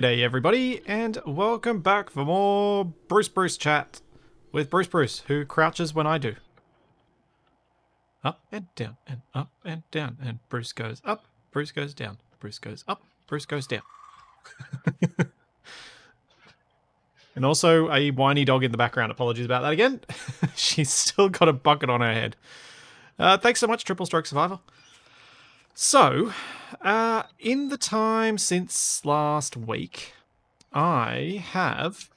G'day everybody, and welcome back for more Bruce chat with Bruce, who crouches when I do. Up and down, and up and down, and Bruce goes up, Bruce goes down, Bruce goes up, Bruce goes down. And also a whiny dog in the background, apologies about that again. She's still got a bucket on her head. Thanks so much, Triple Stroke Survivor. So, in the time since last week, I have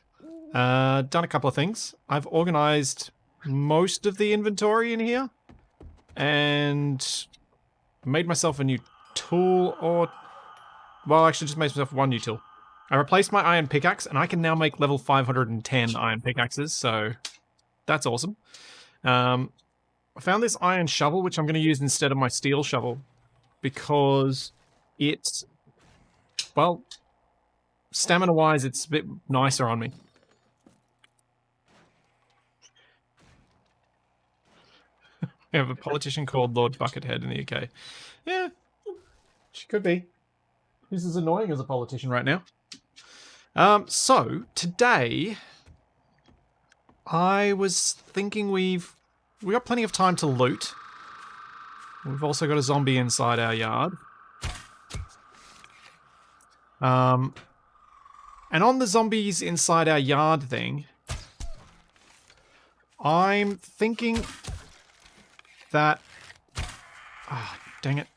done a couple of things. I've organized most of the inventory in here and made myself a new tool, or, well, actually just made myself one new tool. I replaced my iron pickaxe, and I can now make level 510 iron pickaxes, so that's awesome. I found this iron shovel, which I'm going to use instead of my steel shovel, because it's, well, stamina-wise, it's a bit nicer on me. We have a politician called Lord Buckethead in the UK. Yeah, she could be. He's as annoying as a politician right now. So, today, I was thinking we got plenty of time to loot. We've also got a zombie inside our yard. And on the zombies inside our yard thing, I'm thinking that... Ah, dang it.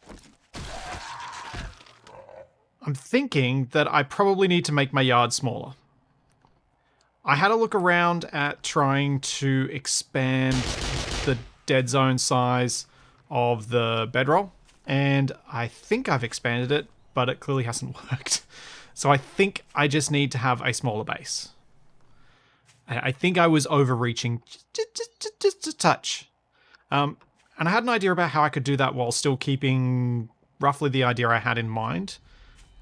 I'm thinking that I probably need to make my yard smaller. I had a look around at trying to expand the dead zone size of the bedroll, and I think I've expanded it, but it clearly hasn't worked. So I think I just need to have a smaller base. I think I was overreaching just a touch. And I had an idea about how I could do that while still keeping roughly the idea I had in mind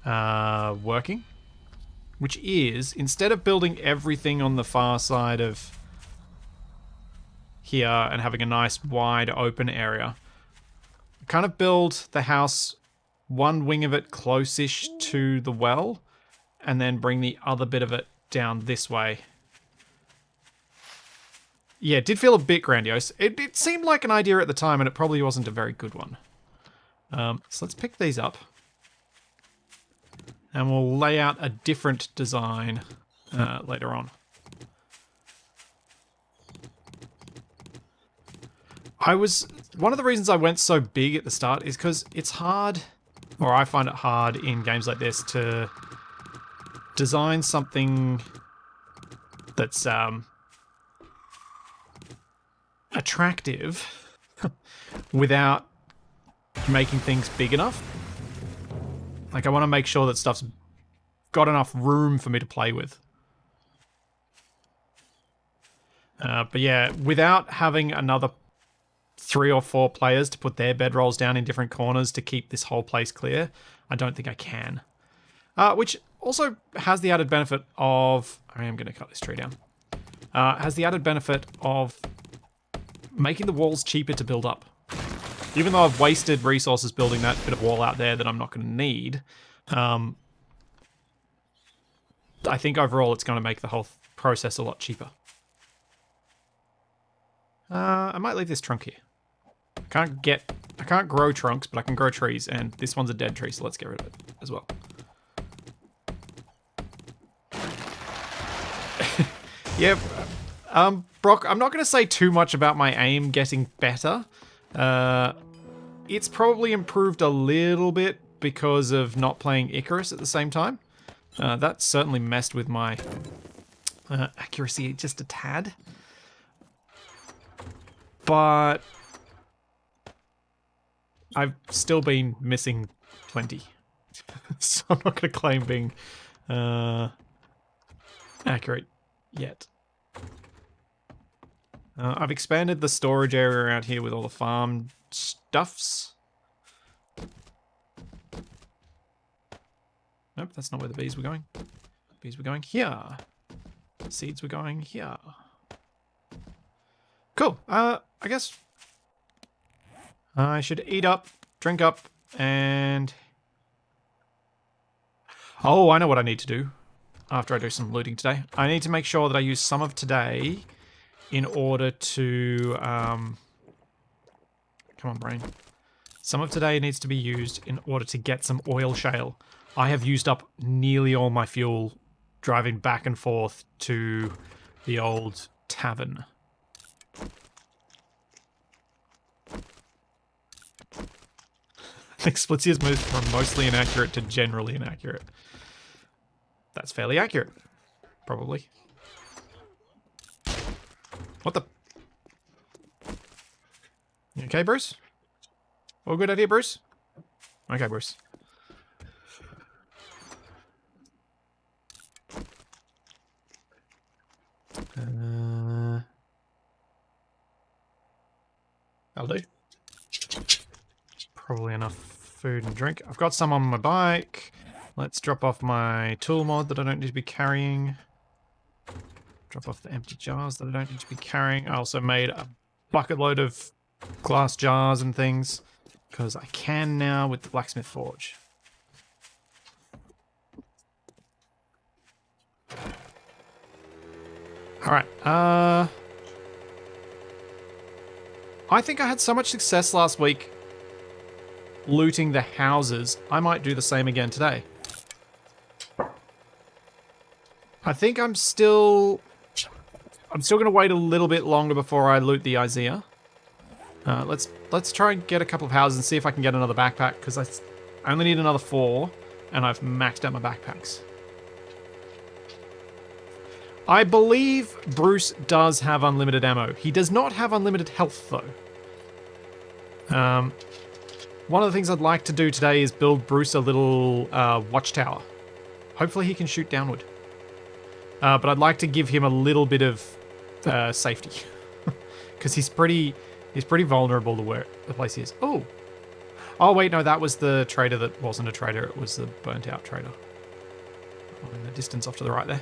working. Which is, instead of building everything on the far side of here and having a nice wide open area, kind of build the house, one wing of it close-ish to the well, and then bring the other bit of it down this way. Yeah, it did feel a bit grandiose. It seemed like an idea at the time, and it probably wasn't a very good one. So let's pick these up. And we'll lay out a different design later on. One of the reasons I went so big at the start is because it's hard, or I find it hard in games like this, to design something that's attractive without making things big enough. Like, I want to make sure that stuff's got enough room for me to play with. But yeah, without having another 3 or 4 players to put their bedrolls down in different corners to keep this whole place clear, I don't think I can. Which also has the added benefit of... I am going to cut this tree down. Has the added benefit of making the walls cheaper to build up. Even though I've wasted resources building that bit of wall out there that I'm not going to need, I think overall it's going to make the whole process a lot cheaper. I might leave this trunk here. I can't grow trunks, but I can grow trees, and this one's a dead tree, so let's get rid of it as well. Yeah, Brock, I'm not going to say too much about my aim getting better. It's probably improved a little bit because of not playing Icarus at the same time. That certainly messed with my accuracy just a tad. But I've still been missing plenty. So I'm not going to claim being accurate yet. I've expanded the storage area around here with all the farm stuffs. Nope, that's not where the bees were going. Bees were going here. Seeds were going here. Cool. I guess I should eat up, drink up, and Oh, I know what I need to do after I do some looting today. I need to make sure that I use some of today in order to... come on, brain. Some of today needs to be used in order to get some oil shale. I have used up nearly all my fuel driving back and forth to the old tavern. I think Splitsy has moved from mostly inaccurate to generally inaccurate. That's fairly accurate. Probably. What the... You okay, Bruce? All good out here, Bruce? Okay, Bruce. That'll do. Probably enough food and drink. I've got some on my bike. Let's drop off my tool mod that I don't need to be carrying. Drop off the empty jars that I don't need to be carrying. I also made a bucket load of glass jars and things because I can now with the blacksmith forge. Alright, I think I had so much success last week looting the houses, I might do the same again today. I think I'm still going to wait a little bit longer before I loot the Isaiah. Let's try and get a couple of houses and see if I can get another backpack, because I only need another 4, and I've maxed out my backpacks. I believe Bruce does have unlimited ammo. He does not have unlimited health, though. One of the things I'd like to do today is build Bruce a little watchtower. Hopefully he can shoot downward. But I'd like to give him a little bit of safety. Because he's pretty vulnerable to where the place is. Oh! Oh, wait, no, that was the trader that wasn't a trader. It was the burnt-out trader. Oh, in the distance off to the right there.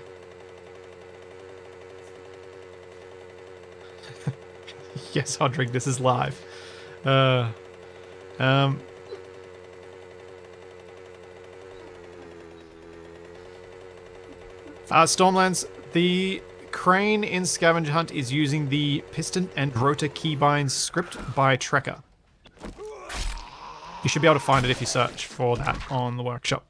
Yes, Hodrick, this is live. Stormlands, the crane in Scavenger Hunt is using the piston and rotor keybinds script by Trekker. You should be able to find it if you search for that on the workshop.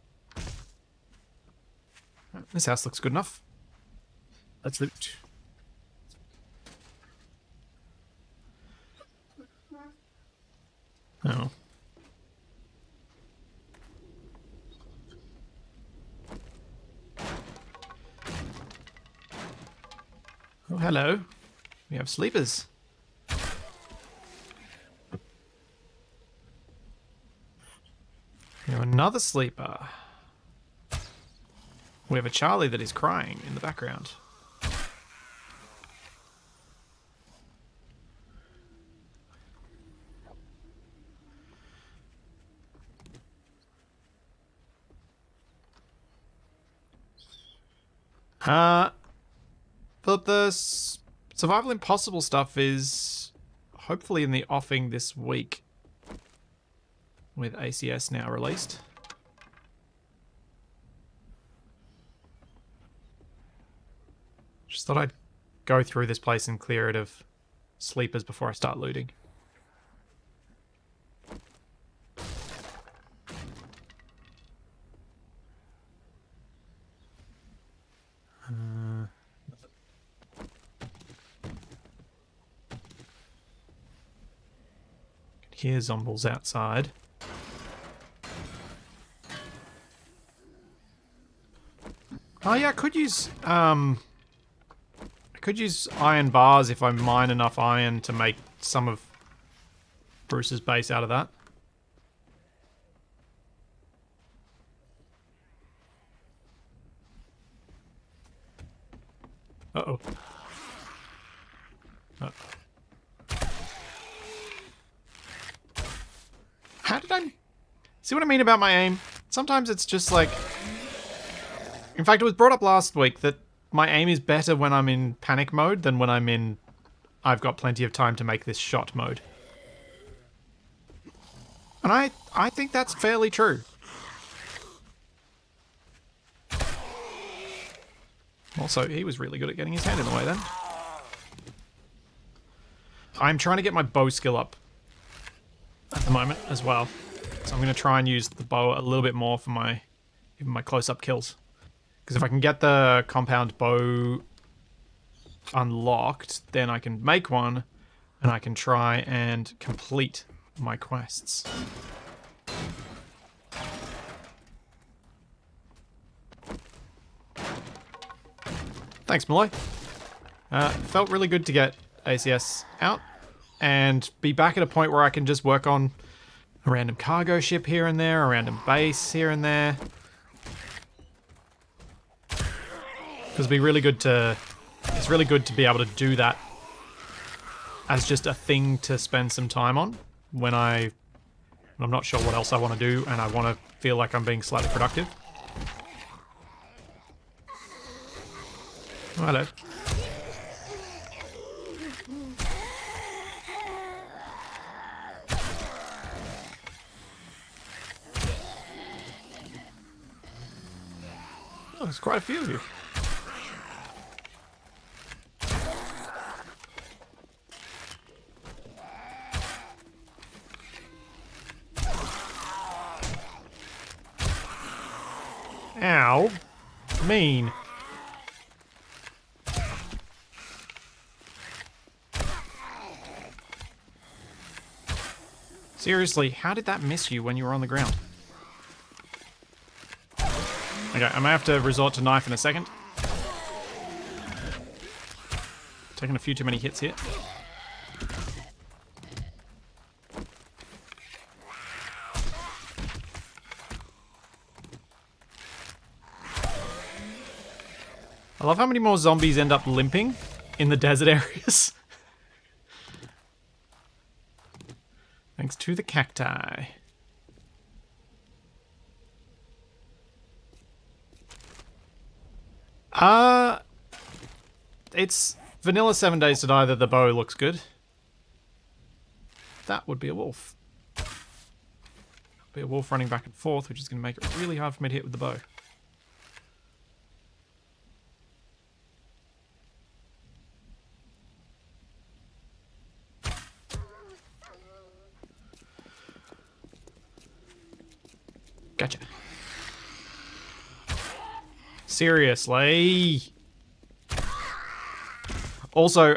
This house looks good enough. Let's loot. Oh. Oh, hello. We have sleepers. We have another sleeper. We have a Charlie that is crying in the background. But the Survival Impossible stuff is hopefully in the offing this week with ACS now released. Just thought I'd go through this place and clear it of sleepers before I start looting. Hear zombies outside. Oh yeah, I could use iron bars if I mine enough iron to make some of Bruce's base out of that. Uh-oh. How did I... See what I mean about my aim? Sometimes it's just like... In fact, it was brought up last week that my aim is better when I'm in panic mode than when I'm in I've got plenty of time to make this shot mode. And I think that's fairly true. Also, he was really good at getting his hand in the way then. I'm trying to get my bow skill up at the moment as well. So I'm going to try and use the bow a little bit more for even my close-up kills. Because if I can get the compound bow unlocked, then I can make one, and I can try and complete my quests. Thanks, Malloy. Felt really good to get ACS out and be back at a point where I can just work on a random cargo ship here and there, a random base here and there. Because it's really good to be able to do that as just a thing to spend some time on when I'm not sure what else I want to do and I want to feel like I'm being slightly productive. Oh, hello. Oh, there's quite a few of you. Ow. Mean. Seriously, how did that miss you when you were on the ground? Okay, I may have to resort to knife in a second. Taking a few too many hits here. I love how many more zombies end up limping in the desert areas. Thanks to the cacti. It's vanilla 7 days to die that the bow looks good. That would be a wolf. Be a wolf running back and forth, which is going to make it really hard for me to hit with the bow. Gotcha. Seriously. Also,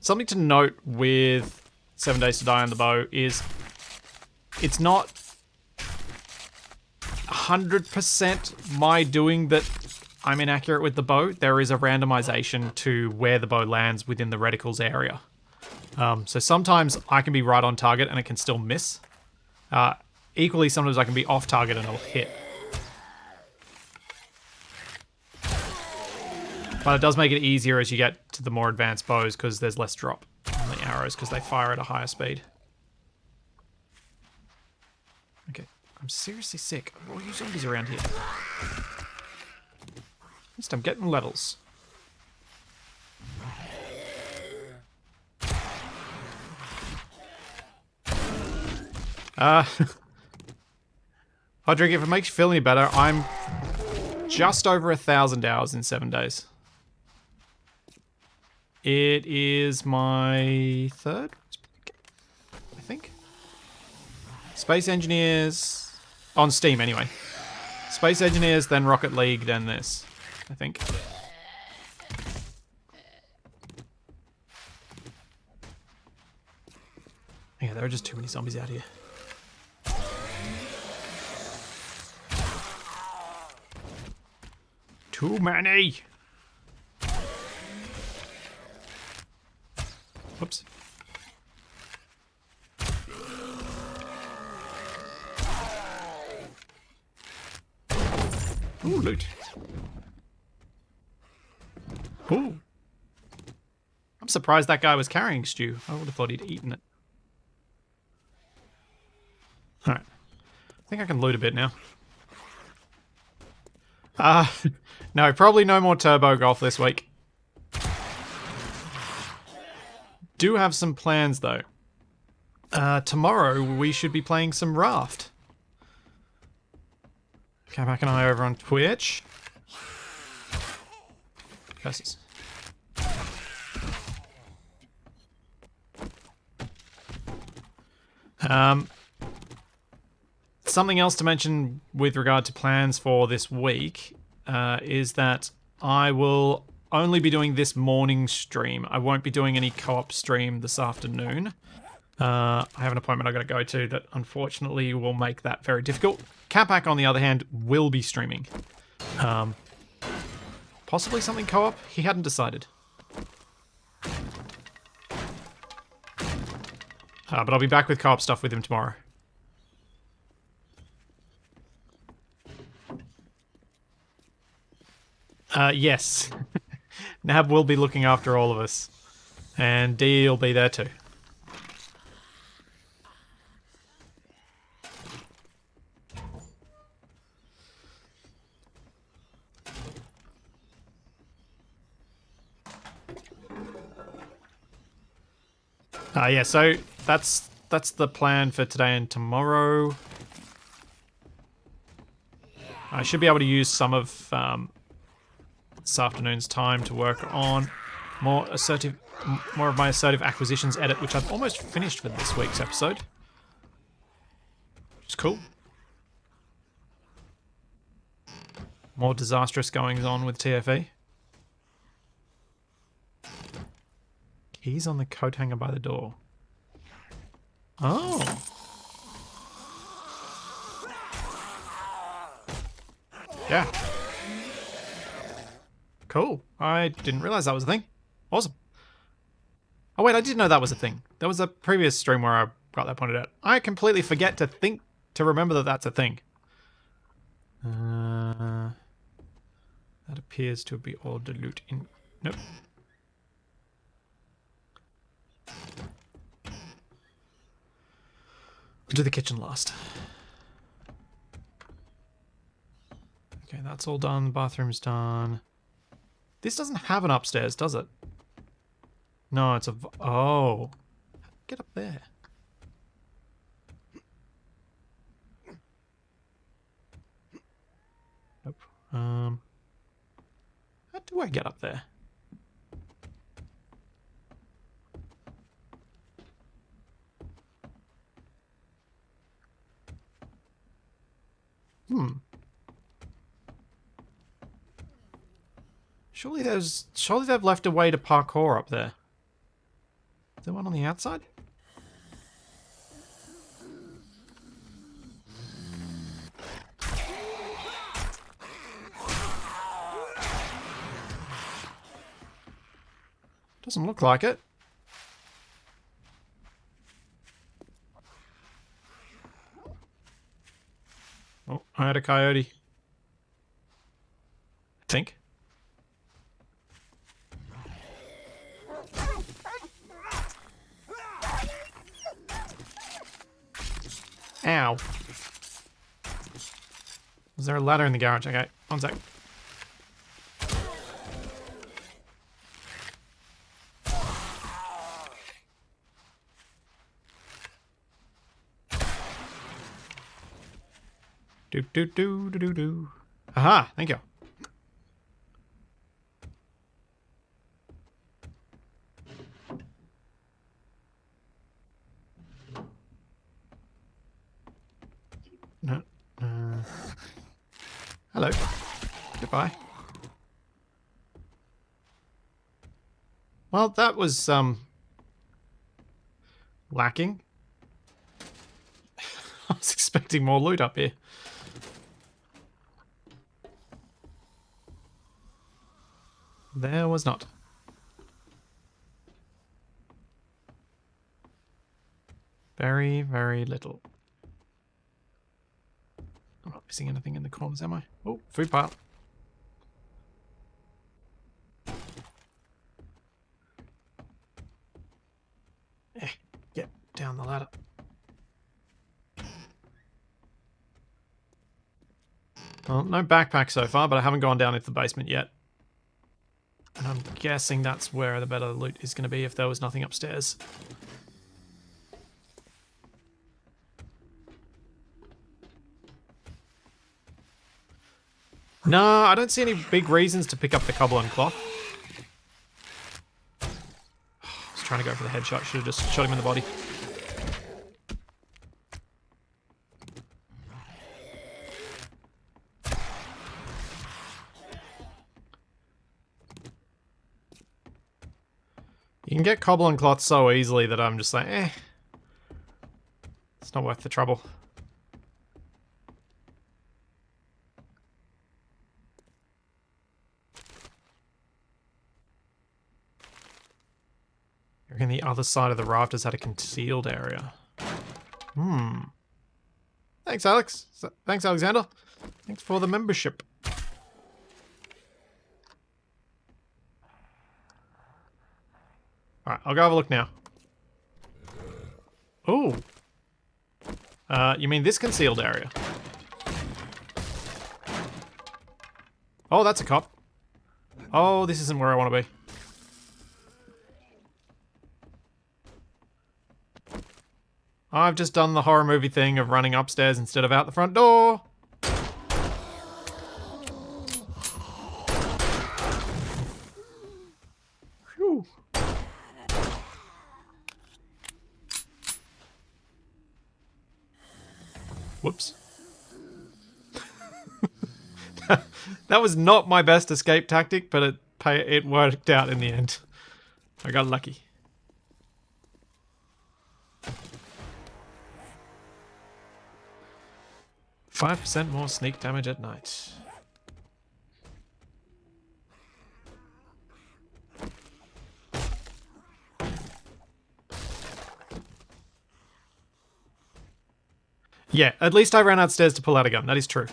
something to note with 7 Days to Die on the Bow is it's not 100% my doing that I'm inaccurate with the bow. There is a randomization to where the bow lands within the reticles area. So sometimes I can be right on target and it can still miss. Equally, sometimes I can be off target and it'll hit. But it does make it easier as you get to the more advanced bows because there's less drop on the arrows because they fire at a higher speed. Okay, I'm seriously sick of all you zombies around here. At least I'm getting levels. Hodrick, if it makes you feel any better, I'm just over 1,000 hours in 7 days. It is my third, I think. Space Engineers, on Steam anyway. Space Engineers, then Rocket League, then this, I think. Yeah, there are just too many zombies out here. Too many! Whoops. Ooh, loot. Ooh. I'm surprised that guy was carrying stew. I would have thought he'd eaten it. Alright. I think I can loot a bit now. No, probably no more turbo golf this week. Do have some plans though. Tomorrow we should be playing some Raft. Come back and I over on Twitch. Curses. Something else to mention with regard to plans for this week is that I will only be doing this morning stream. I won't be doing any co-op stream this afternoon. I have an appointment I've got to go to that unfortunately will make that very difficult. Capac, on the other hand, will be streaming. Possibly something co-op? He hadn't decided. But I'll be back with co-op stuff with him tomorrow. Yes. Nab will be looking after all of us. And Dee will be there too. Yeah, so that's the plan for today and tomorrow. I should be able to use some of this afternoon's time to work on more of my assertive acquisitions edit, which I've almost finished for this week's episode. Which is cool. More disastrous goings on with TFE. Keys on the coat hanger by the door. Oh. Yeah. Cool. I didn't realize that was a thing. Awesome. Oh wait, I did know that was a thing. There was a previous stream where I got that pointed out. I completely forget to remember that that's a thing. That appears to be all the loot in... Nope. Do the kitchen last. Okay, that's all done. Bathroom's done. This doesn't have an upstairs, does it? No, it's a... Oh. Get up there. Nope. How do I get up there? Surely they've left a way to parkour up there. Is there one on the outside? Doesn't look like it. Oh, I had a coyote. I think. Ow. Was there a ladder in the garage? Okay, one sec. Do. Aha, thank you. No. Hello. Goodbye. Well, that was lacking. I was expecting more loot up here. There was not. Very, very little. I'm not missing anything in the corners, am I? Oh, food pile. Get down the ladder. Well, no backpack so far, but I haven't gone down into the basement yet. And I'm guessing that's where the better loot is going to be if there was nothing upstairs. No, I don't see any big reasons to pick up the cobble and cloth. I was trying to go for the headshot. Should have just shot him in the body. You can get cobble and cloth so easily that I'm just like, eh. It's not worth the trouble. I reckon the other side of the rafters had a concealed area. Thanks, Alex. Thanks, Alexander. Thanks for the membership. Alright, I'll go have a look now. Ooh. You mean this concealed area? Oh, that's a cop. Oh, this isn't where I want to be. I've just done the horror movie thing of running upstairs instead of out the front door. Whew. Whoops. That was not my best escape tactic, but it worked out in the end. I got lucky. %5 more sneak damage at night. Yeah, at least I ran outstairs to pull out a gun. That is true.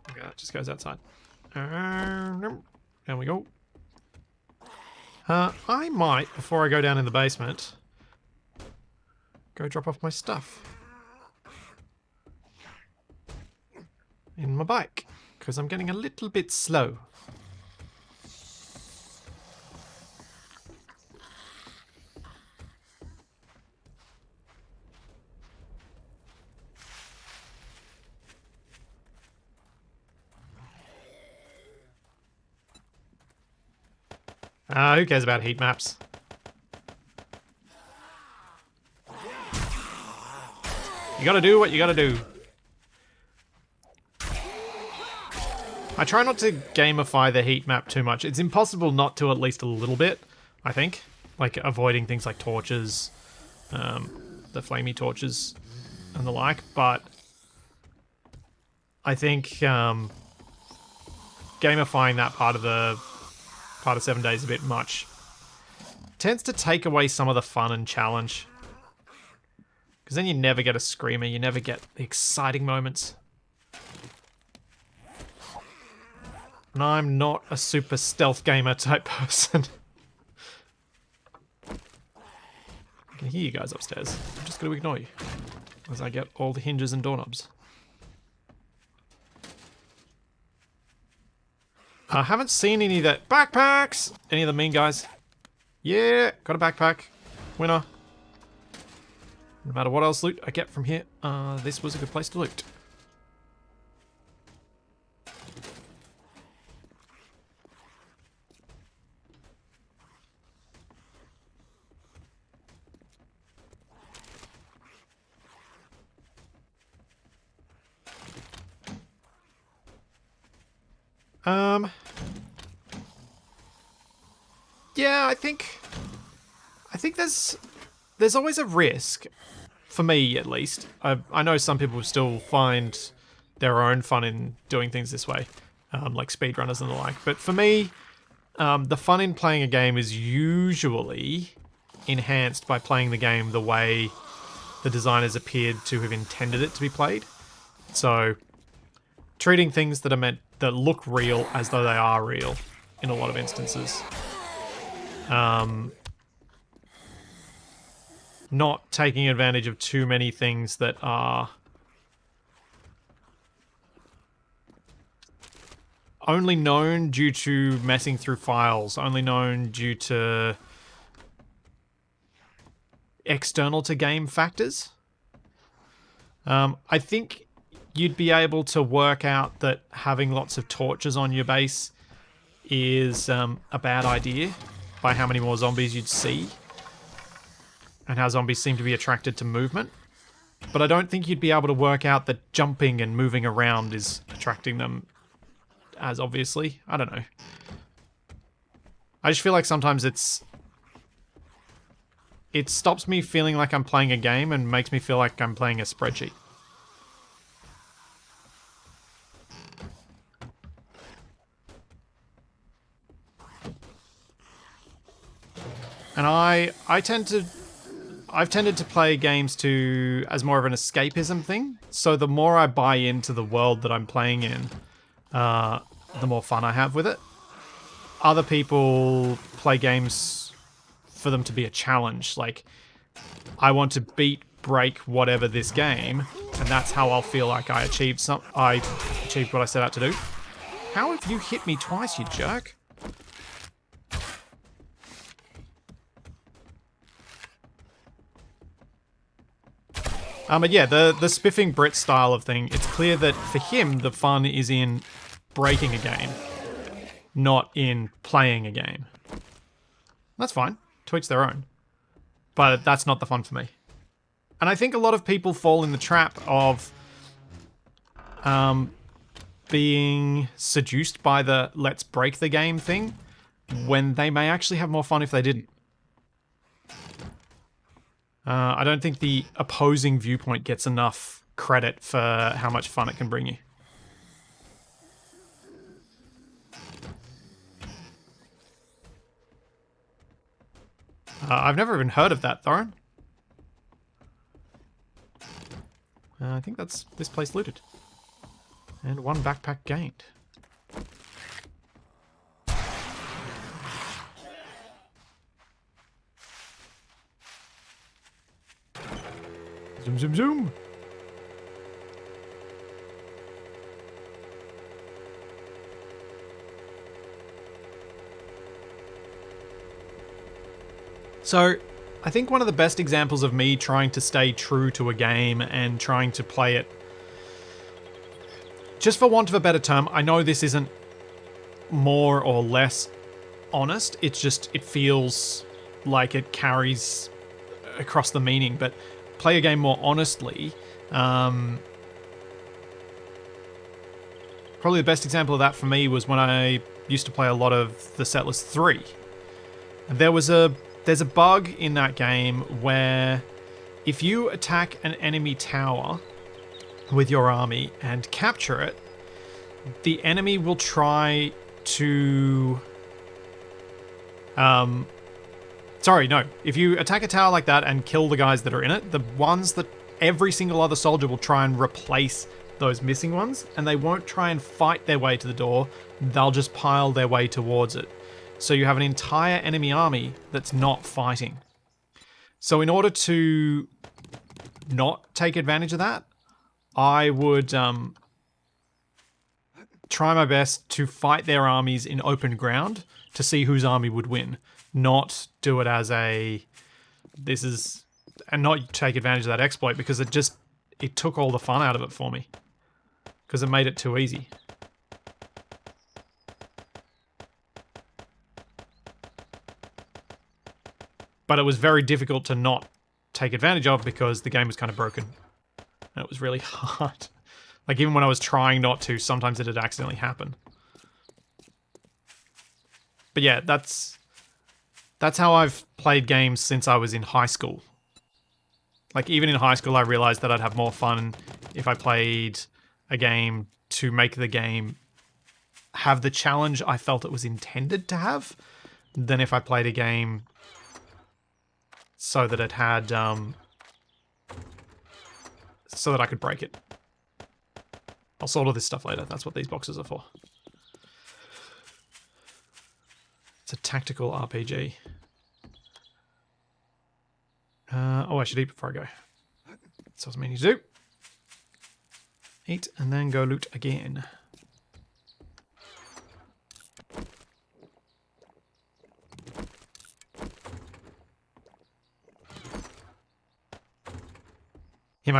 Okay, that just goes outside. Down we go. I might, before I go down in the basement, go drop off my stuff in my bike, because I'm getting a little bit slow. Who cares about heat maps? You gotta do what you gotta do. I try not to gamify the heat map too much. It's impossible not to, at least a little bit, I think. Like avoiding things like torches, the flamey torches and the like, but I think gamifying that part of 7 days a bit much tends to take away some of the fun and challenge. Because then you never get a screamer, you never get the exciting moments. And I'm not a super stealth gamer type person. I can hear you guys upstairs. I'm just going to ignore you as I get all the hinges and doorknobs. I haven't seen any of that backpacks. Any of the mean guys? Yeah, got a backpack. Winner. No matter what else loot I get from here, this was a good place to loot. Yeah, I think there's always a risk, for me at least. I know some people still find their own fun in doing things this way, like speedrunners and the like. But for me, the fun in playing a game is usually enhanced by playing the game the way the designers appeared to have intended it to be played. So, treating things that look real as though they are real in a lot of instances. Not taking advantage of too many things that are only known due to messing through files, only known due to external to game factors. I think you'd be able to work out that having lots of torches on your base is a bad idea by how many more zombies you'd see and how zombies seem to be attracted to movement. But I don't think you'd be able to work out that jumping and moving around is attracting them as obviously. I don't know. I just feel like sometimes it stops me feeling like I'm playing a game and makes me feel like I'm playing a spreadsheet. And I've tended to play games as more of an escapism thing. So the more I buy into the world that I'm playing in, the more fun I have with it. Other people play games for them to be a challenge. Like, I want to break whatever this game, and that's how I'll feel like I achieved what I set out to do. How have you hit me twice, you jerk? But yeah, the spiffing Brit style of thing, it's clear that for him, the fun is in breaking a game, not in playing a game. That's fine. To each their own. But that's not the fun for me. And I think a lot of people fall in the trap of being seduced by the let's break the game thing when they may actually have more fun if they didn't. I don't think the opposing viewpoint gets enough credit for how much fun it can bring you. I've never even heard of that, Thorin. I think that's this place looted. And 1 backpack gained. Zoom, zoom, zoom. So, I think one of the best examples of me trying to stay true to a game and trying to play it, just for want of a better term, I know this isn't more or less honest, it's just, it feels like it carries across the meaning, but play a game more honestly. Probably the best example of that for me was when I used to play a lot of The Settlers 3. There's a bug in that game where if you attack an enemy tower with your army and capture it, the enemy will try to... If you attack a tower like that and kill the guys that are in it, the ones that every single other soldier will try and replace those missing ones, and they won't try and fight their way to the door, they'll just pile their way towards it. So you have an entire enemy army that's not fighting. So in order to not take advantage of that, I would try my best to fight their armies in open ground to see whose army would win. Not do it as and not take advantage of that exploit, because it took all the fun out of it for me. Because it made it too easy. But it was very difficult to not take advantage of because the game was kind of broken. And it was really hard. Like, even when I was trying not to, sometimes it'd accidentally happen. But yeah, that's how I've played games since I was in high school. Like, even in high school, I realized that I'd have more fun if I played a game to make the game have the challenge I felt it was intended to have, than if I played a game so that it had, so that I could break it. I'll sort all this stuff later. That's what these boxes are for. It's a tactical RPG. I should eat before I go. That's what I mean to do. Eat and then go loot again. Yeah,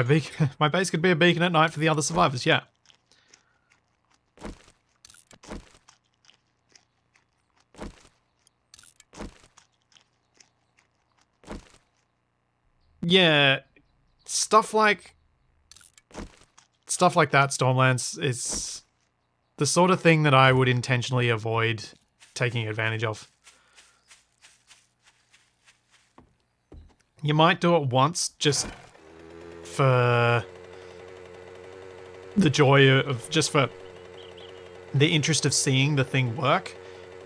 my base could be a beacon at night for the other survivors, yeah. Yeah, stuff like that, Stormlands, is the sort of thing that I would intentionally avoid taking advantage of. You might do it once just for the joy of, just for the interest of seeing the thing work,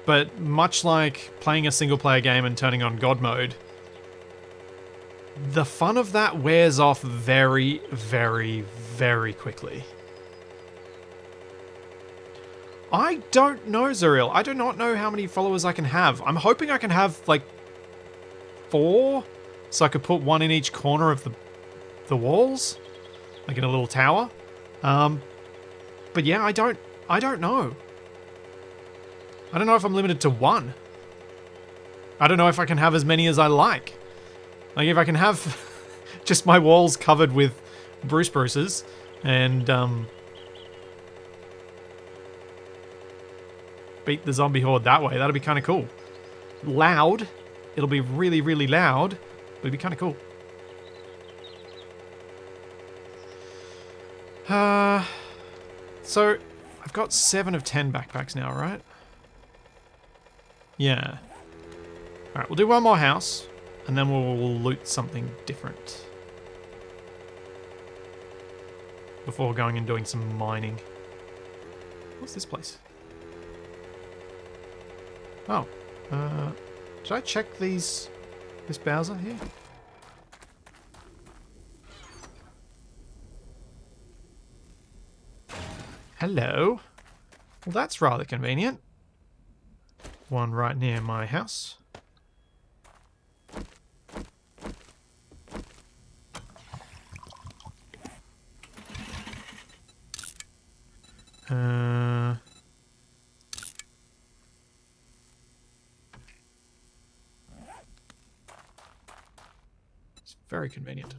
but much like playing a single player game and turning on God mode, the fun of that wears off very, very, very quickly. I don't know, Zuriel. I do not know how many followers I can have. I'm hoping I can have, like, 4, so I could put one in each corner of the walls, like in a little tower. But yeah, I don't know. I don't know if I'm limited to 1. I don't know if I can have as many as I like. Like, if I can have just my walls covered with Bruces and beat the zombie horde that way, that'd be kind of cool. Loud. It'll be really, really loud, but it'd be kind of cool. So, I've got 7 of 10 backpacks now, right? Yeah. Alright, we'll do one more house, and then we'll loot something different. Before going and doing some mining. What's this place? Oh. Should I check this Bowser here? Hello. Well, that's rather convenient. One right near my house. It's very convenient.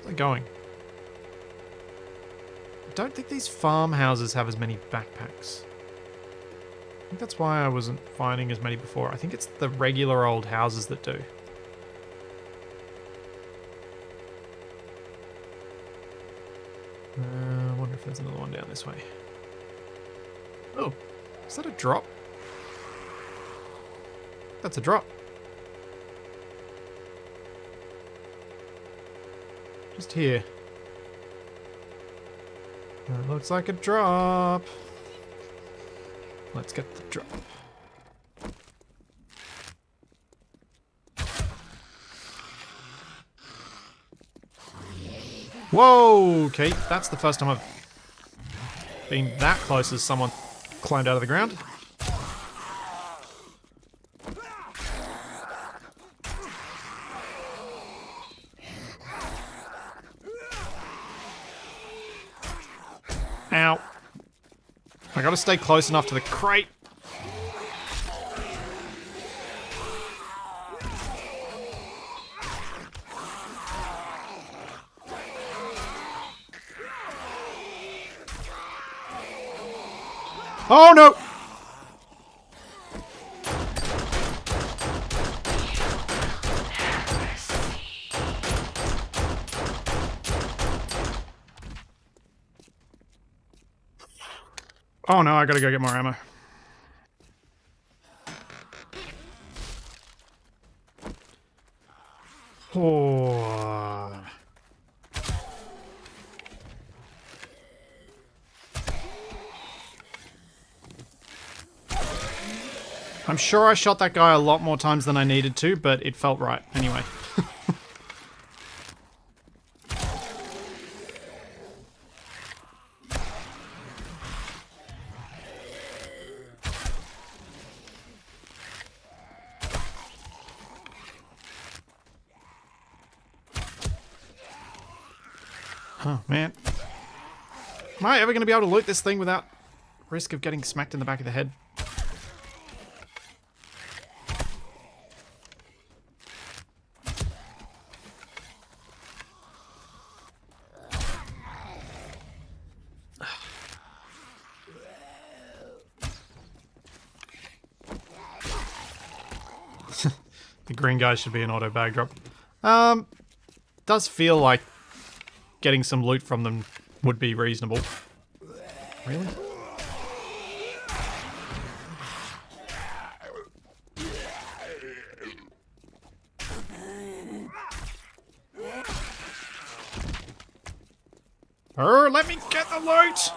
Where's it going? I don't think these farmhouses have as many backpacks. I think that's why I wasn't finding as many before. I think it's the regular old houses that do. I wonder if there's another one down this way. Oh, is that a drop? That's a drop. Just here. That looks like a drop. Let's get the drop. Whoa! Okay, that's the first time I've been that close as someone climbed out of the ground. Ow. I gotta stay close enough to the crate. Oh no! Oh no, I gotta go get more ammo. Oh. I'm sure I shot that guy a lot more times than I needed to, but it felt right anyway. Oh, man. Am I ever going to be able to loot this thing without risk of getting smacked in the back of the head? The green guy should be an auto bag drop. Does feel like getting some loot from them would be reasonable. Really? Let me get the loot!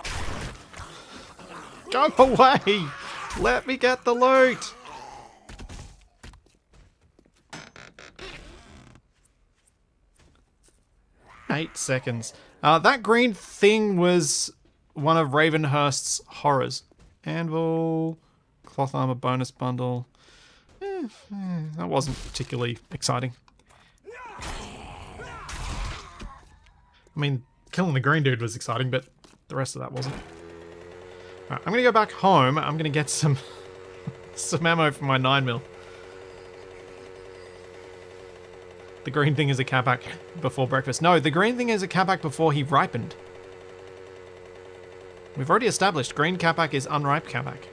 Go away! Let me get the loot! Eight seconds. That green thing was one of Ravenhearst's horrors. Anvil, cloth armor bonus bundle. That wasn't particularly exciting. I mean, killing the green dude was exciting, but the rest of that wasn't. Alright, I'm gonna go back home. I'm gonna get some some ammo for my 9mm. The green thing is a capac before breakfast. No, the green thing is a capac before he ripened. We've already established green capac is unripe capac.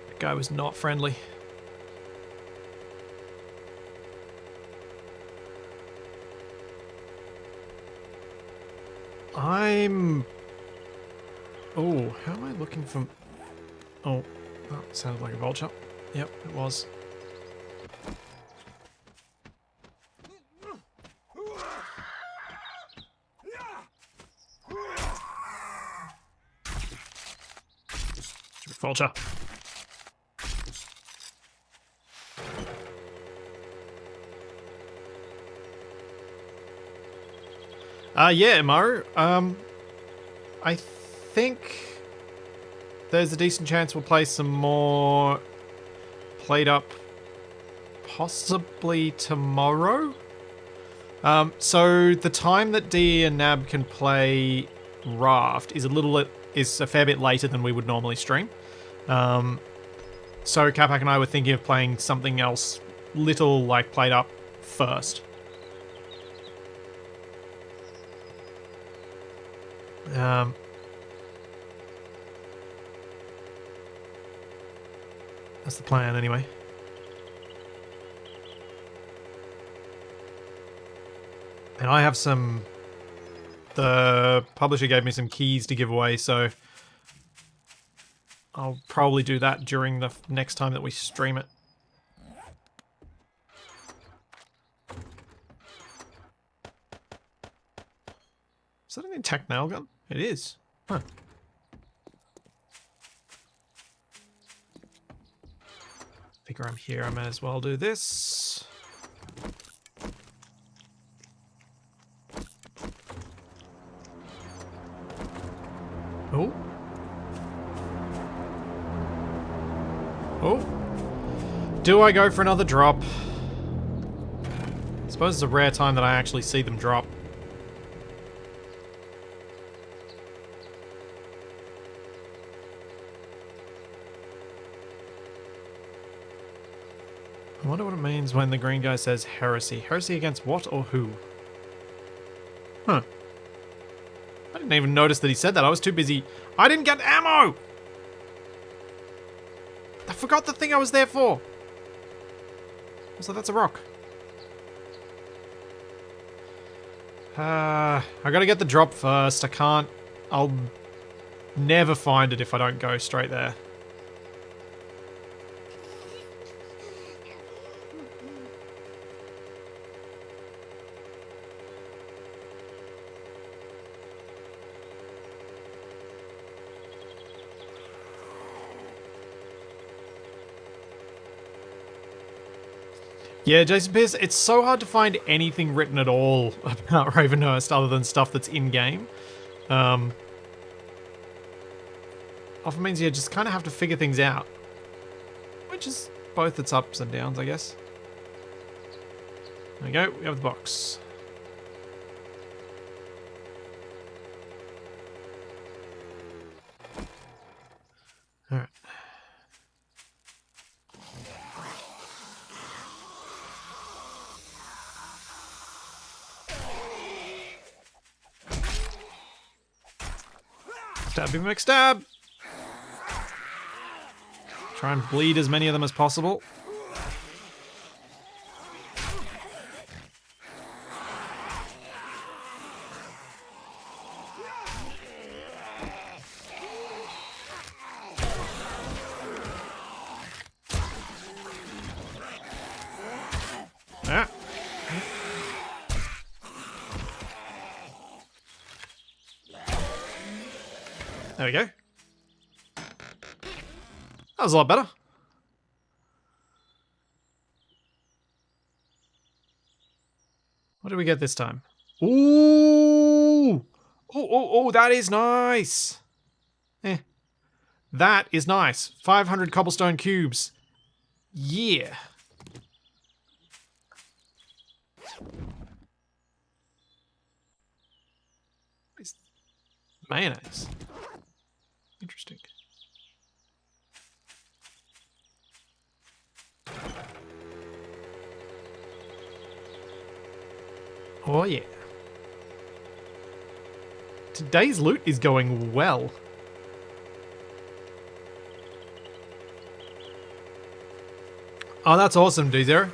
That guy was not friendly. Oh, how am I looking for... Oh, that sounded like a vulture. Yep, it was. Vulture. Yeah, Mo. I think there's a decent chance we'll play some more played up possibly tomorrow. So the time that Dee and Nab can play Raft is a fair bit later than we would normally stream. So Capac and I were thinking of playing something else little like played up first. That's the plan anyway. And I have some... The publisher gave me some keys to give away, so I'll probably do that during the next time that we stream it. Is that an intact nail gun? It is. Huh. Figure I'm here, I may as well do this. Oh. Oh. Do I go for another drop? I suppose it's a rare time that I actually see them drop. I wonder what it means when the green guy says heresy. Heresy against what or who? Huh. I didn't even notice that he said that. I was too busy. I didn't get ammo! I forgot the thing I was there for. Also, that's a rock. I gotta get the drop first. I can't... I'll never find it if I don't go straight there. Yeah, Jason Pierce, it's so hard to find anything written at all about Ravenhearst other than stuff that's in-game. often means you just kind of have to figure things out. Which is both its ups and downs, I guess. There we go, we have the box. Alright. Stabby McStab! Try and bleed as many of them as possible. Ah. There we go. That was a lot better. What did we get this time? Ooh! Oh, that is nice! That is nice. 500 cobblestone cubes. Yeah. It's mayonnaise. Interesting. Oh yeah. Today's loot is going well. Oh, that's awesome, D0.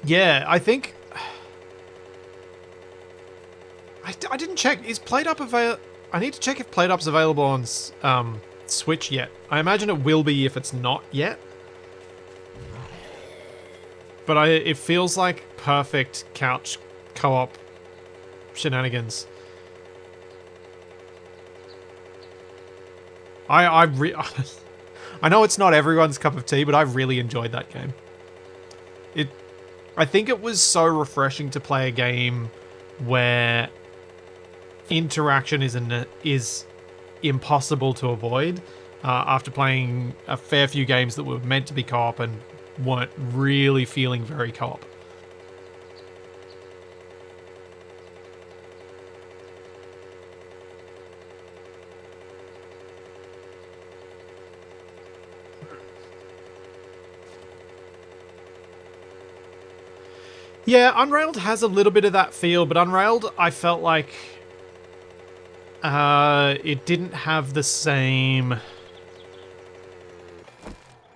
Yeah, I think... I didn't check. Is PlateUp available? I need to check if PlateUp's available on Switch yet. I imagine it will be if it's not yet. But it feels like perfect couch co-op shenanigans. I know it's not everyone's cup of tea, but I really enjoyed that game. I think it was so refreshing to play a game where interaction is impossible to avoid after playing a fair few games that were meant to be co-op and weren't really feeling very co-op. Yeah, Unrailed has a little bit of that feel, but Unrailed, I felt like it didn't have the same...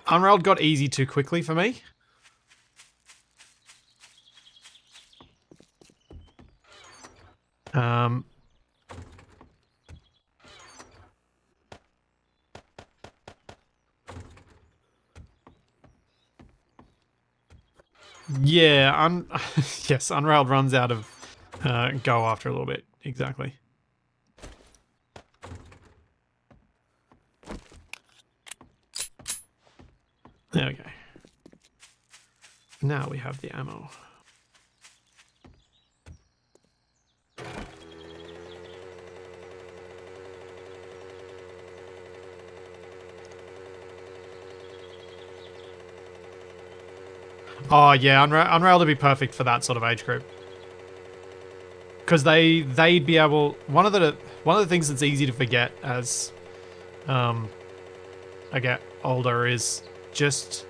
Unrailed got easy too quickly for me. Yeah, yes, Unrailed runs out of go after a little bit, exactly. There we go. Now we have the ammo. Oh yeah, Unrailed would be perfect for that sort of age group. Because they'd be able... One of the things that's easy to forget as I get older is just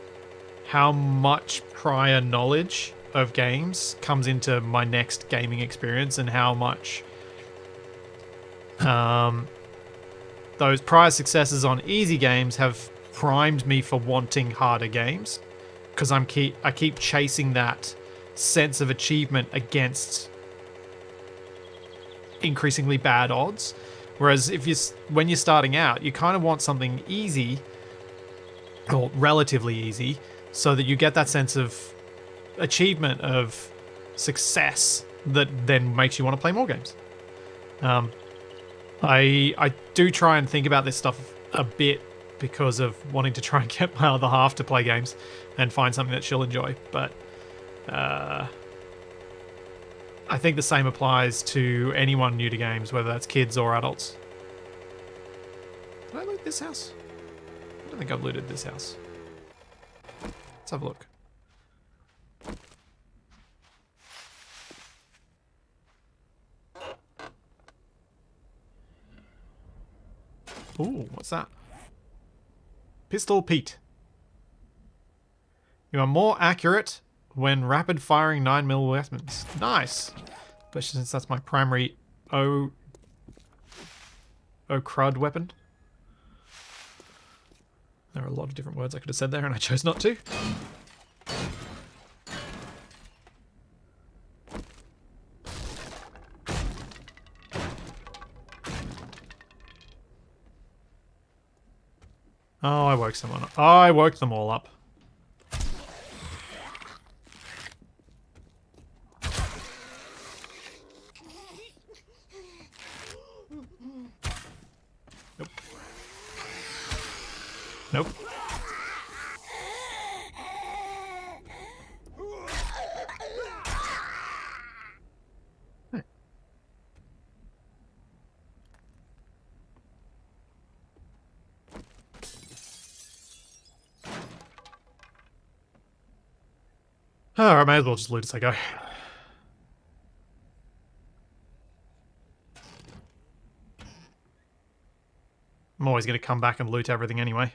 how much prior knowledge of games comes into my next gaming experience, and how much those prior successes on easy games have primed me for wanting harder games, because I keep chasing that sense of achievement against increasingly bad odds. Whereas when you're starting out, you kind of want something easy, or relatively easy, so that you get that sense of achievement, of success, that then makes you want to play more games. I do try and think about this stuff a bit because of wanting to try and get my other half to play games and find something that she'll enjoy, but I think the same applies to anyone new to games, whether that's kids or adults. loot this house? I don't think I've looted this house. Let's have a look. Ooh, what's that? Pistol Pete. You are more accurate when rapid firing 9mm weapons. Nice. Especially since that's my primary crud weapon. There are a lot of different words I could have said there and I chose not to. Oh, I woke someone up. Oh, I woke them all up. Nope. Nope. Oh, I may as well just loot as I go. I'm always going to come back and loot everything anyway.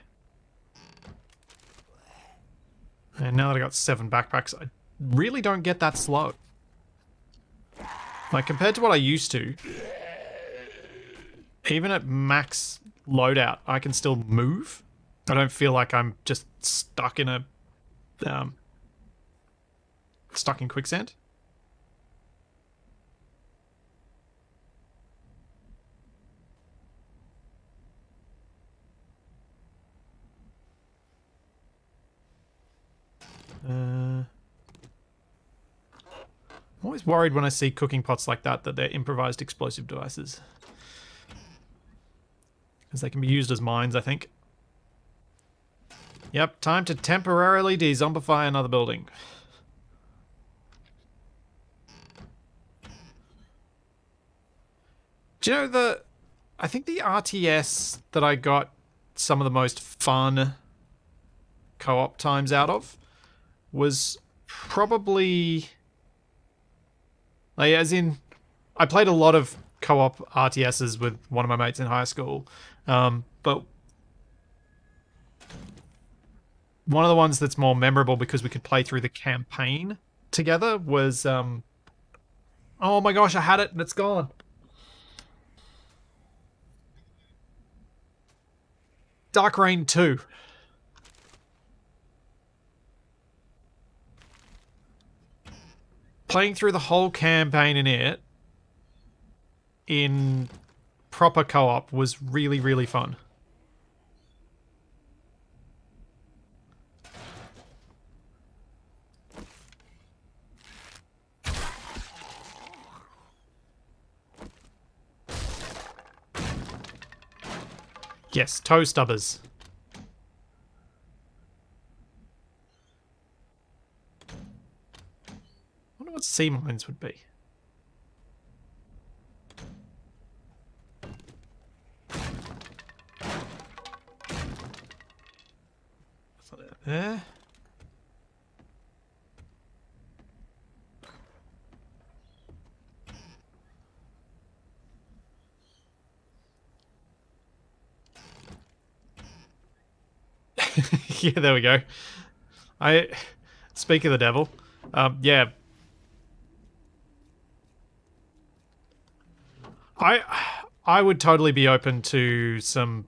And now that I got 7 backpacks, I really don't get that slow. Like, compared to what I used to, even at max loadout, I can still move. I don't feel like I'm just stuck in a... stuck in quicksand. I'm always worried when I see cooking pots like that they're improvised explosive devices. Because they can be used as mines, I think. Yep, time to temporarily de-zombify another building. Do you know I think the RTS that I got some of the most fun co-op times out of was probably... Like, as in, I played a lot of co-op RTSs with one of my mates in high school, but one of the ones that's more memorable because we could play through the campaign together was... oh my gosh, I had it and it's gone. Dark Reign 2. Playing through the whole campaign in it in proper co-op was really, really fun. Yes, toe stubbers. I wonder what sea mines would be. There. Yeah, there we go. Speak of the devil. Yeah. I would totally be open to some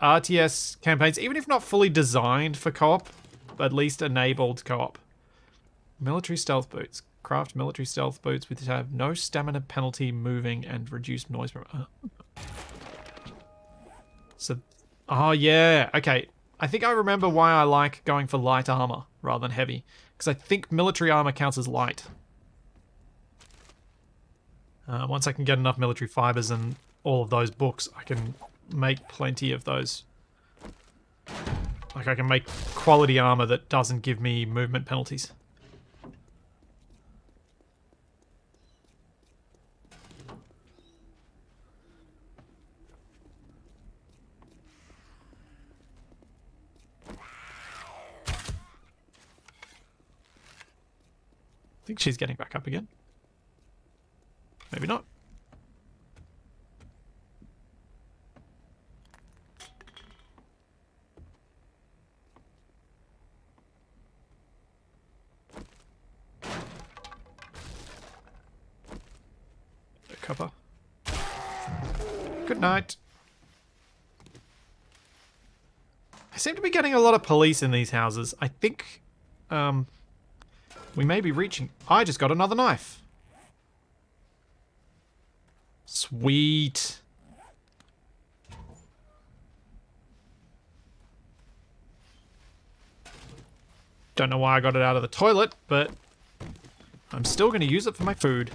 RTS campaigns, even if not fully designed for co-op, at least enabled co-op. Military stealth boots. Craft military stealth boots which have no stamina penalty, moving, and reduced noise. So, oh yeah, okay. I think I remember why I like going for light armor rather than heavy, because I think military armor counts as light. Once I can get enough military fibers and all of those books, I can make plenty of those. Like, I can make quality armor that doesn't give me movement penalties. think she's getting back up again. Maybe not. Copper. Good night. I seem to be getting a lot of police in these houses. I think we may be reaching... I just got another knife. Sweet. Don't know why I got it out of the toilet, but I'm still going to use it for my food.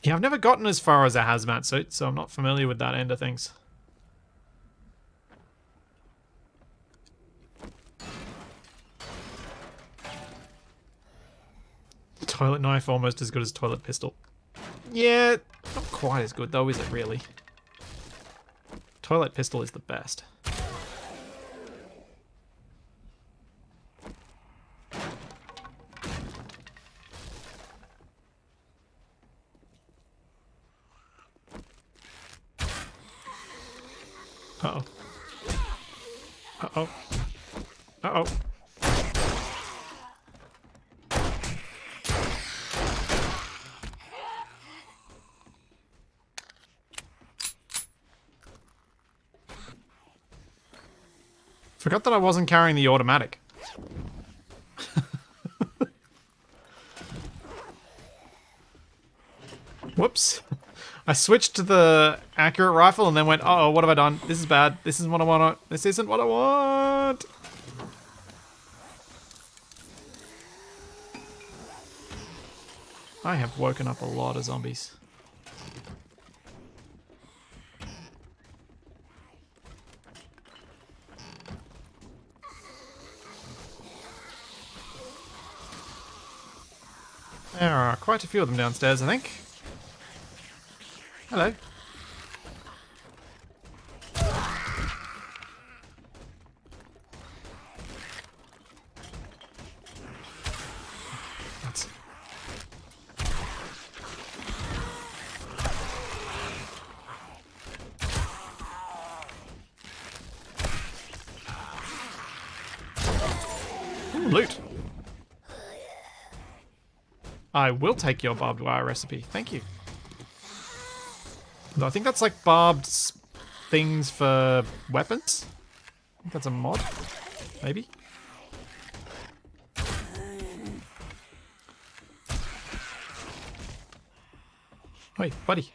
Yeah, I've never gotten as far as a hazmat suit, so I'm not familiar with that end of things. Toilet knife almost as good as toilet pistol. Yeah, not quite as good though, is it really? Toilet pistol is the best. Uh-oh. Uh-oh. Uh-oh. Forgot that I wasn't carrying the automatic. Whoops. I switched to the accurate rifle and then went, uh-oh, what have I done? This is bad. This isn't what I want. This isn't what I want. I have woken up a lot of zombies. There are quite a few of them downstairs, I think. Hello. That's... Ooh, loot. I will take your barbed wire recipe. Thank you. I think that's like barbed things for weapons. I think that's a mod. Maybe. Hey, buddy.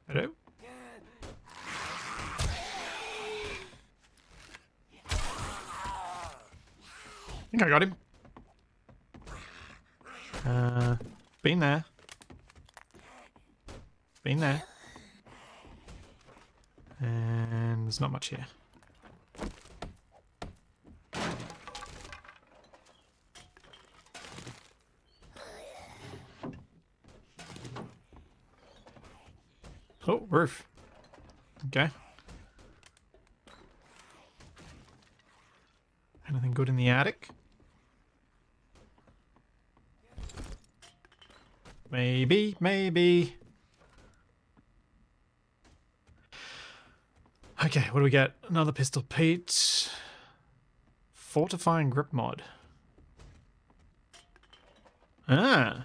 Hello? I think I got him. Been there. Been there. And there's not much here. Oh, roof. Okay. Anything good in the attic? Maybe, maybe. Okay, what do we get? Another pistol Pete. Fortifying grip mod. Ah.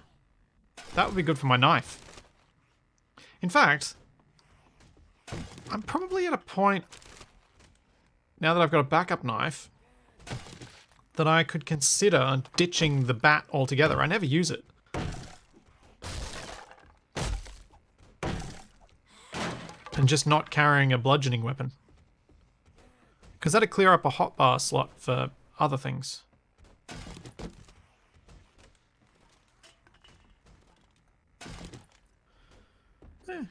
That would be good for my knife. In fact, I'm probably at a point, now that I've got a backup knife, that I could consider ditching the bat altogether. I never use it. And just not carrying a bludgeoning weapon. Because that'd clear up a hotbar slot for other things.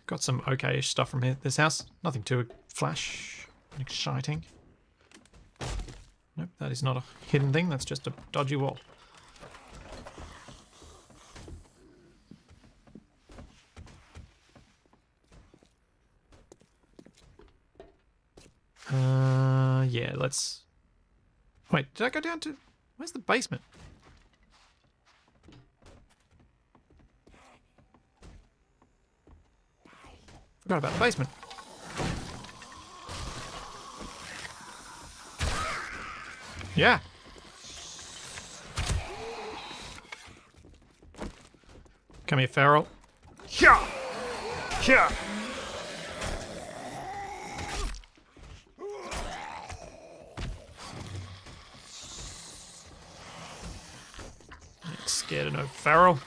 Got some okay-ish stuff from this house. Nothing too flash and exciting. Nope, that is not a hidden thing. That's just a dodgy wall. Yeah, let's... Wait, did I go down to... Where's the basement? Forgot about the basement. Yeah. Come here, Feral. Yeah. Yeah. Scared of no Feral.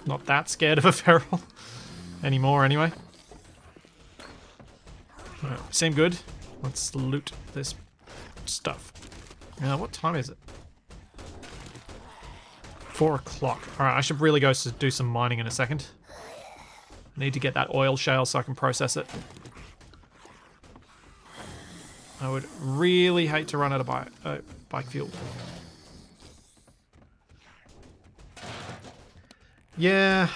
Not that scared of a Feral anymore, anyway. Right, seem good. Let's loot this stuff. What time is it? 4 o'clock. Alright, I should really go do some mining in a second. I need to get that oil shale so I can process it. I would really hate to run out of bike fuel. Yeah.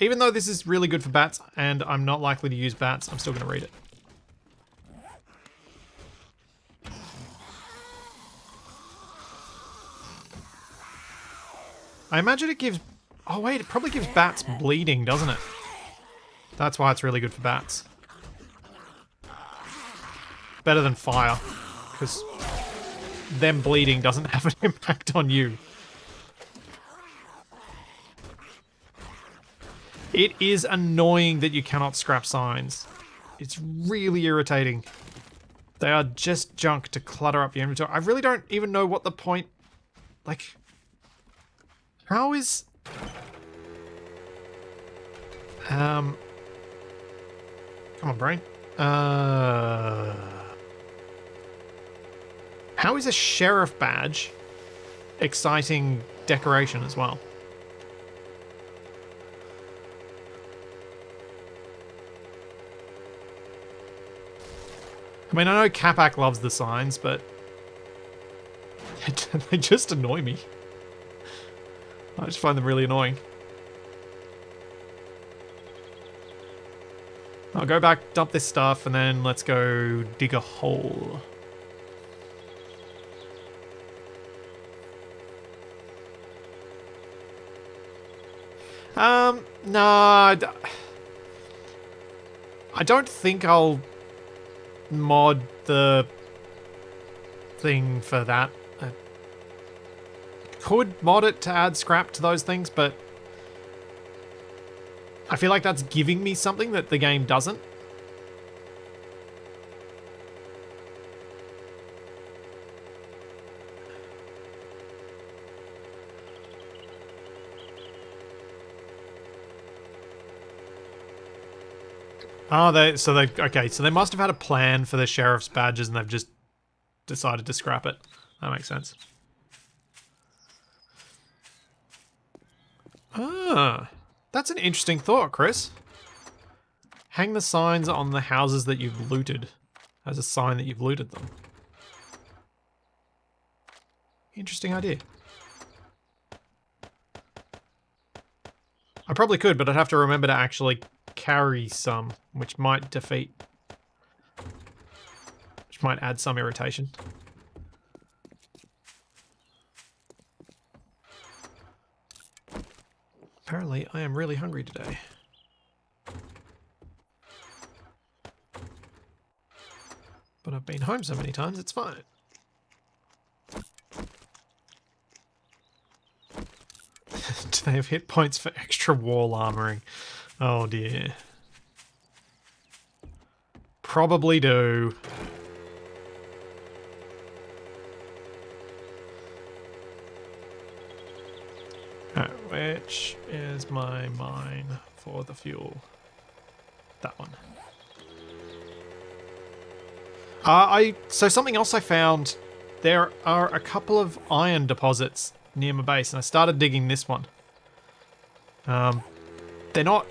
Even though this is really good for bats, and I'm not likely to use bats, I'm still going to read it. I imagine it gives... Oh wait, it probably gives bats bleeding, doesn't it? That's why it's really good for bats. Better than fire, because them bleeding doesn't have an impact on you. It is annoying that you cannot scrap signs. It's really irritating. They are just junk to clutter up your inventory. I really don't even know what the point... Like... How is... Come on, brain. How is a sheriff badge exciting decoration as well? I mean, I know Capac loves the signs, but they just annoy me. I just find them really annoying. I'll go back, dump this stuff, and then let's go dig a hole. No, I don't think I'll mod the thing for that. I could mod it to add scrap to those things, but I feel like that's giving me something that the game doesn't. Oh, okay, so they must have had a plan for the sheriff's badges and they've just decided to scrap it. That makes sense. Ah, that's an interesting thought, Chris. Hang the signs on the houses that you've looted as a sign that you've looted them. Interesting idea. I probably could, but I'd have to remember to actually carry some, which might add some irritation. Apparently, I am really hungry today. But I've been home so many times, it's fine. Do they have hit points for extra wall armoring? Oh dear. Probably do. Which is my mine for the fuel? That one. So something else I found, there are a couple of iron deposits near my base, and I started digging this one. They're not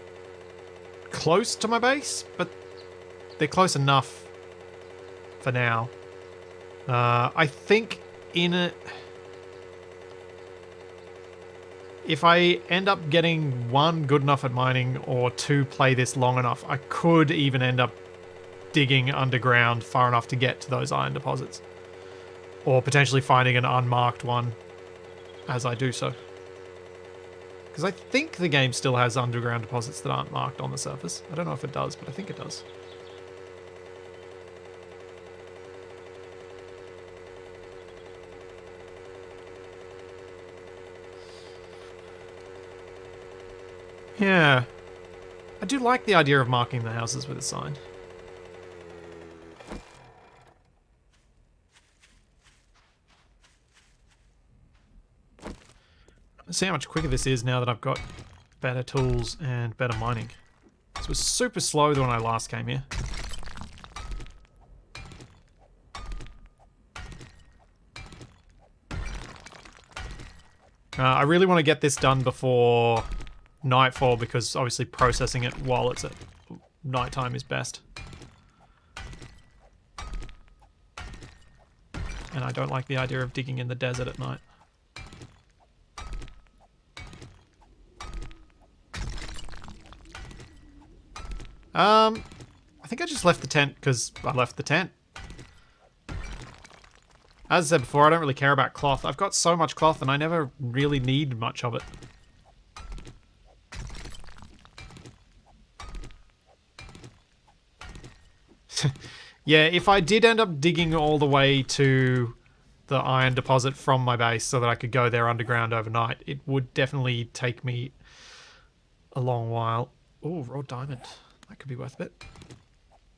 close to my base, but they're close enough for now. I think in it, if I end up getting 1 good enough at mining or 2 play this long enough, I could even end up digging underground far enough to get to those iron deposits. Or potentially finding an unmarked one as I do so. Because I think the game still has underground deposits that aren't marked on the surface. I don't know if it does, but I think it does. Yeah. I do like the idea of marking the houses with a sign. See how much quicker this is now that I've got better tools and better mining. This was super slow when I last came here. I really want to get this done before nightfall because obviously processing it while it's at nighttime is best. And I don't like the idea of digging in the desert at night. I think I just left the tent because I left the tent. As I said before, I don't really care about cloth. I've got so much cloth and I never really need much of it. Yeah, if I did end up digging all the way to the iron deposit from my base so that I could go there underground overnight, it would definitely take me a long while. Oh, raw diamond. That could be worth a bit.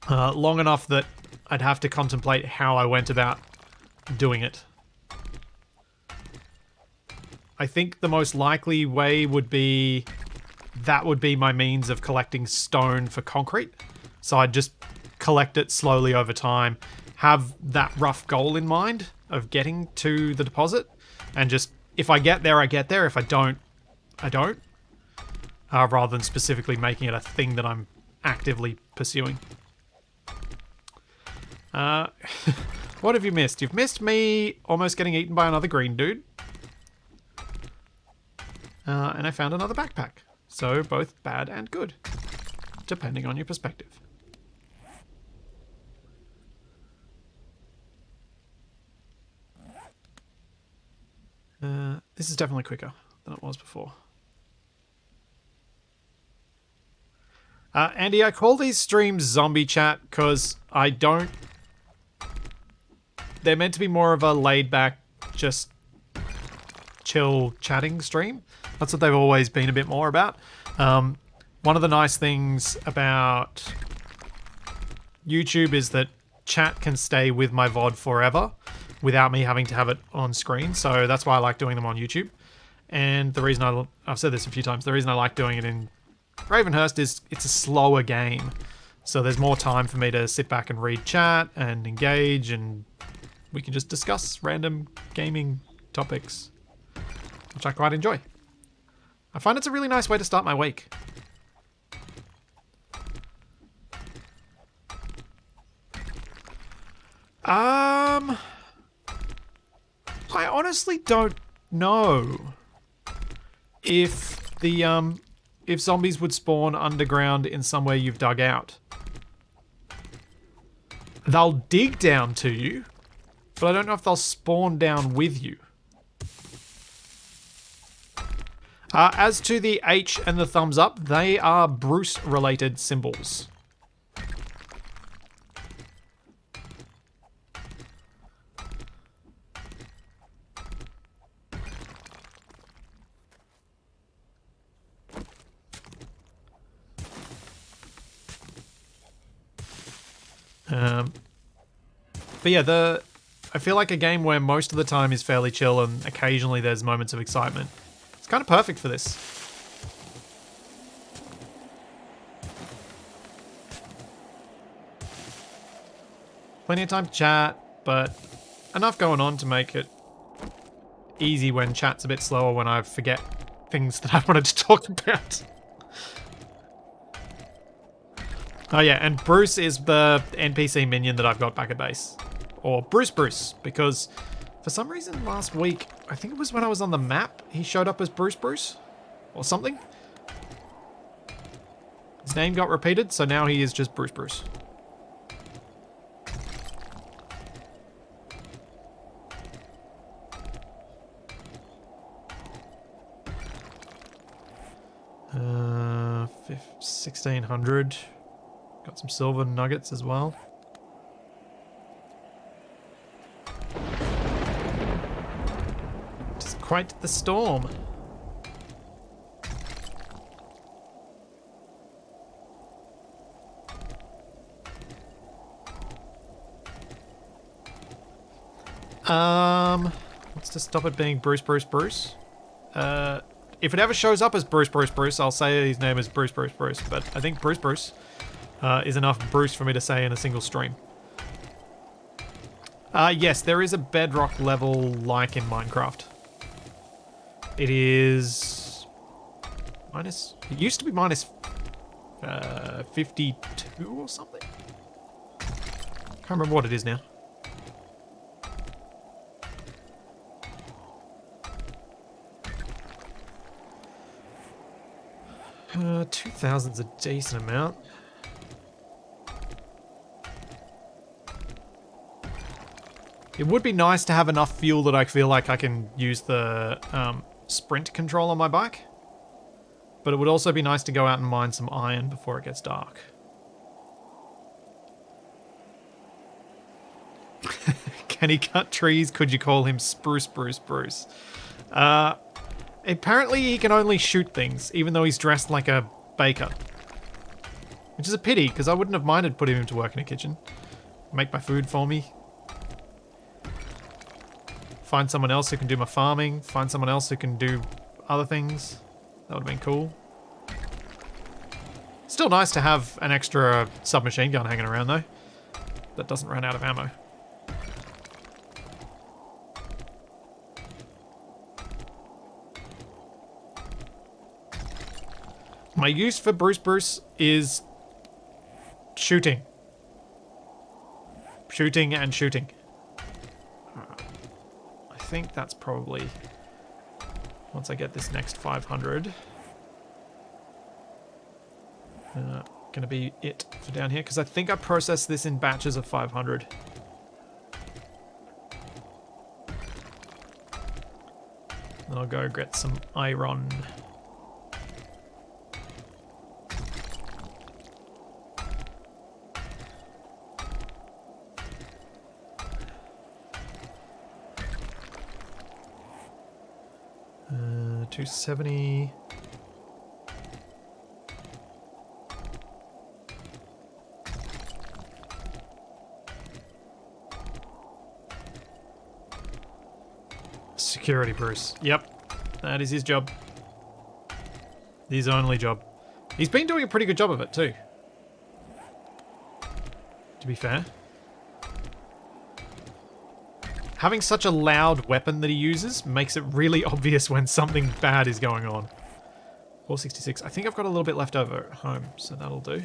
Long enough that I'd have to contemplate how I went about doing it. I think the most likely way would be that would be my means of collecting stone for concrete. So I'd just collect it slowly over time, have that rough goal in mind of getting to the deposit, and just, if I get there, I get there. If I don't, I don't. Rather than specifically making it a thing that I'm actively pursuing. What have you missed? You've missed me almost getting eaten by another green dude. And I found another backpack. So both bad and good, depending on your perspective. This is definitely quicker than it was before. Andy, I call these streams zombie chat because I don't... They're meant to be more of a laid-back, just chill chatting stream. That's what they've always been a bit more about. One of the nice things about YouTube is that chat can stay with my VOD forever without me having to have it on screen. So that's why I like doing them on YouTube. And the reason I've said this a few times, the reason I like doing it in Ravenhearst is it's a slower game. So there's more time for me to sit back and read chat and engage, and we can just discuss random gaming topics, which I quite enjoy. I find it's a really nice way to start my week. I honestly don't know if the if zombies would spawn underground in somewhere you've dug out. They'll dig down to you, but I don't know if they'll spawn down with you. As to the H and the thumbs up, they are Bruce-related symbols. But yeah, I feel like a game where most of the time is fairly chill and occasionally there's moments of excitement. It's kind of perfect for this. Plenty of time to chat, but enough going on to make it easy when chat's a bit slower when I forget things that I wanted to talk about. Oh yeah, and Bruce is the NPC minion that I've got back at base. Or Bruce, because for some reason last week, I think it was when I was on the map, he showed up as Bruce, or something. His name got repeated, so now he is just Bruce. Uh, 1600. Got some silver nuggets as well. Just quite the storm. What's to stop it being Bruce? If it ever shows up as Bruce, I'll say his name is Bruce, but I think Bruce is enough Bruce for me to say in a single stream. Yes, there is a bedrock level like in Minecraft. It is minus, it used to be minus 52 or something. Can't remember what it is now. Uh, 2000's a decent amount. It would be nice to have enough fuel that I feel like I can use the sprint control on my bike. But it would also be nice to go out and mine some iron before it gets dark. Can he cut trees? Could you call him Spruce? Apparently he can only shoot things, even though he's dressed like a baker. Which is a pity, because I wouldn't have minded putting him to work in a kitchen. Make my food for me. Find someone else who can do my farming. Find someone else who can do other things. That would have been cool. Still nice to have an extra submachine gun hanging around, though. That doesn't run out of ammo. My use for Bruce is shooting. Shooting and shooting. I think that's probably, once I get this next 500, gonna be it for down here, because I think I processed this in batches of 500. Then I'll go get some iron. Uh, 270. Security Bruce. Yep. That is his job. His only job. He's been doing a pretty good job of it too. To be fair. Having such a loud weapon that he uses makes it really obvious when something bad is going on. 466. I think I've got a little bit left over at home, so that'll do.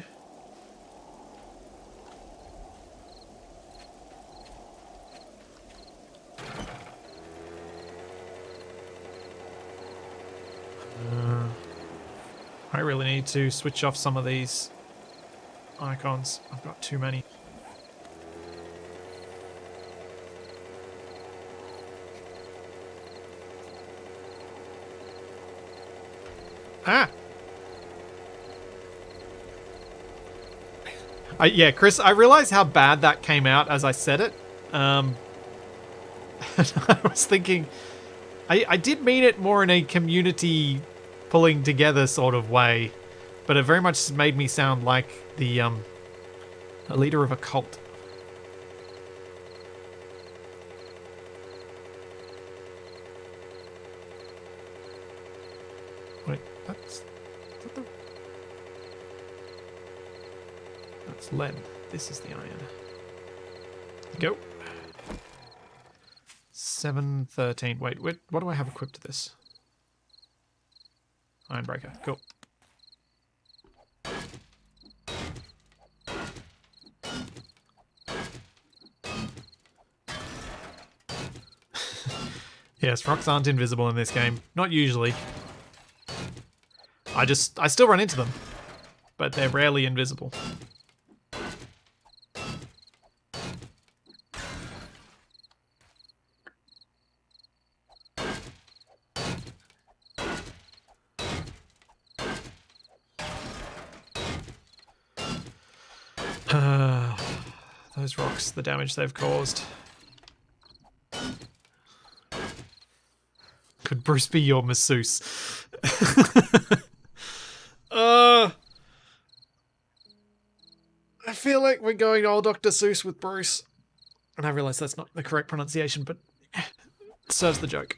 I really need to switch off some of these icons. I've got too many. Ah! Yeah, Chris, I realized how bad that came out as I said it. I was thinking... I did mean it more in a community pulling together sort of way, but it very much made me sound like the a leader of a cult. Wait, that's lead. This is the iron. Go. 713. Wait, what do I have equipped to this? Ironbreaker. Cool. Yes, rocks aren't invisible in this game. Not usually. I still run into them, but they're rarely invisible. Those rocks, the damage they've caused. Could Bruce be your masseuse? I feel like we're going old Dr. Seuss with Bruce. And I realise that's not the correct pronunciation, but it serves the joke.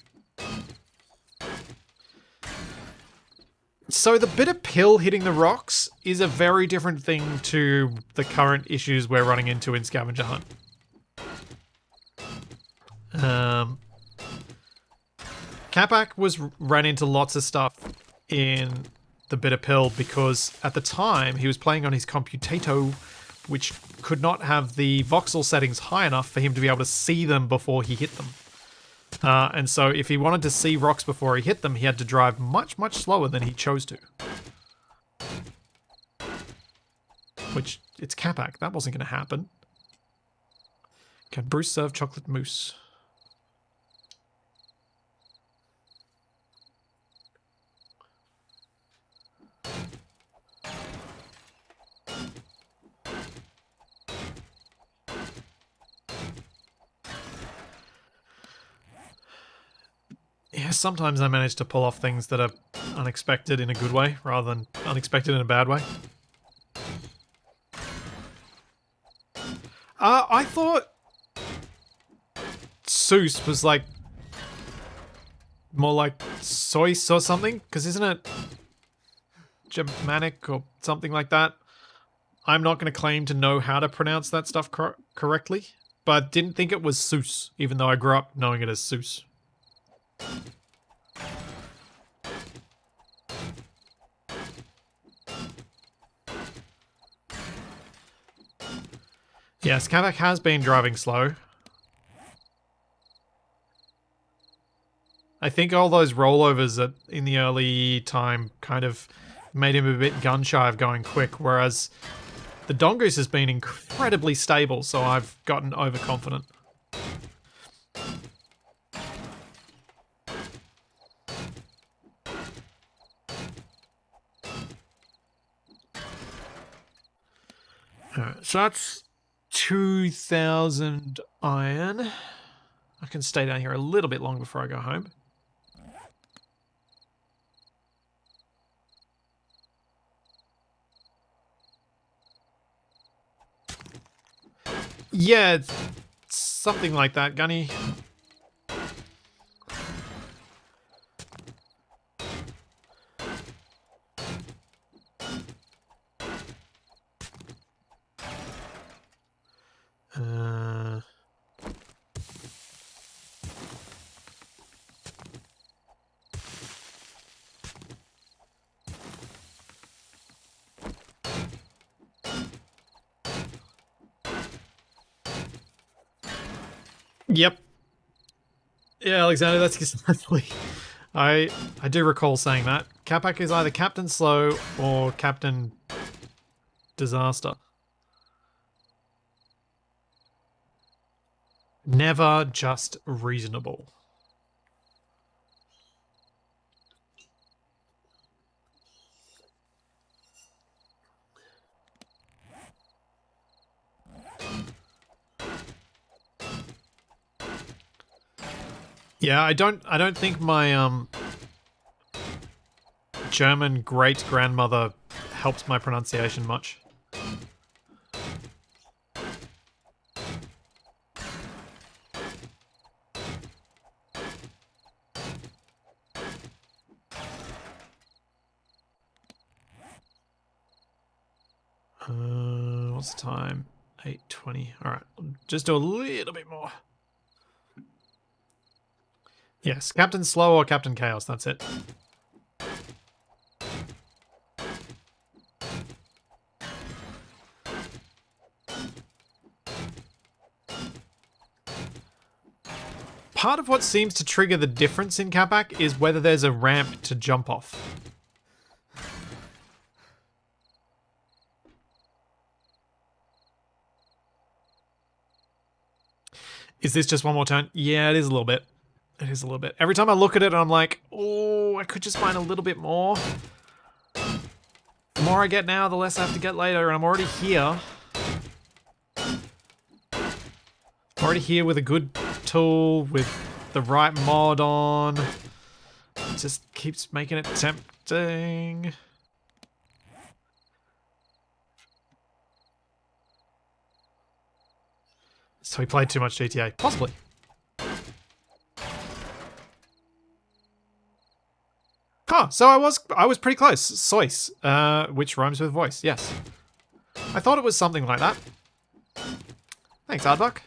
So the bitter pill hitting the rocks is a very different thing to the current issues we're running into in Scavenger Hunt. Capac ran into lots of stuff in the bitter pill because at the time he was playing on his Computato, which could not have the voxel settings high enough for him to be able to see them before he hit them. And so if he wanted to see rocks before he hit them, he had to drive much, much slower than he chose to. Which, it's Capac. That wasn't going to happen. Can Bruce serve chocolate mousse? Yeah, sometimes I manage to pull off things that are unexpected in a good way, rather than unexpected in a bad way. I thought Seuss was like more like Sois or something, because isn't it Germanic or something like that? I'm not going to claim to know how to pronounce that stuff correctly, but didn't think it was Seuss, even though I grew up knowing it as Seuss. Yes, Capac has been driving slow. I think all those rollovers in the early time kind of made him a bit gun-shy of going quick, whereas the Dongoose has been incredibly stable, so I've gotten overconfident. Alright, so that's 2,000 iron. I can stay down here a little bit longer before I go home. Yeah, it's something like that, Gunny. Yep. Yeah, Alexander, that's exactly. I do recall saying that. Capac is either Captain Slow or Captain Disaster. Never just reasonable. Yeah, I don't think my German great grandmother helped my pronunciation much. What's the time? 8:20. All right, just do a little bit more. Yes, Captain Slow or Captain Chaos, that's it. part of what seems to trigger the difference in Capac is whether there's a ramp to jump off. Is this just one more turn? Yeah, it is a little bit. It is a little bit. Every time I look at it, I'm like, oh, I could just find a little bit more. The more I get now, the less I have to get later, and I'm already here. I'm already here with a good tool, with the right mod on. It just keeps making it tempting. So he played too much GTA. Possibly. Oh, so I was pretty close. Sois, which rhymes with voice. Yes. I thought it was something like that. Thanks, Hardbuck.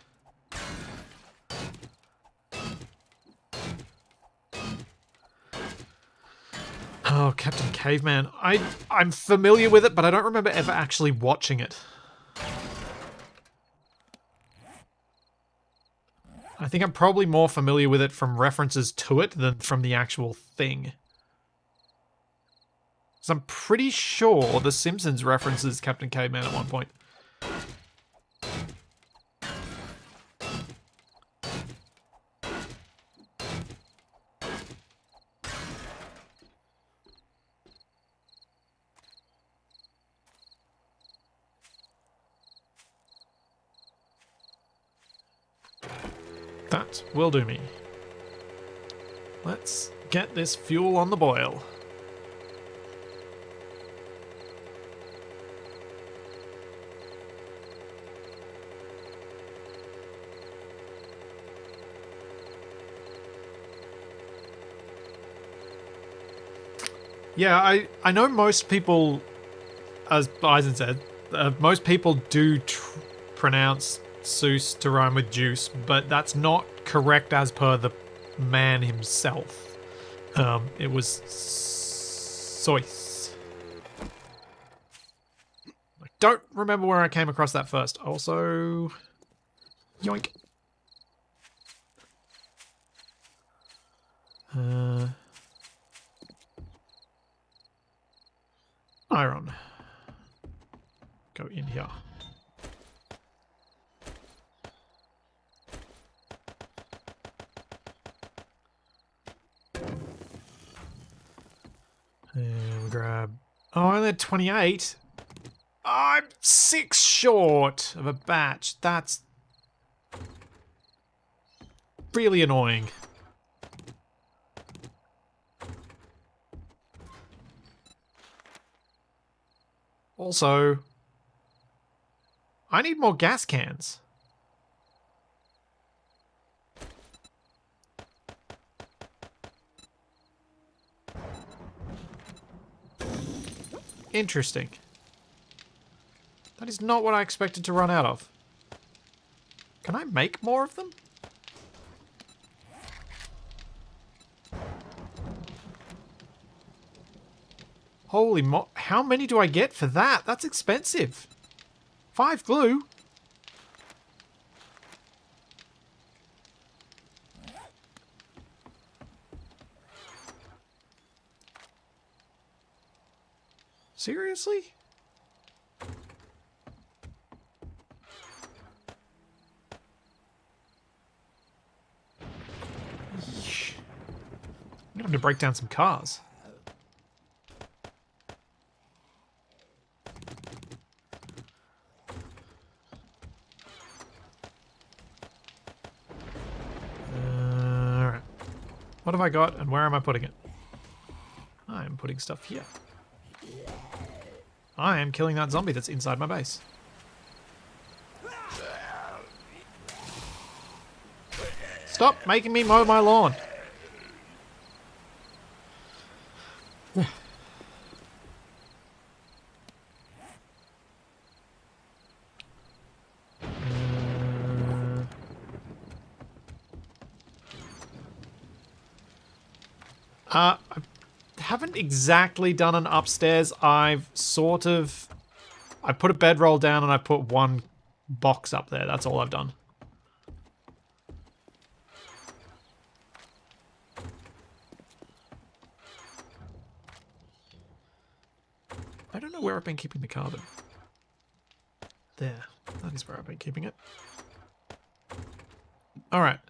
Oh, Captain Caveman. I'm familiar with it, but I don't remember ever actually watching it. I think I'm probably more familiar with it from references to it than from the actual thing. So I'm pretty sure The Simpsons references Captain Caveman at one point. That will do me. Let's get this fuel on the boil. Yeah, I know most people, as Bison said, most people do pronounce Seuss to rhyme with juice, but that's not correct as per the man himself. It was Sois. I don't remember where I came across that first. Also, yoink. Iron. Go in here. And we'll grab... Oh, I only had 28. I'm 6 short of a batch. That's really annoying. Also, I need more gas cans. Interesting. That is not what I expected to run out of. Can I make more of them? Holy mo- how many do I get for that? That's expensive. 5 glue? Seriously? Yeesh. I'm going to break down some cars. Alright. What have I got and where am I putting it? I'm putting stuff here. I am killing that zombie that's inside my base. Stop making me mow my lawn. I haven't exactly done an upstairs. I've sort of... I put a bedroll down and I put one box up there. That's all I've done. I don't know where I've been keeping the carbon. There. That is where I've been keeping it. Alright.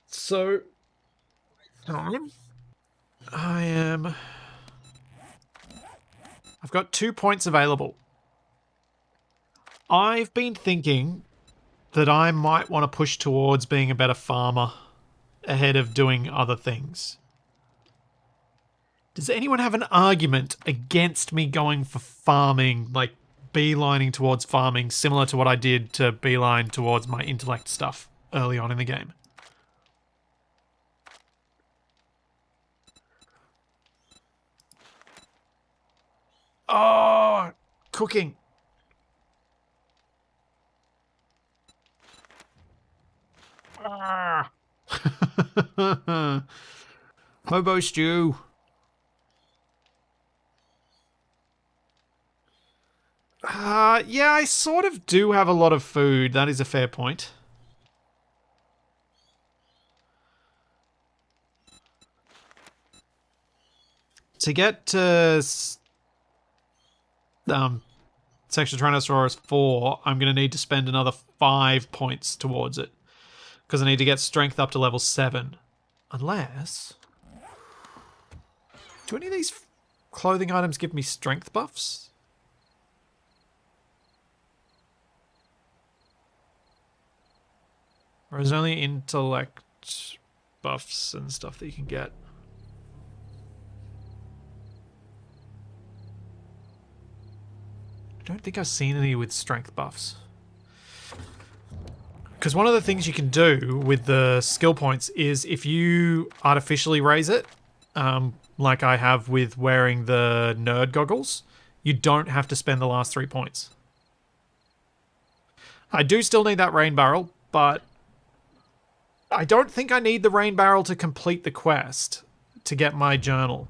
So... I've got 2 points available. I've been thinking that I might want to push towards being a better farmer ahead of doing other things. Does anyone have an argument against me going for farming, like beelining towards farming, similar to what I did to beeline towards my intellect stuff early on in the game? Oh, cooking. Ah. Hobo stew. Yeah, I sort of do have a lot of food. That is a fair point. To get to Section Tyrannosaurus 4, I'm going to need to spend another 5 points towards it. Because I need to get strength up to level 7. Unless... Do any of these clothing items give me strength buffs? Or is it only intellect buffs and stuff that you can get? I don't think I've seen any with strength buffs. Because one of the things you can do with the skill points is if you artificially raise it, like I have with wearing the nerd goggles, you don't have to spend the last 3 points. I do still need that rain barrel, but I don't think I need the rain barrel to complete the quest to get my journal.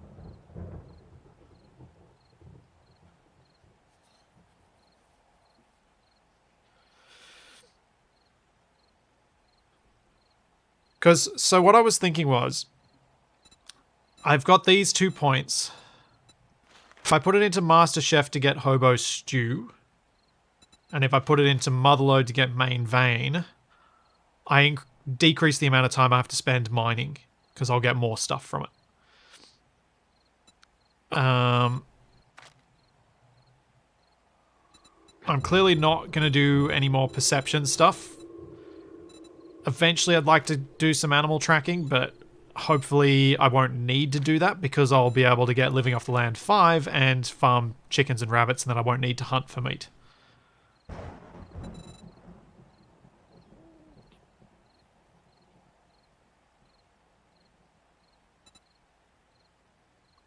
So what I was thinking was, I've got these 2 points. If I put it into Master Chef to get Hobo Stew, and if I put it into Motherlode to get Main Vein, I decrease the amount of time I have to spend mining, because I'll get more stuff from it. I'm clearly not going to do any more perception stuff. Eventually, I'd like to do some animal tracking, but hopefully I won't need to do that because I'll be able to get Living Off the Land 5 and farm chickens and rabbits, and then I won't need to hunt for meat.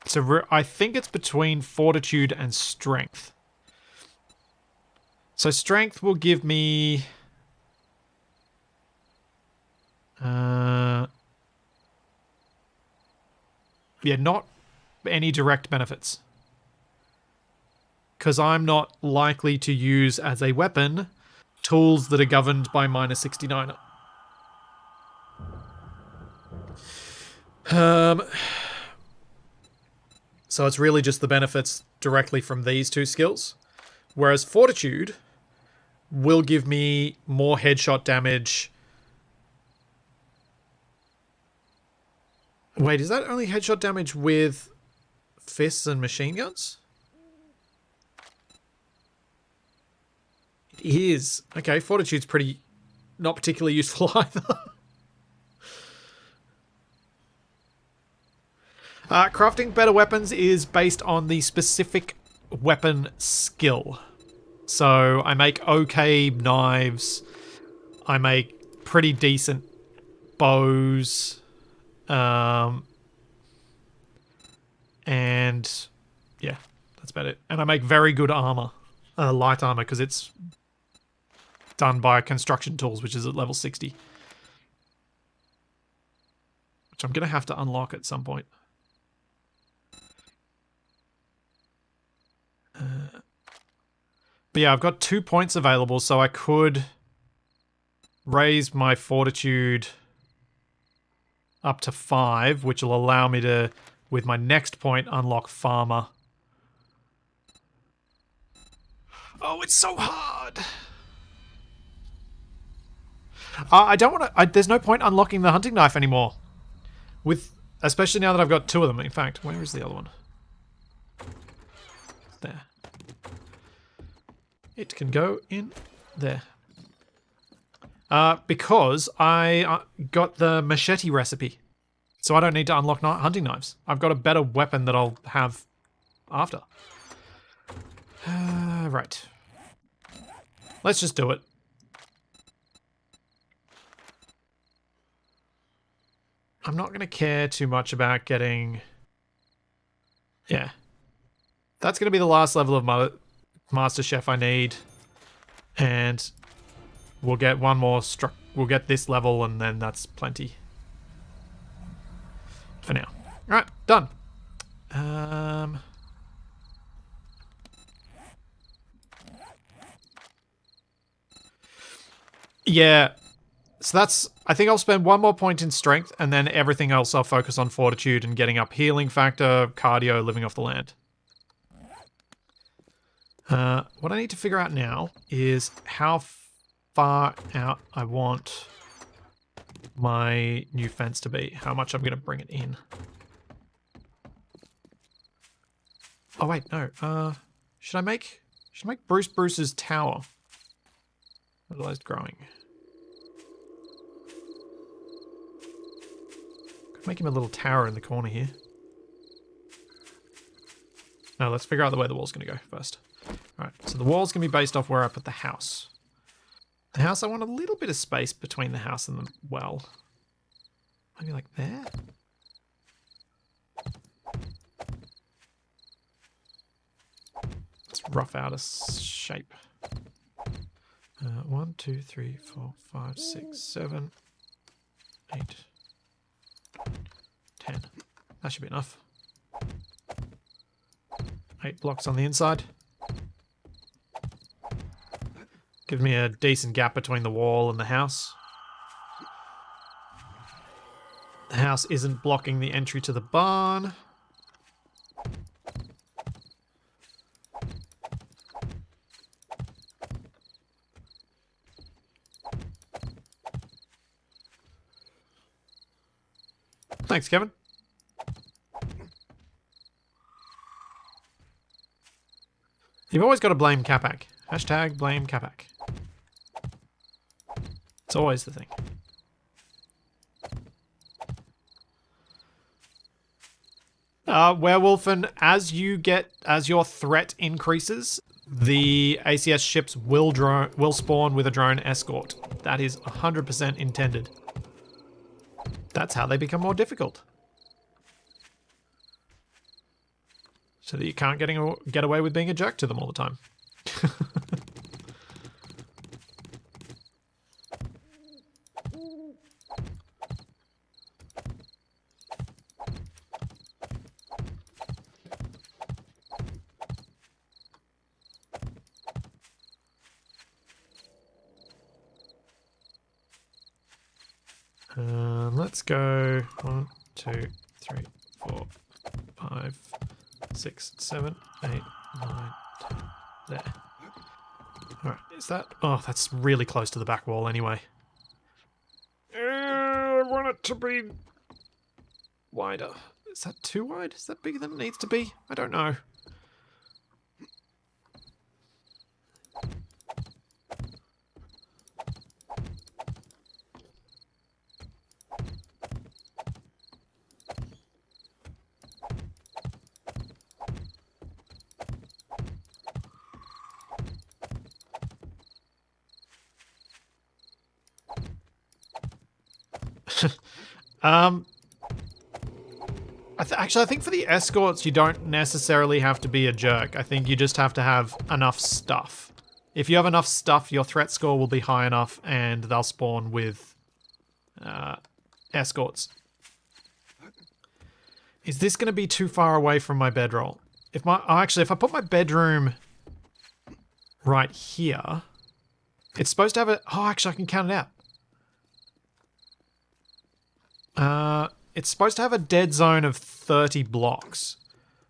So I think it's between Fortitude and Strength. So Strength will give me... yeah, not any direct benefits. Because I'm not likely to use as a weapon tools that are governed by -69. So it's really just the benefits directly from these 2 skills. Whereas Fortitude will give me more headshot damage. Wait, is that only headshot damage with fists and machine guns? It is. Okay, Fortitude's not particularly useful either. Crafting better weapons is based on the specific weapon skill. So I make okay knives. I make pretty decent bows. And yeah, that's about it. And I make very good armor, light armor, because it's done by construction tools, which is at level 60. Which I'm going to have to unlock at some point. But yeah, I've got 2 points available, so I could raise my Fortitude up to 5, which will allow me to, with my next point, unlock Farmer. Oh, it's so hard. I don't want to... There's no point unlocking the hunting knife anymore. Especially now that I've got 2 of them. In fact, where is the other one? There. It can go in there. Because I got the machete recipe. So I don't need to unlock hunting knives. I've got a better weapon that I'll have after. Right. Let's just do it. I'm not going to care too much about getting... Yeah. That's going to be the last level of Master Chef I need. And we'll get one more... We'll get this level and then that's plenty. For now. Alright, done. Yeah. So that's... I think I'll spend 1 more point in strength and then everything else I'll focus on fortitude and getting up healing factor, cardio, living off the land. What I need to figure out now is how far out I want my new fence to be. How much I'm going to bring it in. Oh wait, no. Should I make Bruce's tower? Fertilized growing. Could make him a little tower in the corner here. No, let's figure out the way the wall's going to go first. Alright, so the wall's going to be based off where I put the house. The house, I want a little bit of space between the house and the well. Maybe like there? Let's rough out a shape. 1, 2, 3, 4, 5, 6, 7, 8, 10. That should be enough. 8 blocks on the inside. Give me a decent gap between the wall and the house. The house isn't blocking the entry to the barn. Thanks, Kevin. You've always got to blame Capac. Hashtag blame Capac. It's always the thing. Werewolf, and as your threat increases, the ACS ships will spawn with a drone escort. That is 100% intended. That's how they become more difficult. So that you can't get away with being a jerk to them all the time. Let's go 1, 2, 3, 4, 5, 6, 7, 8, 9, 10. There. Alright, is that... Oh, that's really close to the back wall anyway. I want it to be wider. Is that too wide? Is that bigger than it needs to be? I don't know. Actually, I think for the escorts, you don't necessarily have to be a jerk. I think you just have to have enough stuff. If you have enough stuff, your threat score will be high enough, and they'll spawn with escorts. Is this going to be too far away from my bedroll? If I put my bedroom right here, it's supposed to have a... Oh, actually, I can count it out. It's supposed to have a dead zone of 30 blocks.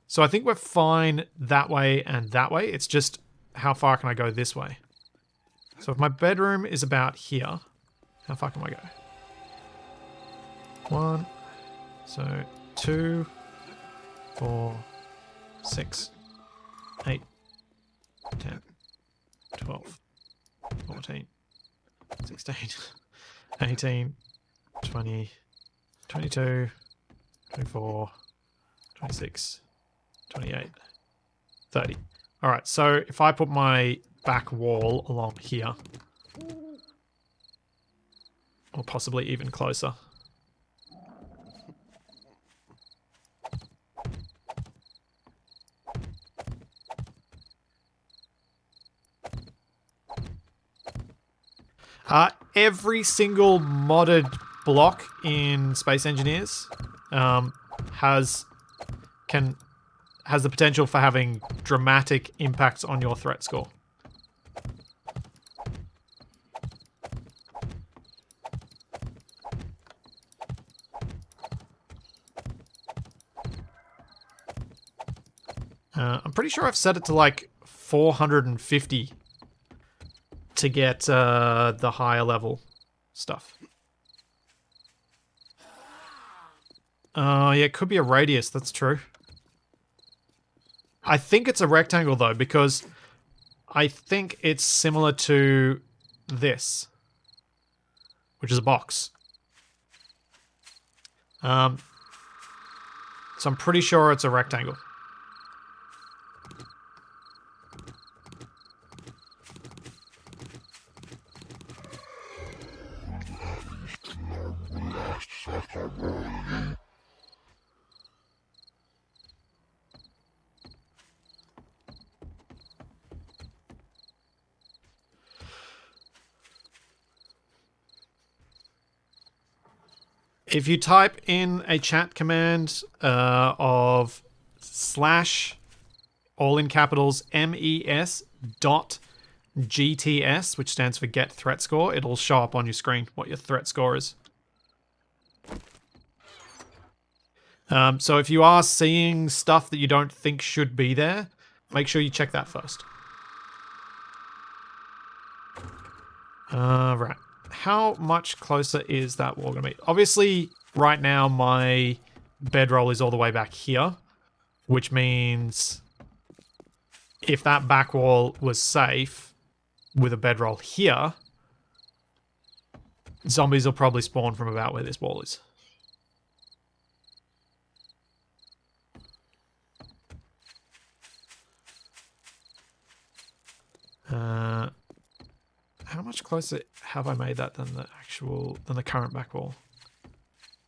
So I think we're fine that way and that way. It's just how far can I go this way? So if my bedroom is about here, how far can I go? 1, so 2, 4, 6, 8, 10, 12, 14, 16, 18, 20, 22, 24, 26, 28, 30. All right, so if I put my back wall along here, or possibly even closer. Every single modded block in Space Engineers has the potential for having dramatic impacts on your threat score. I'm pretty sure I've set it to like 450 to get the higher level stuff. Yeah, it could be a radius, that's true. I think it's a rectangle though, because I think it's similar to this, which is a box. So I'm pretty sure it's a rectangle. If you type in a chat command of / all in capitals MES dot GTS, which stands for get threat score, it'll show up on your screen what your threat score is. So if you are seeing stuff that you don't think should be there, make sure you check that first. Right. How much closer is that wall going to be? Obviously, right now my bedroll is all the way back here, which means if that back wall was safe with a bedroll here, zombies will probably spawn from about where this wall is. How much closer have I made that than the current back wall?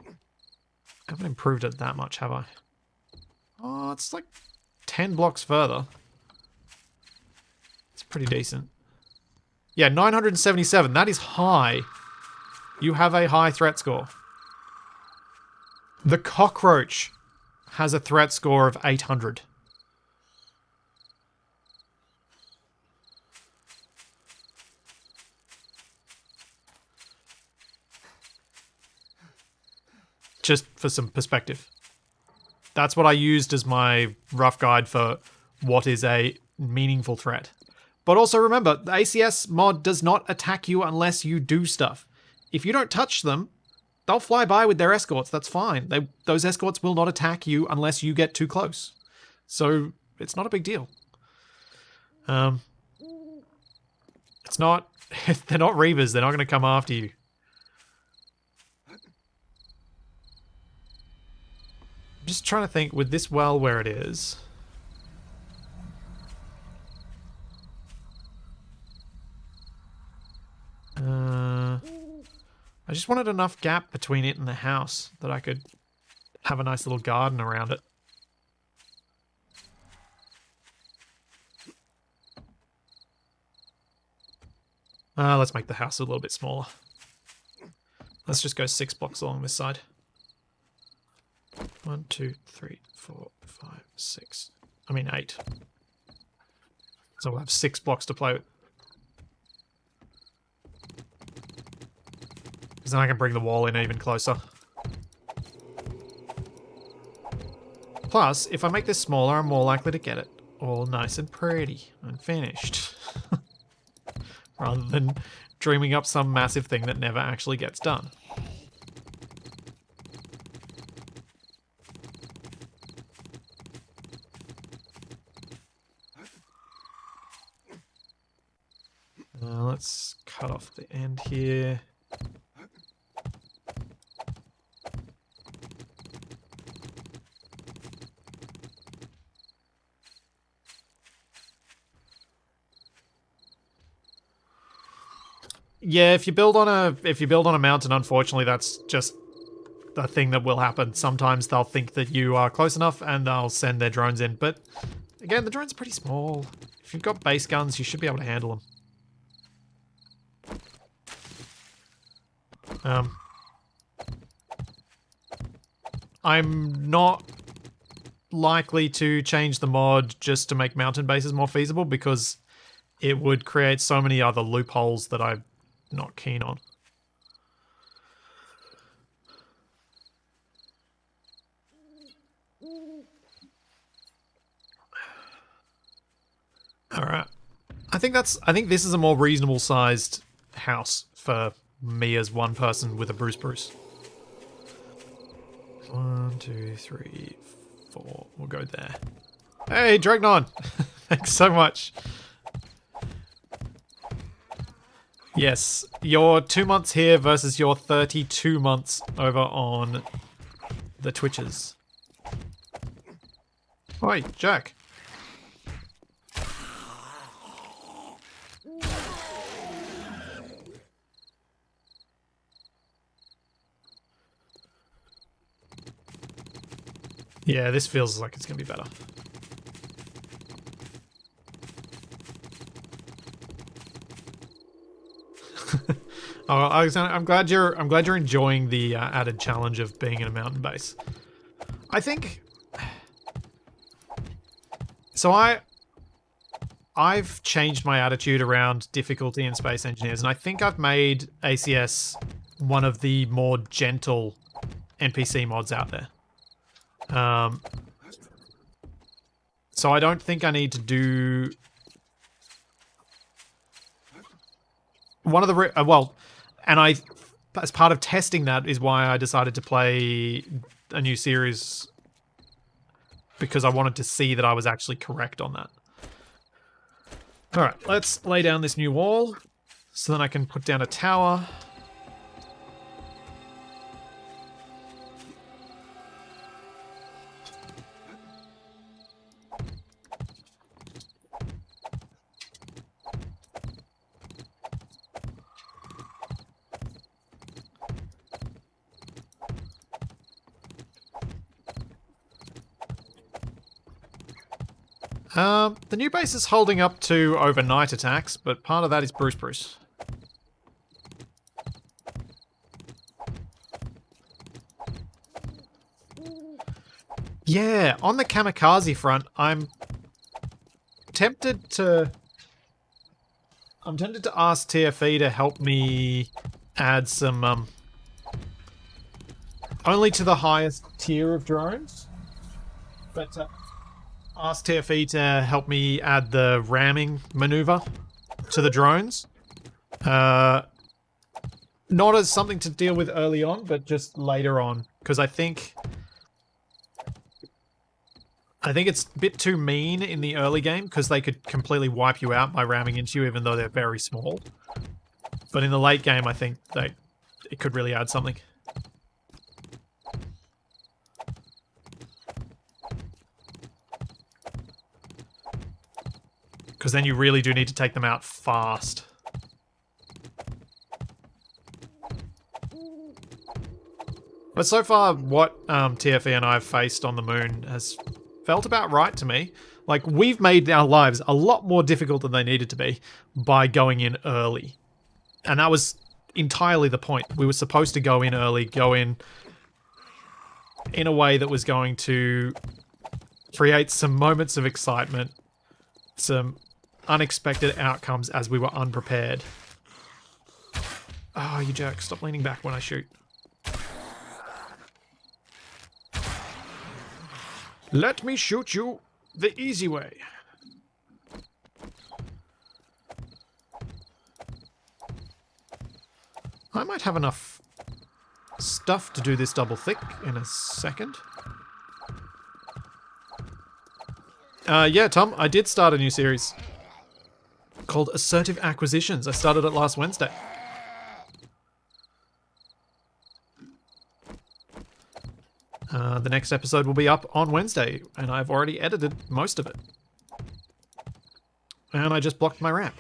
I haven't improved it that much, have I? Oh, it's like 10 blocks further. It's pretty decent. Yeah, 977. That is high. You have a high threat score. The cockroach has a threat score of 800. Just for some perspective. That's what I used as my rough guide for what is a meaningful threat. But also remember, the ACS mod does not attack you unless you do stuff. If you don't touch them, they'll fly by with their escorts. That's fine. Those escorts will not attack you unless you get too close. So it's not a big deal. It's not... They're not Reavers. They're not going to come after you. I'm just trying to think, with this well where it is... I just wanted enough gap between it and the house that I could have a nice little garden around it. Let's make the house a little bit smaller. Let's just go 6 blocks along this side. 1, 2, 3, 4, 5, 6. I mean 8. So we'll have 6 blocks to play with. Because then I can bring the wall in even closer. Plus, if I make this smaller, I'm more likely to get it. all nice and pretty and finished. Rather than dreaming up some massive thing that never actually gets done. Let's cut off the end here. Yeah, if you build on a mountain, unfortunately, that's just the thing that will happen. Sometimes they'll think that you are close enough and they'll send their drones in. But again, the drones are pretty small. If you've got base guns, you should be able to handle them. I'm not likely to change the mod just to make mountain bases more feasible because it would create so many other loopholes that I'm not keen on. All right. I think this is a more reasonable sized house for me as one person with a Bruce. 1, 2, 3, 4. We'll go there. Hey, Dragnon! Thanks so much. Yes, your 2 months here versus your 32 months over on the Twitches. Oi, Jack. Yeah, this feels like it's going to be better. Oh, I'm glad you're enjoying the added challenge of being in a mountain base. I think so. I've changed my attitude around difficulty in Space Engineers, and I think I've made ACS one of the more gentle NPC mods out there. So I don't think I need to do one of the and as part of testing that is why I decided to play a new series, because I wanted to see that I was actually correct on that. All right, let's lay down this new wall so then I can put down a tower. The new base is holding up to overnight attacks, but part of that is Bruce. Yeah, on the kamikaze front, I'm tempted to ask TFE to help me add some only to the highest tier of drones, but ask TFE to help me add the ramming maneuver to the drones. Not as something to deal with early on, but just later on, because I think it's a bit too mean in the early game, because they could completely wipe you out by ramming into you, even though they're very small. But in the late game, I think it could really add something. Because then you really do need to take them out fast. But so far, what TFE and I have faced on the moon has felt about right to me. Like, we've made our lives a lot more difficult than they needed to be by going in early. And that was entirely the point. We were supposed to go in early, go in a way that was going to create some moments of excitement, some unexpected outcomes as we were unprepared. Oh, you jerk. Stop leaning back when I shoot. Let me shoot you the easy way. I might have enough stuff to do this double thick in a second. Yeah, Tom, I did start a new series called Assertive Acquisitions. I started it last Wednesday. The next episode will be up on Wednesday, and I've already edited most of it. And I just blocked my ramp.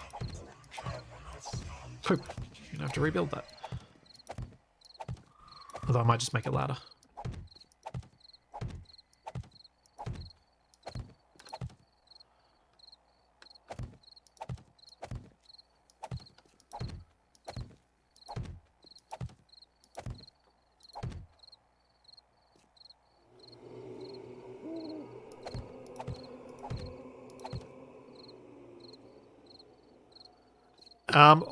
Poop. You're gonna have to rebuild that. Although I might just make it louder.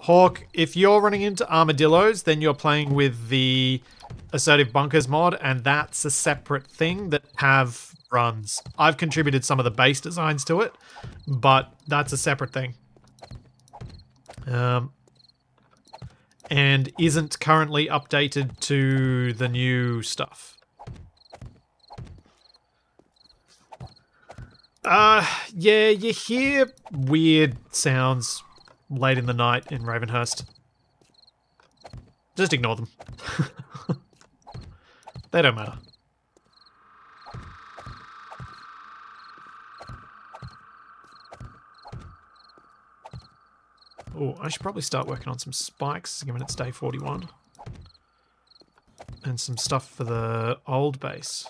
Hawk, if you're running into armadillos, then you're playing with the Assertive Bunkers mod, and that's a separate thing that have runs. I've contributed some of the base designs to it, but that's a separate thing. And isn't currently updated to the new stuff. Yeah, you hear weird sounds late in the night in Ravenhearst. Just ignore them. They don't matter. Oh, I should probably start working on some spikes, given it's day 41. And some stuff for the old base.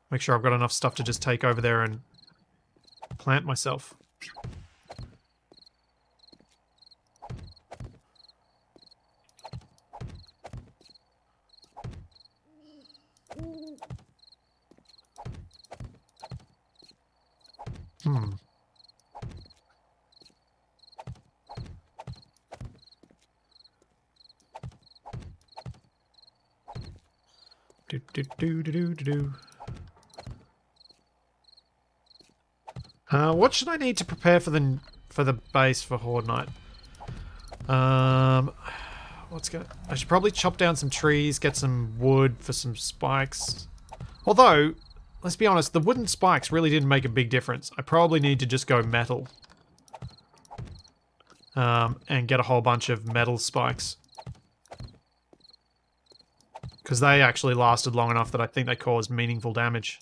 Make sure I've got enough stuff to just take over there and plant myself. What should I need to prepare for the base for Horde Night? I should probably chop down some trees, get some wood for some spikes. Although, let's be honest, the wooden spikes really didn't make a big difference. I probably need to just go metal. And get a whole bunch of metal spikes. Because they actually lasted long enough that I think they caused meaningful damage.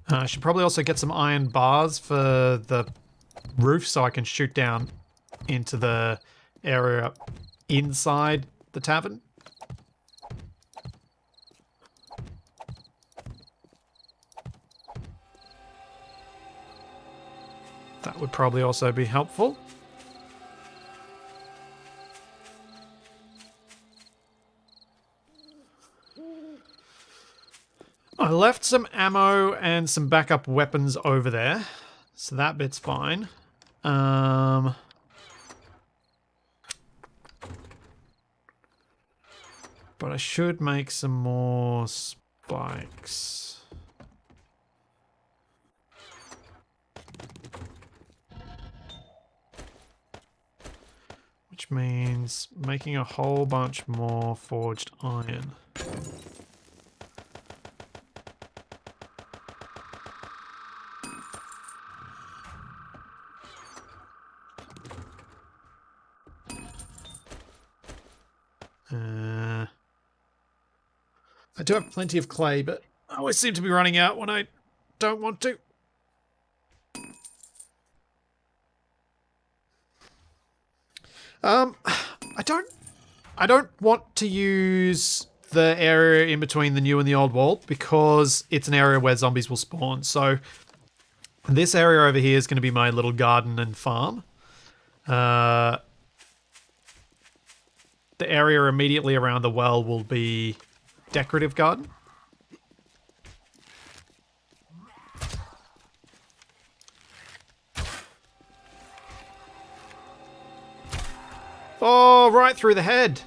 I should probably also get some iron bars for the roof so I can shoot down into the area inside the tavern. That would probably also be helpful. I left some ammo and some backup weapons over there, so that bit's fine. But I should make some more spikes. Which means making a whole bunch more forged iron. I do have plenty of clay, but I always seem to be running out when I don't want to. I don't want to use the area in between the new and the old wall because it's an area where zombies will spawn. So this area over here is going to be my little garden and farm. The area immediately around the well will be decorative garden. Oh, right through the head.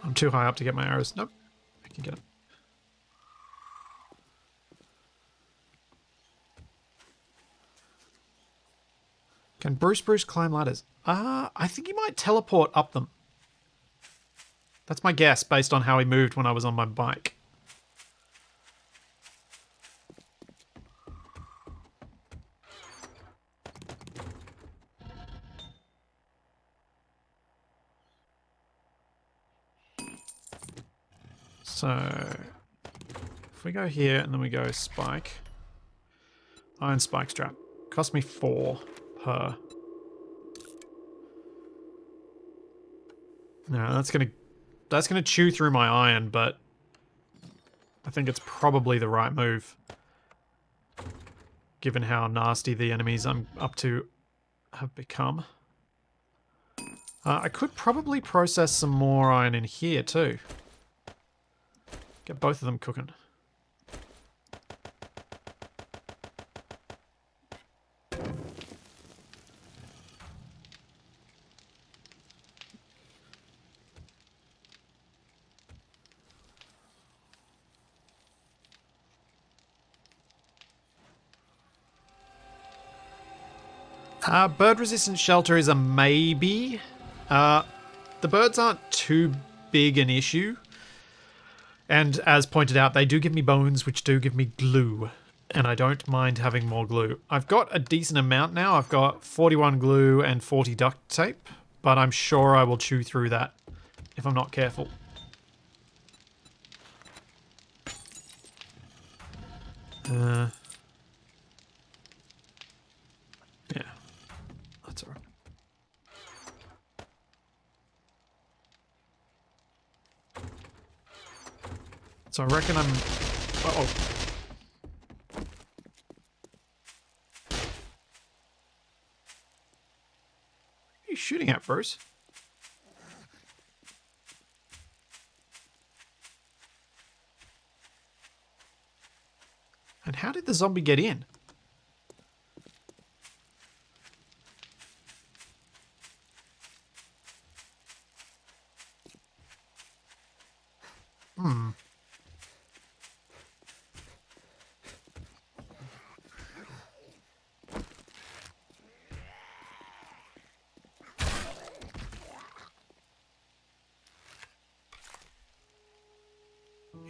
I'm too high up to get my arrows. Nope, I can get it. Can Bruce climb ladders? I think he might teleport up them. That's my guess based on how he moved when I was on my bike. So, if we go here and then we go spike, iron spike strap, cost me 4 per. No, that's gonna chew through my iron, but I think it's probably the right move, given how nasty the enemies I'm up to have become. I could probably process some more iron in here too. Get both of them cooking. Bird-resistant shelter is a maybe. The birds aren't too big an issue. And as pointed out, they do give me bones, which do give me glue. And I don't mind having more glue. I've got a decent amount now. I've got 41 glue and 40 duct tape. But I'm sure I will chew through that if I'm not careful. Yeah, that's alright. So I reckon I'm... Uh-oh. What are you shooting at, Bruce? And how did the zombie get in?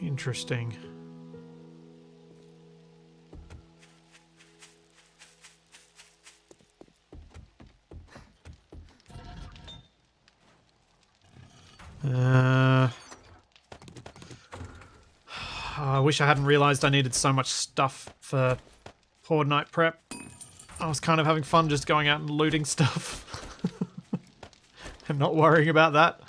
Interesting. I wish I hadn't realized I needed so much stuff for Horde night prep. I was kind of having fun just going out and looting stuff. I'm not worrying about that.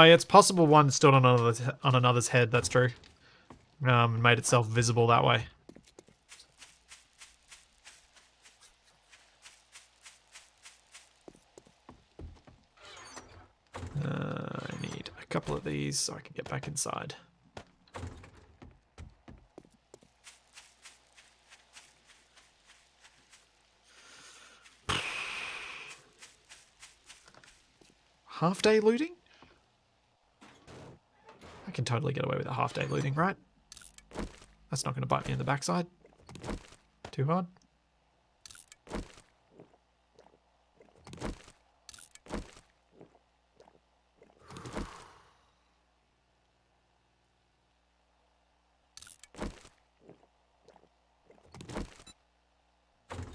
It's possible one stood on another's head, that's true. Made itself visible that way. I need a couple of these so I can get back inside. Half-day looting? I can totally get away with a half-day looting, right? That's not going to bite me in the backside. Too hard.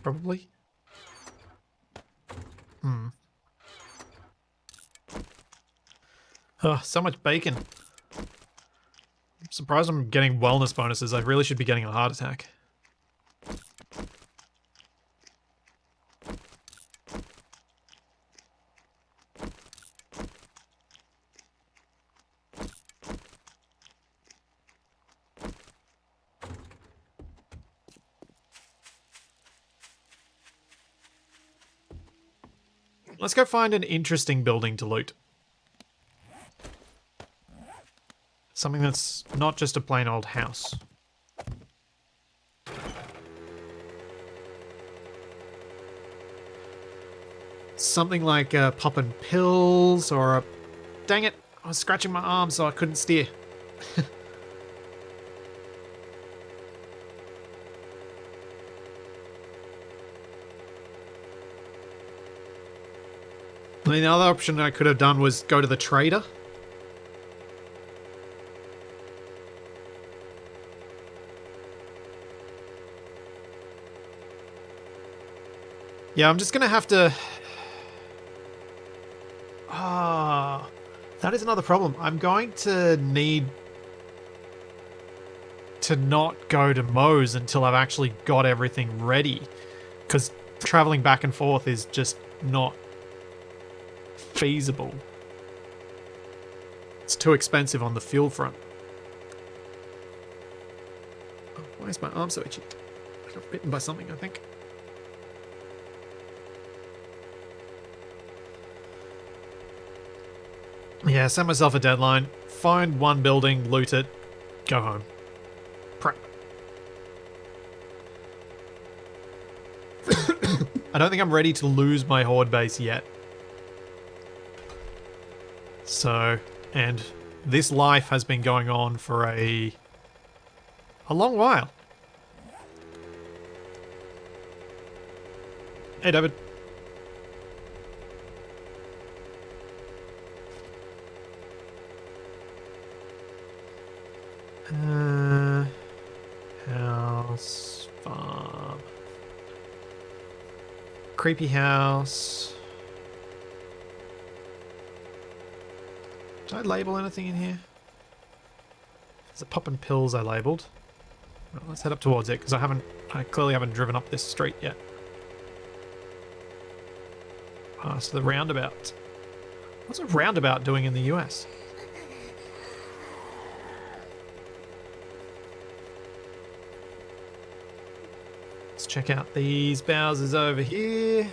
Probably. Oh, so much bacon. I'm surprised I'm getting wellness bonuses. I really should be getting a heart attack. Let's go find an interesting building to loot. Something that's not just a plain old house. Something like popping pills or a... Dang it! I was scratching my arm so I couldn't steer. I mean, the other option I could have done was go to the trader. Yeah, I'm just going to have to... Ah, that is another problem. I'm going to need to not go to Moe's until I've actually got everything ready. Because traveling back and forth is just not feasible. It's too expensive on the fuel front. Oh, why is my arm so itchy? I got bitten by something, I think. Yeah, set myself a deadline. Find one building, loot it, go home. Prep. I don't think I'm ready to lose my Horde base yet. So, and this life has been going on for a long while. Hey, David. House, farm. Creepy house. Did I label anything in here? There's a poppin' pills I labelled. Well, let's head up towards it, because I clearly haven't driven up this street yet. Past the roundabout. What's a roundabout doing in the US? Let's check out these Bowsers over here.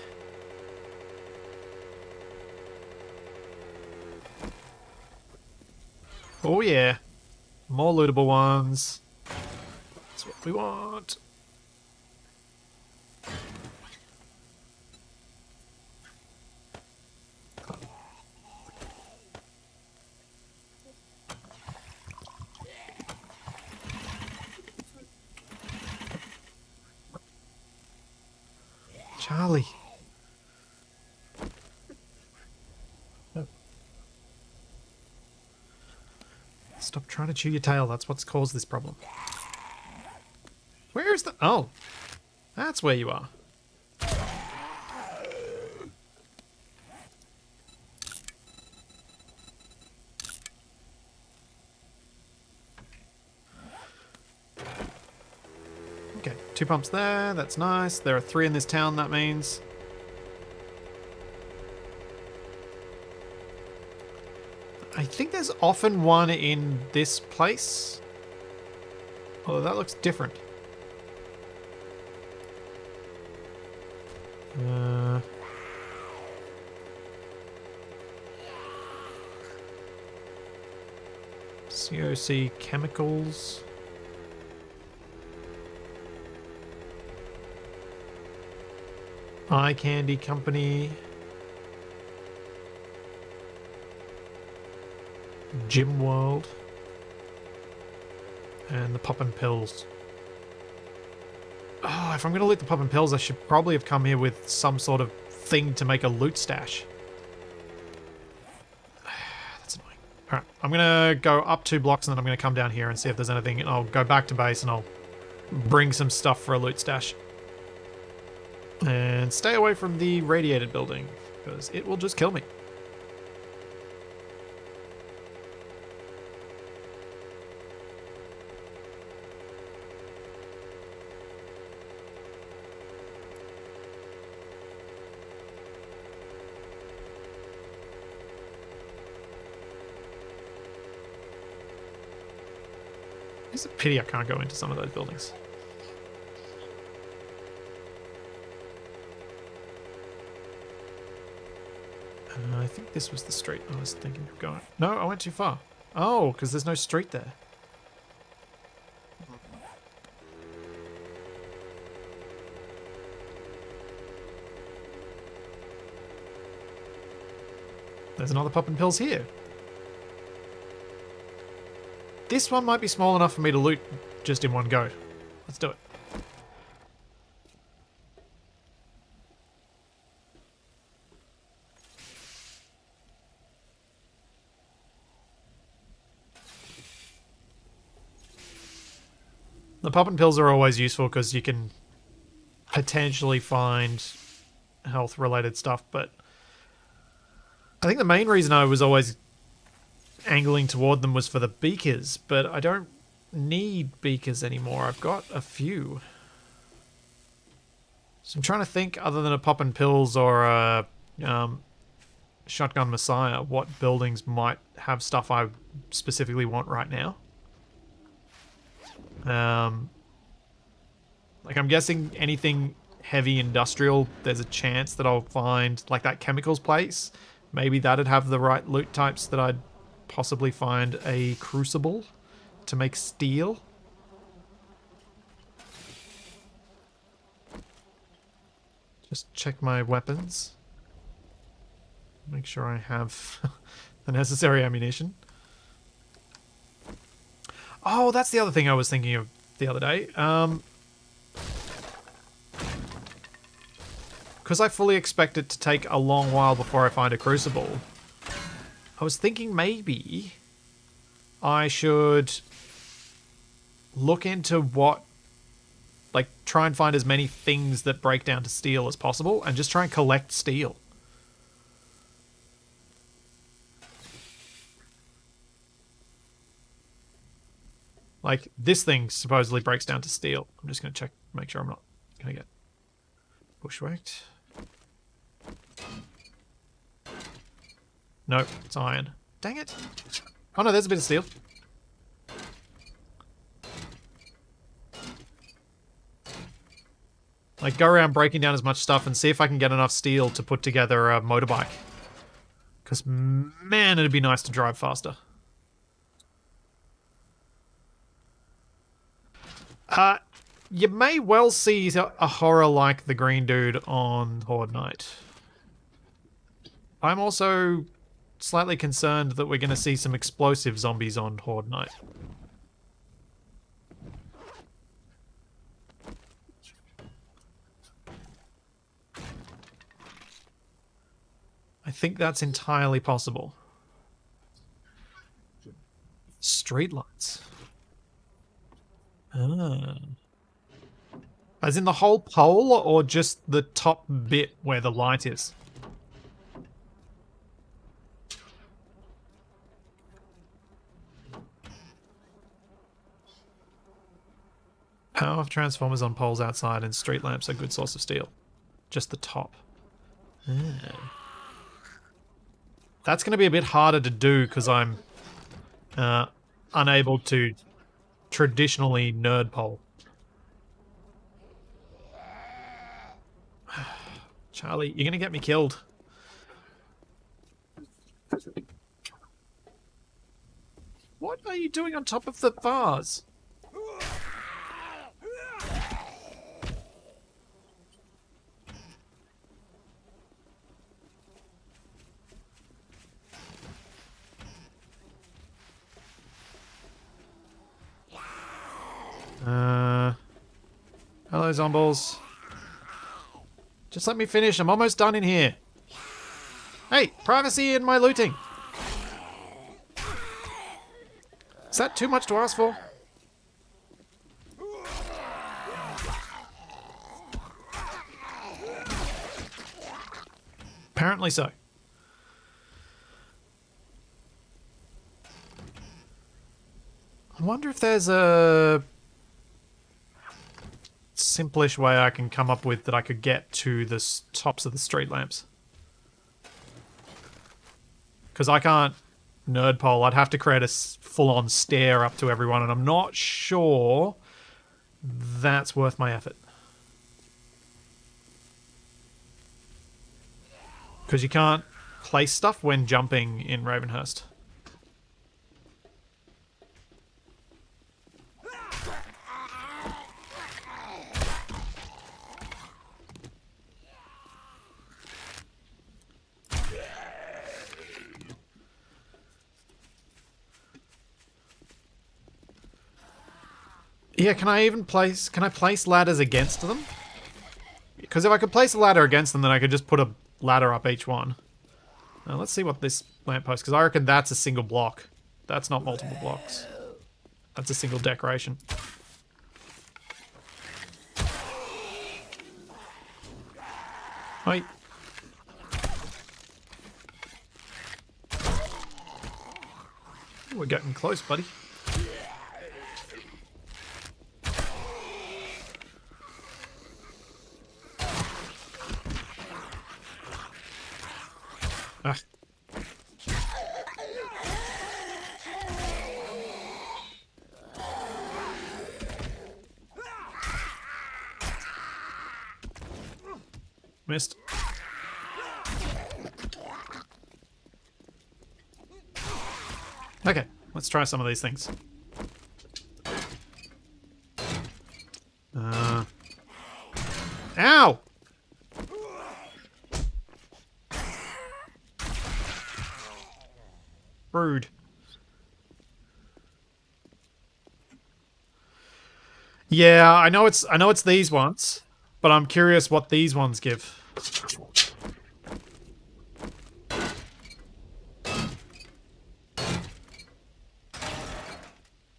Oh yeah, more lootable ones. That's what we want. Charlie. Oh. Stop trying to chew your tail. That's what's caused this problem. Where is the... Oh. That's where you are. Okay, 2 pumps there. That's nice. There are 3 in this town, that means. I think there's often one in this place. Oh, that looks different. COC Chemicals. Eye Candy Company. Gym World. And the Poppin' Pills. Oh, if I'm going to loot the Poppin' Pills, I should probably have come here with some sort of thing to make a loot stash. That's annoying. Alright, I'm going to go up 2 blocks and then I'm going to come down here and see if there's anything. And I'll go back to base and I'll bring some stuff for a loot stash. And stay away from the radiated building, because it will just kill me. It's a pity I can't go into some of those buildings. I think this was the street I was thinking of going. No, I went too far. Oh, because there's no street there. There's another Poppin' Pills here. This one might be small enough for me to loot just in one go. Let's do it. The poppin' pills are always useful because you can potentially find health-related stuff, but I think the main reason I was always angling toward them was for the beakers, but I don't need beakers anymore. I've got a few. So I'm trying to think, other than a poppin' pills or a shotgun messiah, what buildings might have stuff I specifically want right now. Like, I'm guessing anything heavy industrial, there's a chance that I'll find, like that chemicals place. Maybe that'd have the right loot types that I'd possibly find a crucible to make steel. Just check my weapons. Make sure I have the necessary ammunition. Oh, that's the other thing I was thinking of the other day. Because I fully expect it to take a long while before I find a crucible, I was thinking maybe I should look into like, try and find as many things that break down to steel as possible and just try and collect steel. Like, this thing supposedly breaks down to steel. I'm just going to check, make sure I'm not going to get bushwhacked. Nope, it's iron. Dang it. Oh no, there's a bit of steel. Like, go around breaking down as much stuff and see if I can get enough steel to put together a motorbike. Because, man, it'd be nice to drive faster. You may well see a horror like the green dude on Horde Night. I'm also slightly concerned that we're going to see some explosive zombies on Horde Night. I think that's entirely possible. Streetlights. Ah. As in the whole pole, or just the top bit where the light is? Power of transformers on poles outside and street lamps are a good source of steel. Just the top. Ah. That's going to be a bit harder to do because I'm unable to traditionally nerd pole. Charlie, you're going to get me killed. What are you doing on top of the vase? Hello, zombies. Just let me finish. I'm almost done in here. Hey, privacy in my looting. Is that too much to ask for? Apparently so. I wonder if there's a simplish way I can come up with that I could get to the tops of the street lamps. Because I can't nerd pole. I'd have to create a full-on stair up to everyone, and I'm not sure that's worth my effort. Because you can't place stuff when jumping in Ravenhearst. Yeah, can I place ladders against them? Because if I could place a ladder against them, then I could just put a ladder up each one. Now, let's see what this lamppost, because I reckon that's a single block. That's not multiple blocks. That's a single decoration. Wait. We're getting close, buddy. Ah. Missed. Okay, let's try some of these things. Ow! Rude. Yeah, I know it's these ones, but I'm curious what these ones give.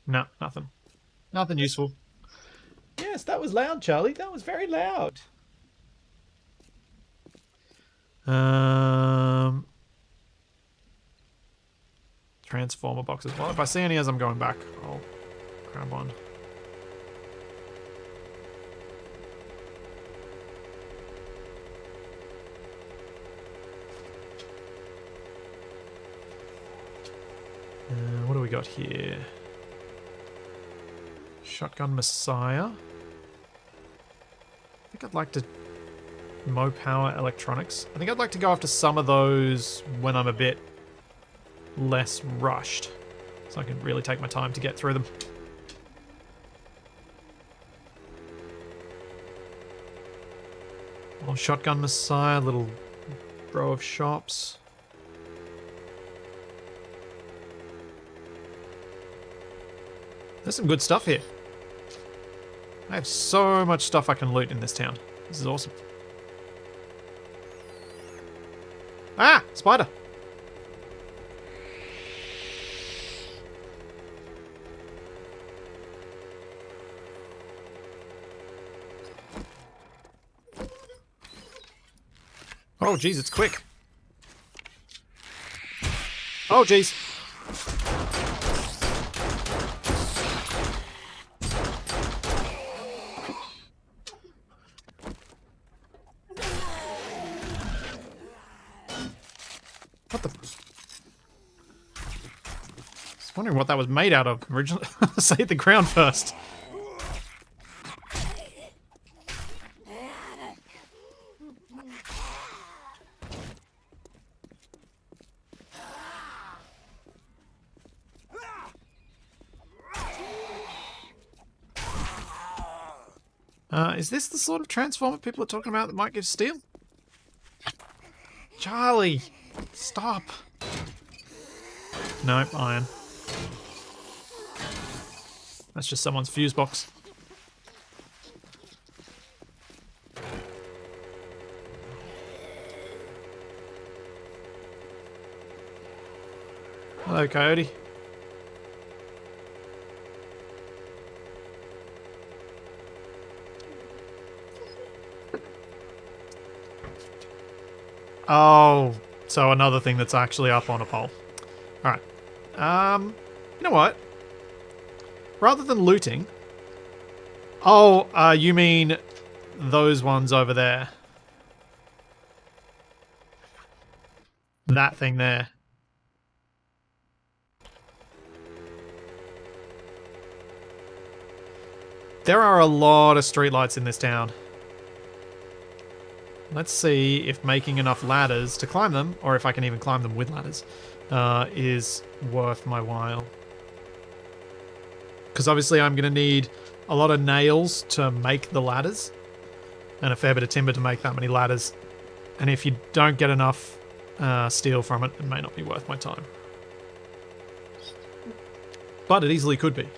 No, nothing. Nothing useful. Yes, that was loud, Charlie. That was very loud. Transformer boxes. Well, if I see any as I'm going back, I'll grab one. What do we got here? Shotgun Messiah. I think I'd like to Mo Power Electronics. I think I'd like to go after some of those when I'm a bit less rushed, so I can really take my time to get through them. Well, Shotgun Messiah, little row of shops. There's some good stuff here. I have so much stuff I can loot in this town. This is awesome. Ah! Spider! Oh, geez, it's quick. Oh, geez. What the? I was wondering what that was made out of originally. Say the ground first. Is this the sort of transformer people are talking about that might give steel? Charlie! Stop! Nope, iron. That's just someone's fuse box. Hello, Coyote. Oh, so another thing that's actually up on a pole. Alright. You know what? Rather than looting... Oh, you mean those ones over there. That thing there. There are a lot of streetlights in this town. Let's see if making enough ladders to climb them, or if I can even climb them with ladders, is worth my while. Because obviously I'm going to need a lot of nails to make the ladders, and a fair bit of timber to make that many ladders. And if you don't get enough steel from it, it may not be worth my time. But it easily could be.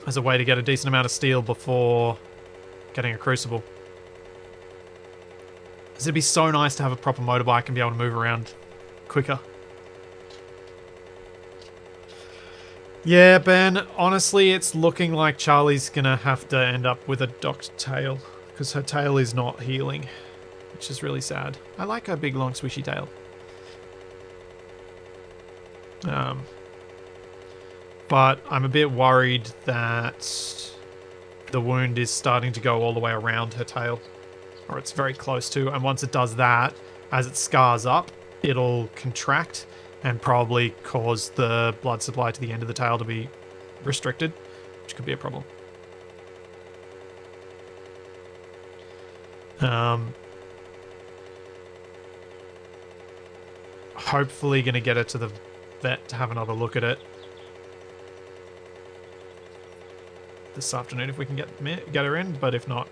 As a way to get a decent amount of steel before getting a crucible. Because it'd be so nice to have a proper motorbike and be able to move around quicker. Yeah, Ben, honestly, it's looking like Charlie's gonna have to end up with a docked tail. because her tail is not healing, which is really sad. I like her big, long, swishy tail. But I'm a bit worried that the wound is starting to go all the way around her tail, or it's very close to, and once it does that, as it scars up, it'll contract and probably cause the blood supply to the end of the tail to be restricted, which could be a problem. Hopefully going to get her to the vet to have another look at it this afternoon if we can get her in, but if not,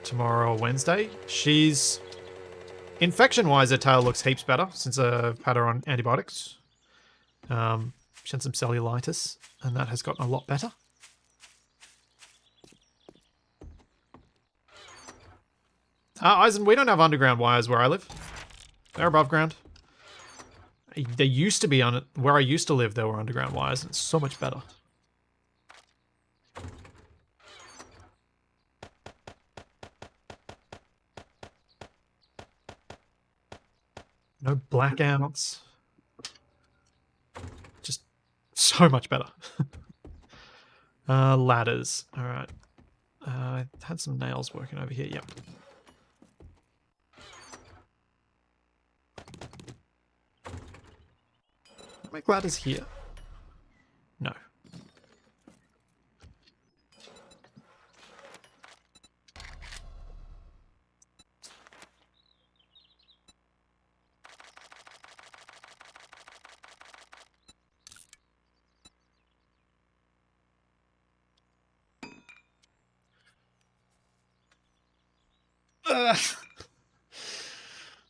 tomorrow or Wednesday. She's infection-wise, her tail looks heaps better since I've had her on antibiotics. She had some cellulitis, and that has gotten a lot better. Eisen, we don't have underground wires where I live. They're above ground. They used to be on it where I used to live. There were underground wires, and it's so much better. No blackouts. Just so much better. Ladders. All right. I had some nails working over here. Yep. Make ladders here. No.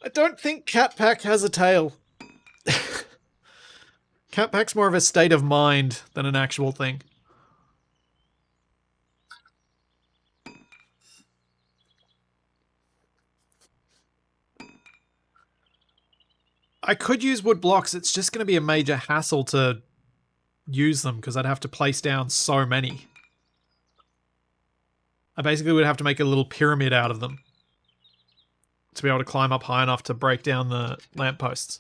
I don't think Catpack has a tail. Catpack's more of a state of mind than an actual thing. I could use wood blocks. It's just going to be a major hassle to use them because I'd have to place down so many. I basically would have to make a little pyramid out of them to be able to climb up high enough to break down the lampposts.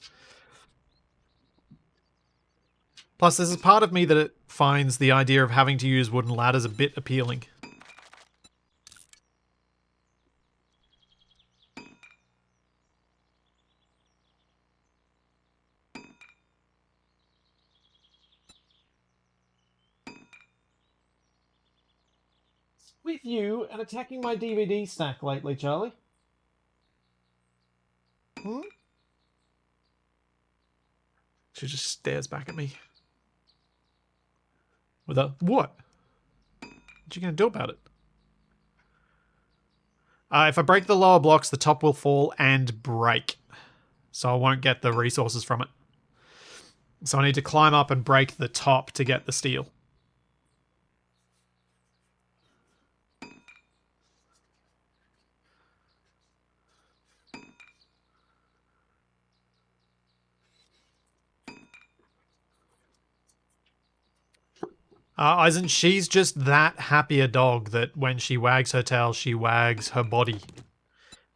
Plus, there's a part of me that it finds the idea of having to use wooden ladders a bit appealing. With you and attacking my DVD stack lately, Charlie? Hmm? She just stares back at me. With a, what? What you gonna do about it? If I break the lower blocks, the top will fall and break. So I won't get the resources from it. So I need to climb up and break the top to get the steel. Eisen, she's just that happy a dog that when she wags her tail, she wags her body.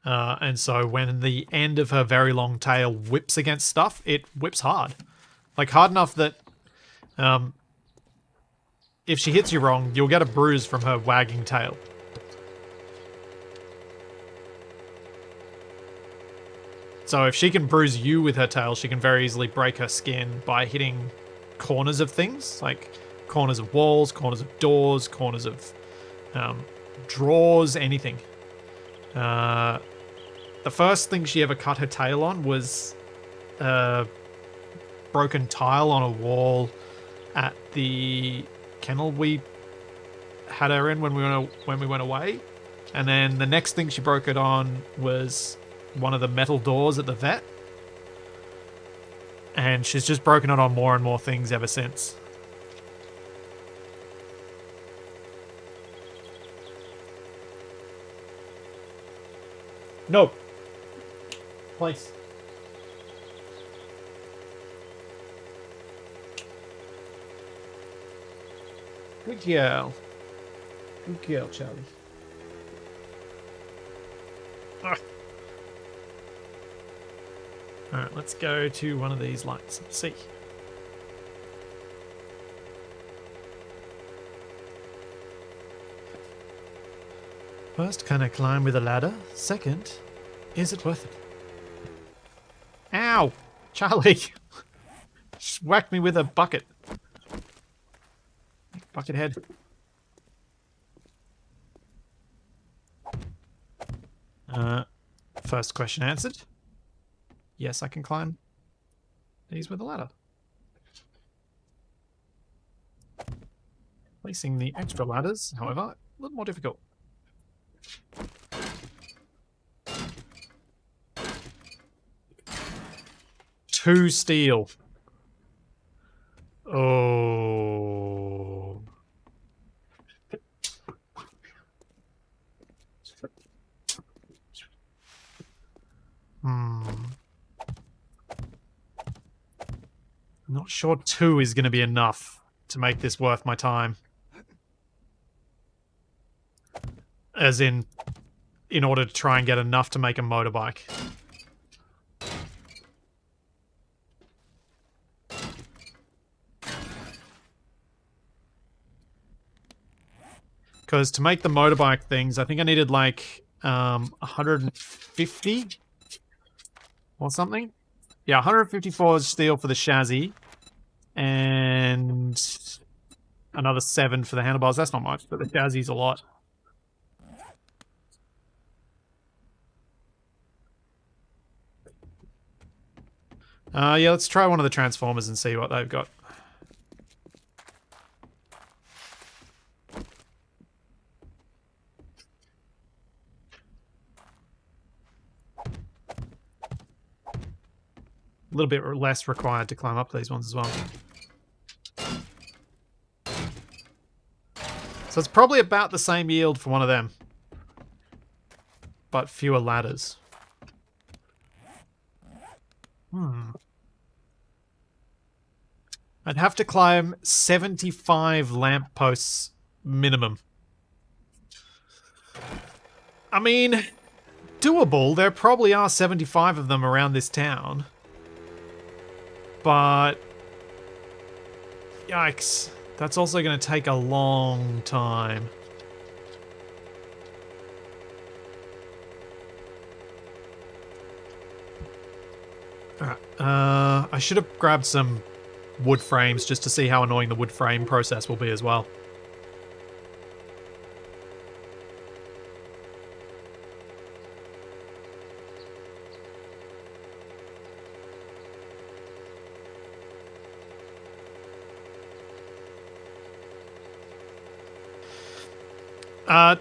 And so when the end of her very long tail whips against stuff, it whips hard. Like hard enough that if she hits you wrong, you'll get a bruise from her wagging tail. So if she can bruise you with her tail, she can very easily break her skin by hitting corners of things, like corners of walls, corners of doors, corners of drawers, anything. The first thing she ever cut her tail on was a broken tile on a wall at the kennel we had her in when we went away. And then the next thing she broke it on was one of the metal doors at the vet. And she's just broken it on more and more things ever since. No. Place. Good girl. Good girl, Charlie. Ah. Alright, let's go to one of these lights and see. First, can I climb with a ladder? Second, is it worth it? Ow! Charlie! Just whacked me with a bucket. Bucket head. First question answered. Yes, I can climb these with a ladder. Placing the extra ladders, however, a little more difficult. Two steel. Oh. I'm not sure 2 is going to be enough to make this worth my time. As in order to try and get enough to make a motorbike. Because to make the motorbike things, I think I needed like 150 or something. Yeah, 154 steel for the chassis. And another 7 for the handlebars. That's not much, but the chassis is a lot. Yeah, let's try one of the transformers and see what they've got. A little bit less required to climb up these ones as well. So it's probably about the same yield for one of them. But fewer ladders. I'd have to climb 75 lampposts minimum. I mean, doable. There probably are 75 of them around this town. But yikes. That's also going to take a long time. Alright, I should have grabbed some wood frames just to see how annoying the wood frame process will be as well.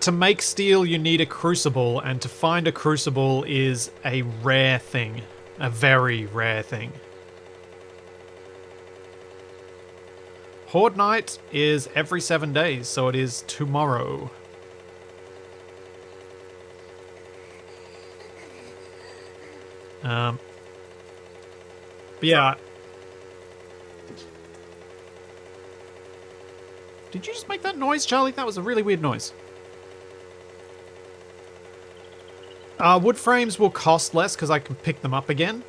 To make steel, you need a crucible, and to find a crucible is a rare thing. A very rare thing. Horde night is every 7 days, so it is tomorrow. But yeah. Did you just make that noise, Charlie? That was a really weird noise. Wood frames will cost less because I can pick them up again,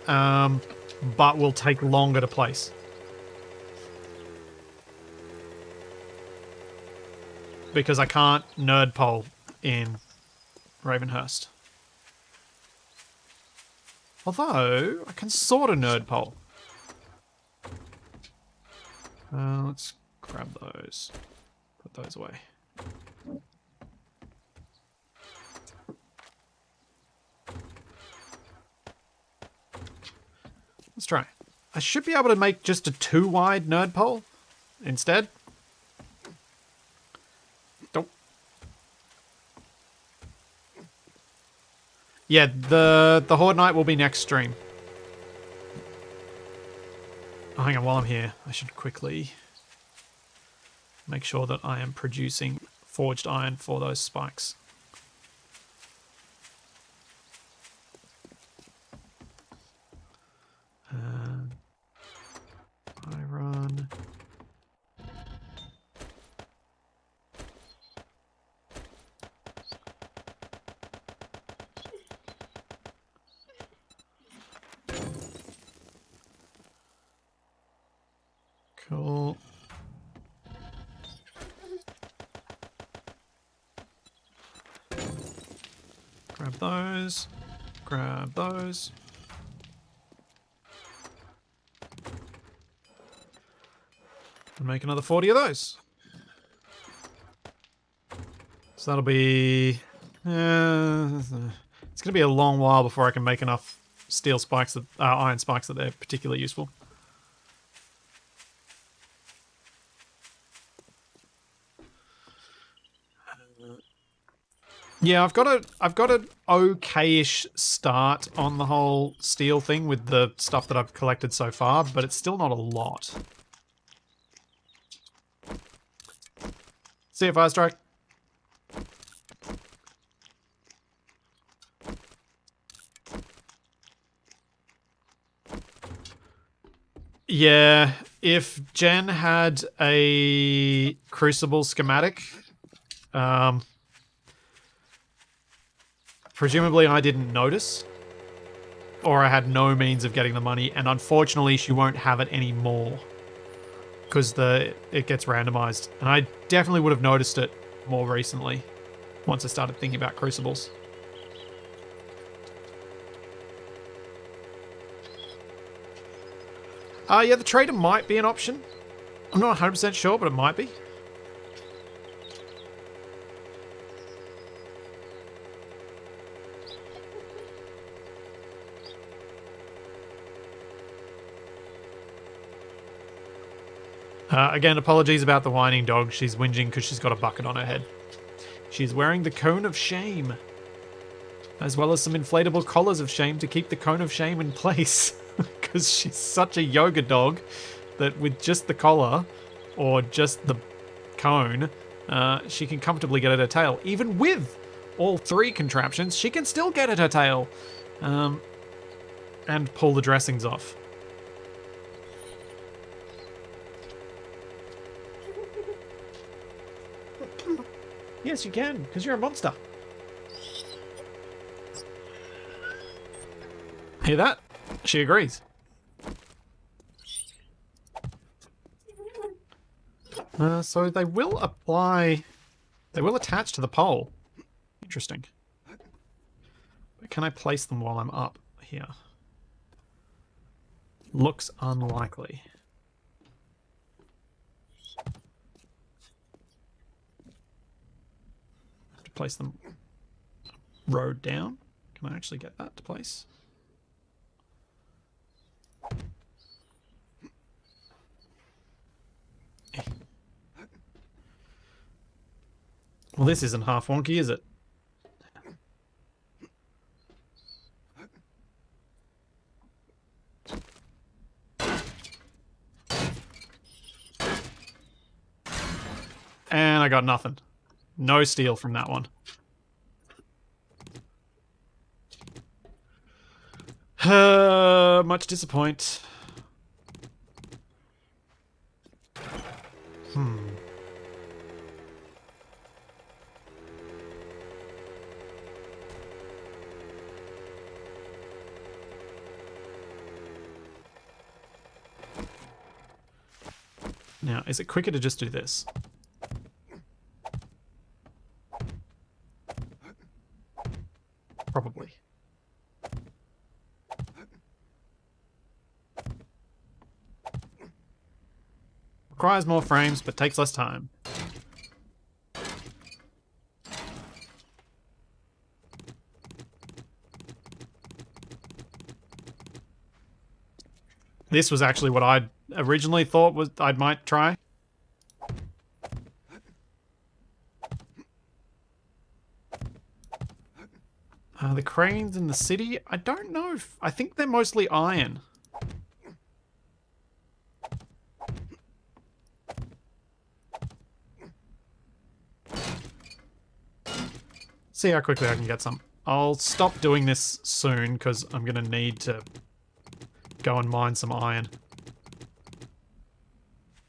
but will take longer to place. Because I can't nerd pole in Ravenhearst. Although, I can sort of nerd pole. Let's grab those. Put those away. Let's try. I should be able to make just a 2-wide nerd pole instead. Nope. Yeah, the Horde night will be next stream. Oh, hang on, while I'm here, I should quickly make sure that I am producing forged iron for those spikes. Iron. Grab those. Grab those. And make another 40 of those. So that'll be... it's going to be a long while before I can make enough steel spikes, that, iron spikes, that they're particularly useful. Yeah, I've got an okay-ish start on the whole steel thing with the stuff that I've collected so far, but it's still not a lot. See you, Firestrike. Yeah, if Jen had a Crucible schematic, presumably I didn't notice, or I had no means of getting the money, and unfortunately she won't have it anymore because it gets randomized. And I definitely would have noticed it more recently once I started thinking about Crucibles. Yeah, the trader might be an option. I'm not 100% sure, but it might be. Again, apologies about the whining dog. She's whinging because she's got a bucket on her head. She's wearing the cone of shame, as well as some inflatable collars of shame to keep the cone of shame in place. Because she's such a yoga dog that with just the collar or just the cone, she can comfortably get at her tail. Even with all three contraptions, she can still get at her tail and pull the dressings off. Yes, you can, because you're a monster. Hear that? She agrees. So they will apply... They will attach to the pole. Interesting. But can I place them while I'm up here? Looks unlikely. Have to place them road down. Can I actually get that to place? Well, this isn't half wonky, is it? And I got nothing. No steel from that one. Much disappoint. Now, is it quicker to just do this? Probably. Requires more frames, but takes less time. This was actually what I originally thought I might try. The cranes in the city, I don't know if... I think they're mostly iron. See how quickly I can get some. I'll stop doing this soon because I'm going to need to go and mine some iron.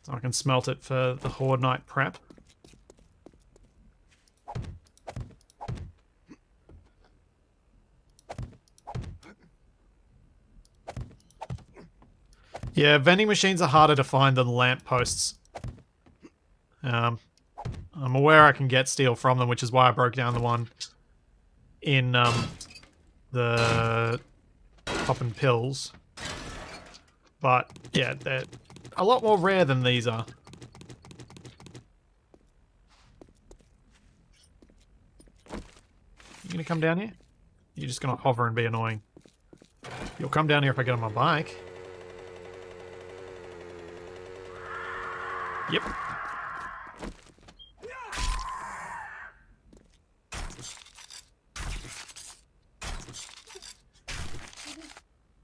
So I can smelt it for the Horde night prep. Yeah, vending machines are harder to find than lampposts. I'm aware I can get steel from them, which is why I broke down the one in the poppin' pills. But yeah, they're a lot more rare than these are. You gonna come down here? You're just gonna hover and be annoying. You'll come down here if I get on my bike. Yep.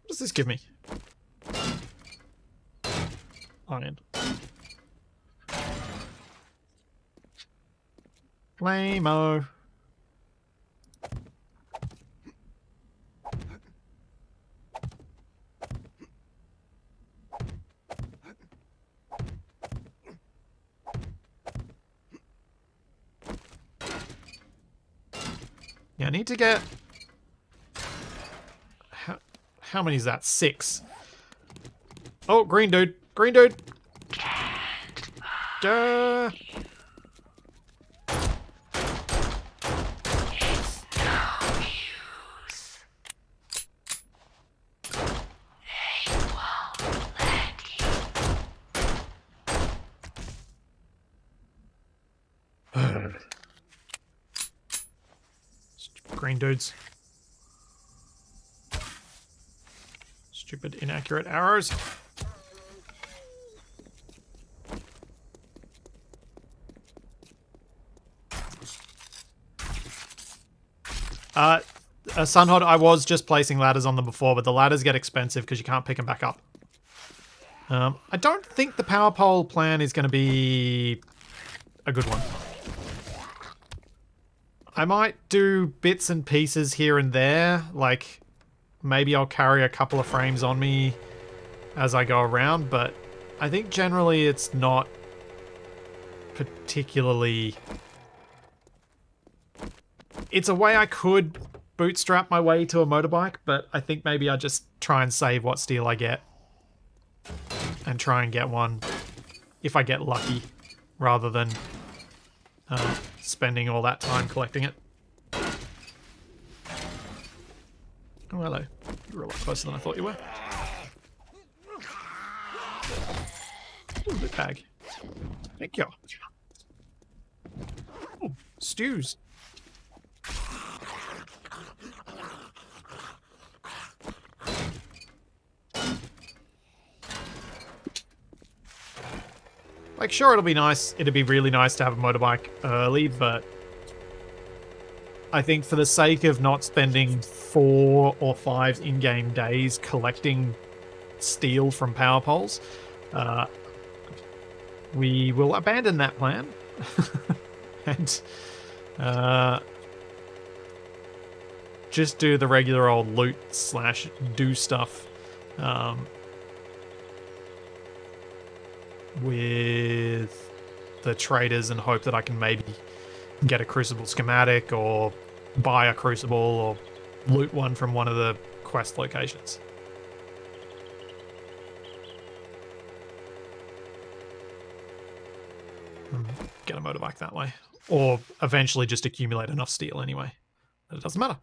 What does this give me? Iron. Flame-o. Yeah, I need to get... How many is that? 6. Oh, green dude. Green dude. Duh. Green dudes. Stupid inaccurate arrows. Sunhod, I was just placing ladders on them before, but the ladders get expensive because you can't pick them back up. I don't think the power pole plan is going to be a good one. I might do bits and pieces here and there, like maybe I'll carry a couple of frames on me as I go around, but I think generally it's not particularly... It's a way I could bootstrap my way to a motorbike, but I think maybe I just try and save what steel I get and try and get one if I get lucky, rather than spending all that time collecting it. Oh, hello. You're a lot closer than I thought you were. Ooh, bit bag. Thank you. Oh, stews. Like, sure, it'll be nice. It'd be really nice to have a motorbike early, but I think for the sake of not spending 4 or 5 in-game days collecting steel from power poles, we will abandon that plan and just do the regular old loot / do stuff with the traders and hope that I can maybe get a crucible schematic or buy a crucible or loot one from one of the quest locations. Get a motorbike that way. Or eventually just accumulate enough steel anyway. But it doesn't matter.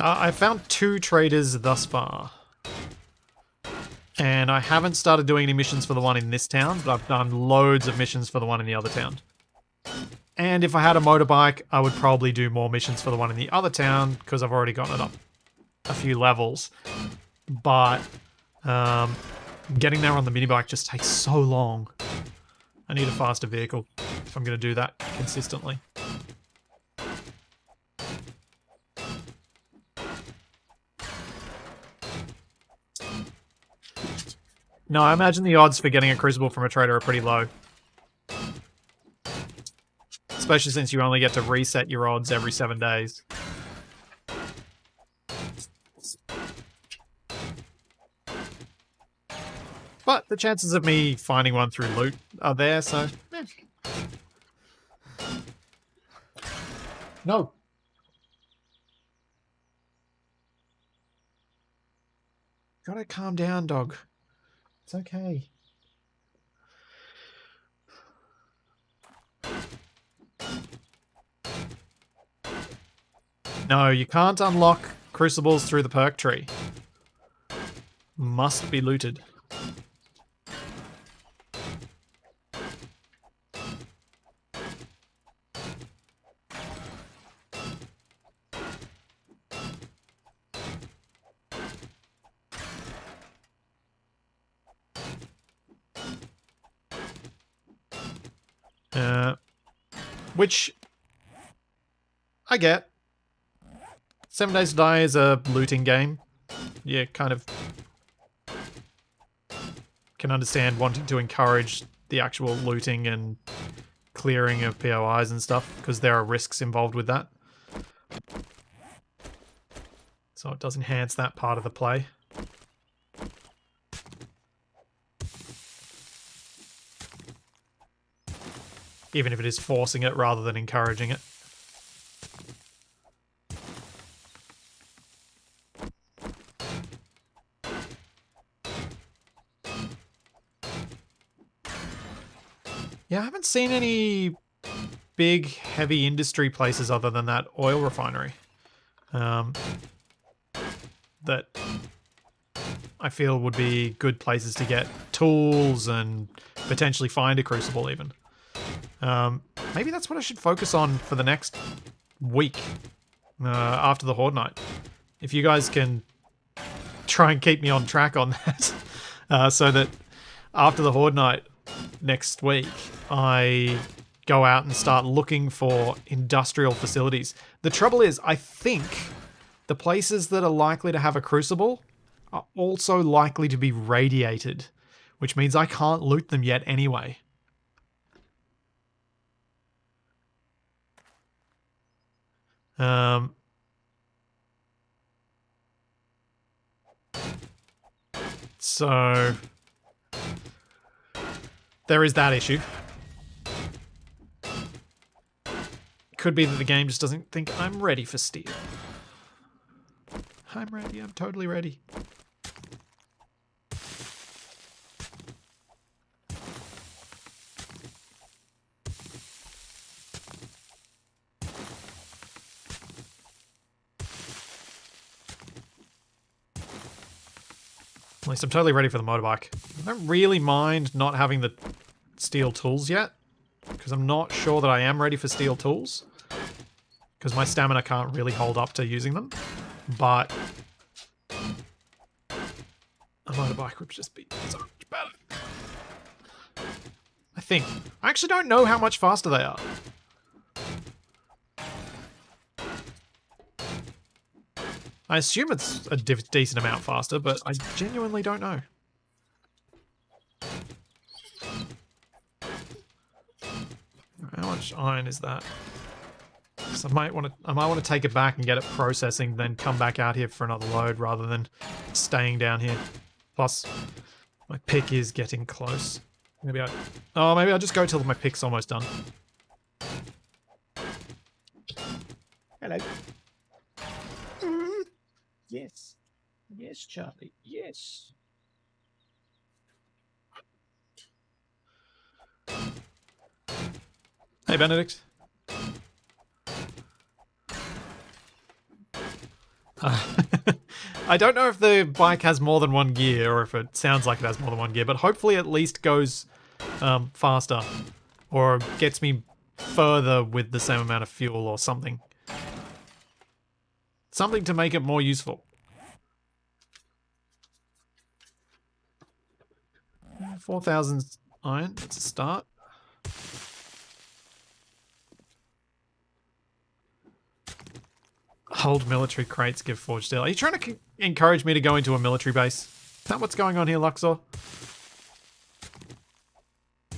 I found 2 traders thus far. And I haven't started doing any missions for the one in this town, but I've done loads of missions for the one in the other town. And if I had a motorbike, I would probably do more missions for the one in the other town, because I've already gotten it up a few levels. But getting there on the minibike just takes so long. I need a faster vehicle if I'm going to do that consistently. No, I imagine the odds for getting a crucible from a trader are pretty low. Especially since you only get to reset your odds every 7 days. But the chances of me finding one through loot are there, so... Eh. No. Gotta calm down, dog. It's okay. No, you can't unlock crucibles through the perk tree. Must be looted. Which I get. 7 Days to Die is a looting game. You kind of can understand wanting to encourage the actual looting and clearing of POIs and stuff, because there are risks involved with that. So it does enhance that part of the play. Even if it is forcing it rather than encouraging it. Yeah, I haven't seen any big, heavy industry places other than that oil refinery. That I feel would be good places to get tools and potentially find a crucible even. Maybe that's what I should focus on for the next week after the Horde night. If you guys can try and keep me on track on that, so that after the Horde night next week, I go out and start looking for industrial facilities. The trouble is, I think the places that are likely to have a crucible are also likely to be radiated, which means I can't loot them yet anyway. So there is that issue. Could be that the game just doesn't think I'm ready for steel. I'm ready, I'm totally ready. At least I'm totally ready for the motorbike. I don't really mind not having the steel tools yet, because I'm not sure that I am ready for steel tools, because my stamina can't really hold up to using them. But a motorbike would just be so much better. I think. I actually don't know how much faster they are. I assume it's a decent amount faster, but I genuinely don't know. How much iron is that? Because I might want to take it back and get it processing, then come back out here for another load rather than staying down here. Plus, my pick is getting close. Maybe I'll just go till my pick's almost done. Hello. Yes. Yes, Charlie. Yes. Hey, Benedict. I don't know if the bike has more than one gear or if it sounds like it has more than one gear, but hopefully at least goes faster or gets me further with the same amount of fuel or something. Something to make it more useful. 4,000 iron, that's a start. Hold military crates, give forged steel. Are you trying to encourage me to go into a military base? Is that what's going on here, Luxor? I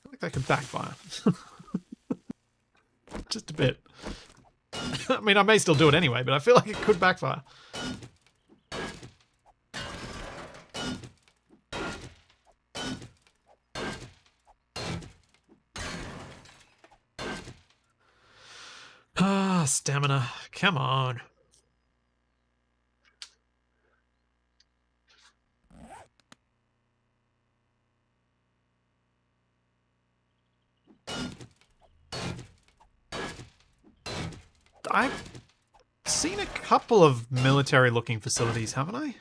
feel like that could backfire. Just a bit. I mean, I may still do it anyway, but I feel like it could backfire. Ah, stamina. Come on. I've seen a couple of military-looking facilities, haven't I?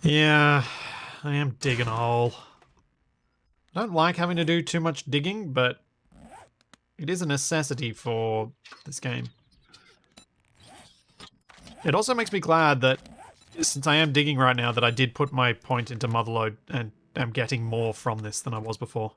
Yeah, I am digging a hole. I don't like having to do too much digging, but it is a necessity for this game. It also makes me glad that, since I am digging right now, that I did put my point into Motherlode and am getting more from this than I was before.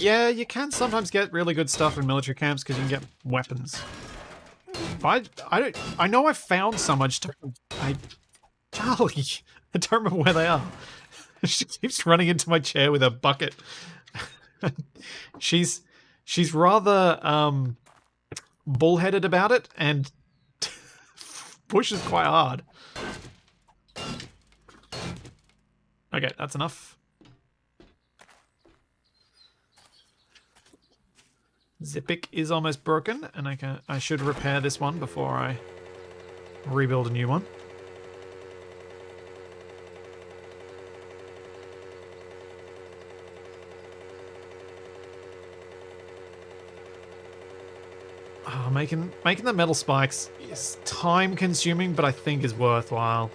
Yeah, you can sometimes get really good stuff in military camps because you can get weapons. I know I found some. Charlie, I don't remember where they are. She keeps running into my chair with a bucket. she's rather bullheaded about it and pushes quite hard. Okay, that's enough. Zipic is almost broken, and I should repair this one before I rebuild a new one. Oh, making the metal spikes is time consuming, but I think is worthwhile.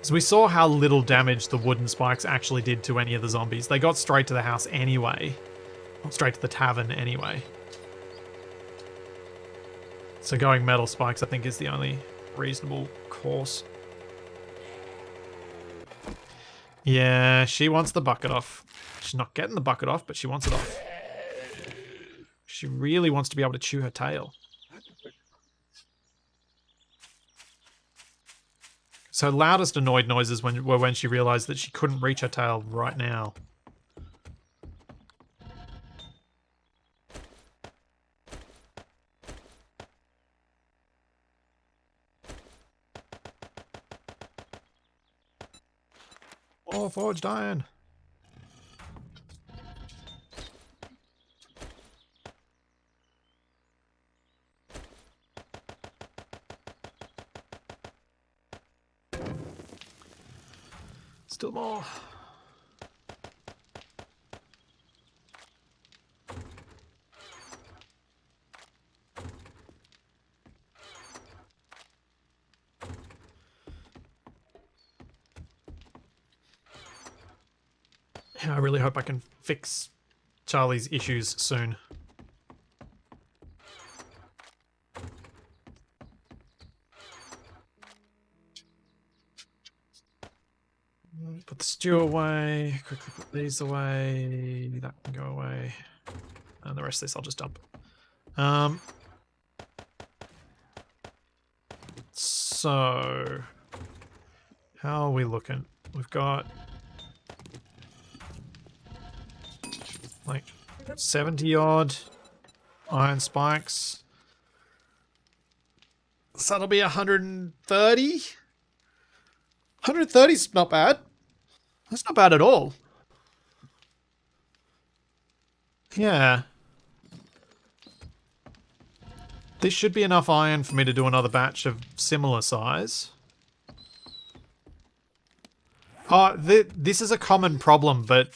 So we saw how little damage the wooden spikes actually did to any of the zombies. They got straight to the house anyway. Or straight to the tavern anyway. So going metal spikes, I think, is the only reasonable course. Yeah, she wants the bucket off. She's not getting the bucket off, but she wants it off. She really wants to be able to chew her tail. So loudest annoyed noises were when she realized that she couldn't reach her tail right now. Oh, forged iron. Still more. Yeah, I really hope I can fix Charlie's issues soon. Put the stew away, quickly put these away, that can go away, and the rest of this I'll just dump. So, how are we looking? We've got like 70 odd iron spikes. So that'll be 130? 130's not bad. That's not bad at all. Yeah. This should be enough iron for me to do another batch of similar size. Oh, this is a common problem, but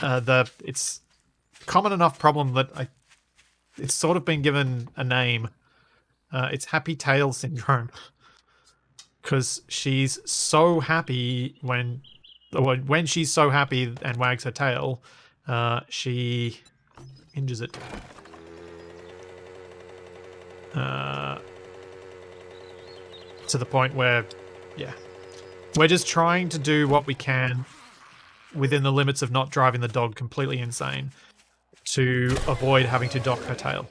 it's common enough problem that it's sort of been given a name. It's happy tail syndrome. Because she's so happy when she's so happy and wags her tail, she injures it. To the point where, yeah, we're just trying to do what we can within the limits of not driving the dog completely insane to avoid having to dock her tail.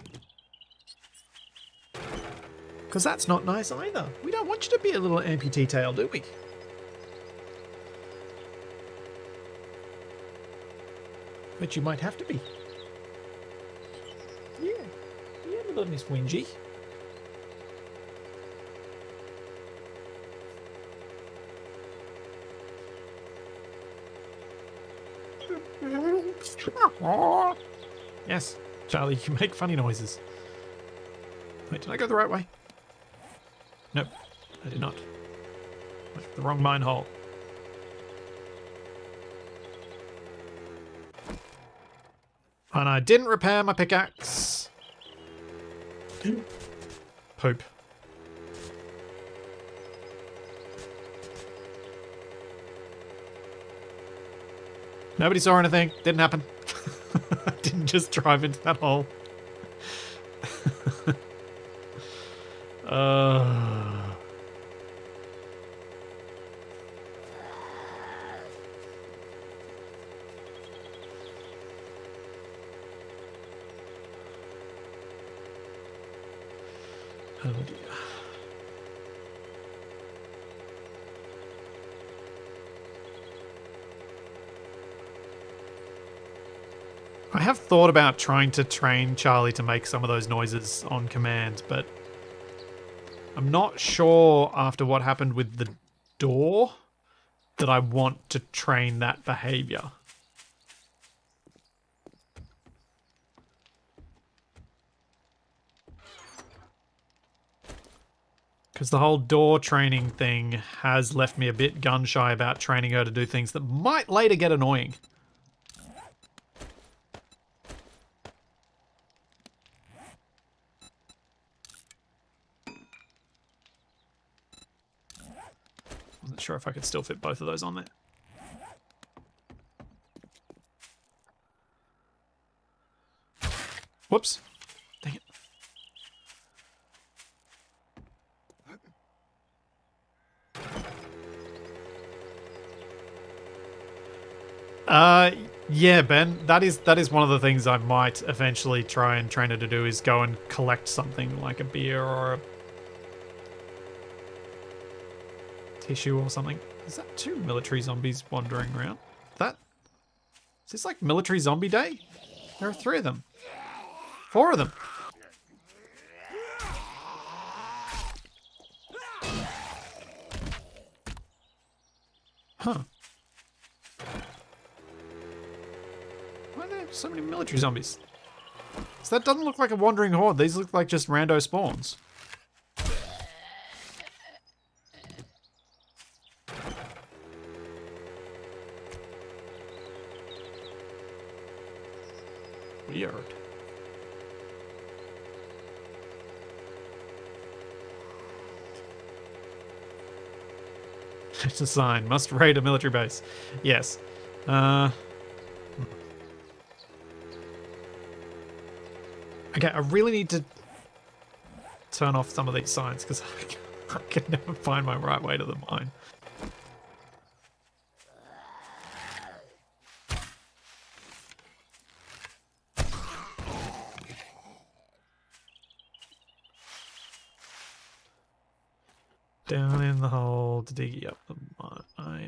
Because that's not nice either. We don't want you to be a little amputee tail, do we? But you might have to be. Hello, Miss Wingy. Yes, Charlie, you can make funny noises. Wait, did I go the right way? Nope, I did not. I went the wrong mine hole. And I didn't repair my pickaxe. Poop. Nobody saw anything. Didn't happen. I didn't just drive into that hole. Oh dear. I have thought about trying to train Charlie to make some of those noises on command, but I'm not sure after what happened with the door that I want to train that behavior. Because the whole door training thing has left me a bit gun-shy about training her to do things that might later get annoying. Wasn't sure if I could still fit both of those on there. Whoops. Dang it. Yeah, Ben, that is one of the things I might eventually try and train her to do, is go and collect something like a beer or a tissue or something. Is that 2 military zombies wandering around? Is this like military zombie day? There are 3 of them. 4 of them. Huh. Why are there so many military zombies? So that doesn't look like a wandering horde. These look like just rando spawns. Weird. It's a sign. Must raid a military base. Yes. Okay, I really need to turn off some of these signs because I can never find my right way to the mine. Down in the hole to dig up the mine.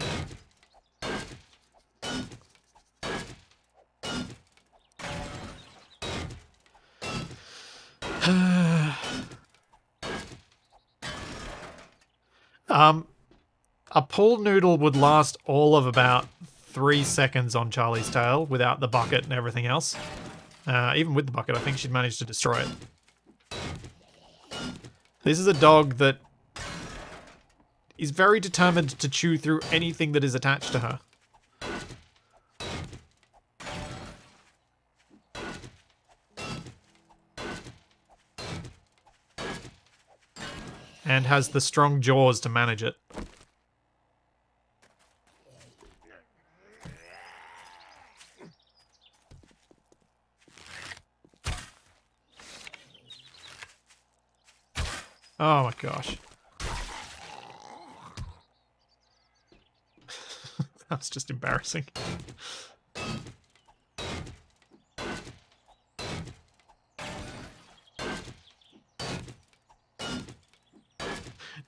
A pool noodle would last all of about 3 seconds on Charlie's tail without the bucket and everything else. Even with the bucket, I think she'd manage to destroy it. This is a dog that is very determined to chew through anything that is attached to her. And has the strong jaws to manage it. Oh my gosh. That was just embarrassing.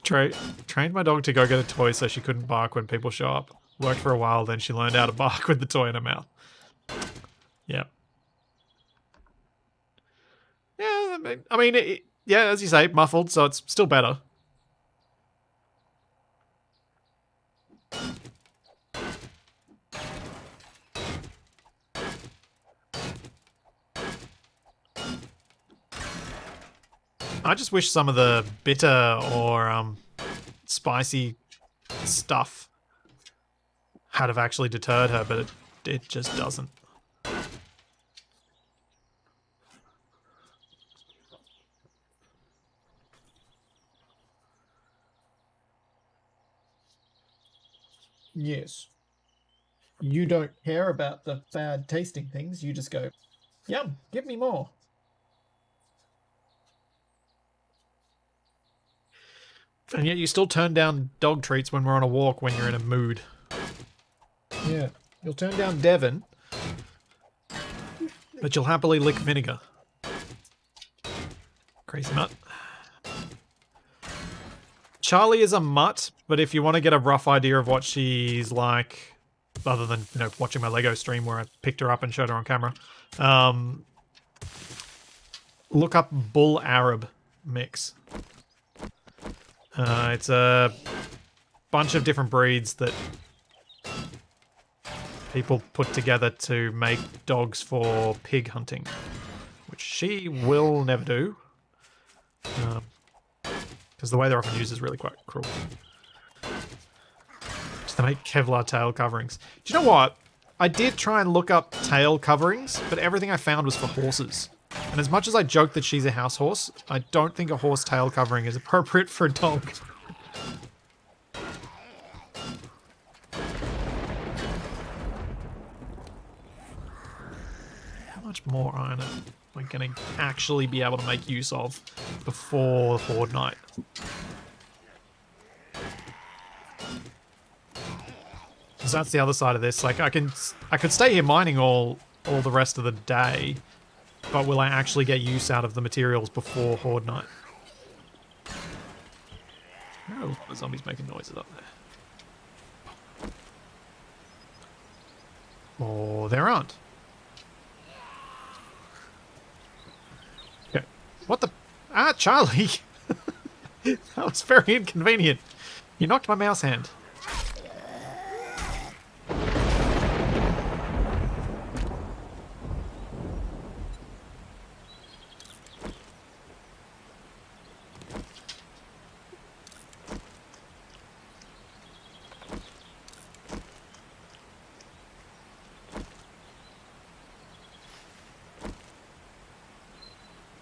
Trained my dog to go get a toy so she couldn't bark when people show up. Worked for a while, then she learned how to bark with the toy in her mouth. Yep. Yeah, I mean, yeah, as you say, muffled, so it's still better. I just wish some of the bitter or spicy stuff had have actually deterred her, but it just doesn't. Yes. You don't care about the bad tasting things, you just go, yum, give me more. And yet you still turn down dog treats when we're on a walk when you're in a mood. Yeah. You'll turn down Devon, but you'll happily lick vinegar. Crazy mutt. Charlie is a mutt, but if you want to get a rough idea of what she's like, other than, you know, watching my Lego stream where I picked her up and showed her on camera, look up Bull Arab mix. It's a bunch of different breeds that people put together to make dogs for pig hunting, which she will never do, because the way they're often used is really quite cruel. Just to make Kevlar tail coverings. Do you know what? I did try and look up tail coverings, but everything I found was for horses. And as much as I joke that she's a house horse, I don't think a horse tail covering is appropriate for a dog. How much more iron am I going to actually be able to make use of before Horde night? Because that's the other side of this. Like, I could stay here mining all the rest of the day, but will I actually get use out of the materials before Horde night? Oh, the zombies making noises up there. Or there aren't. Okay. What the... Ah, Charlie! That was very inconvenient. You knocked my mouse hand.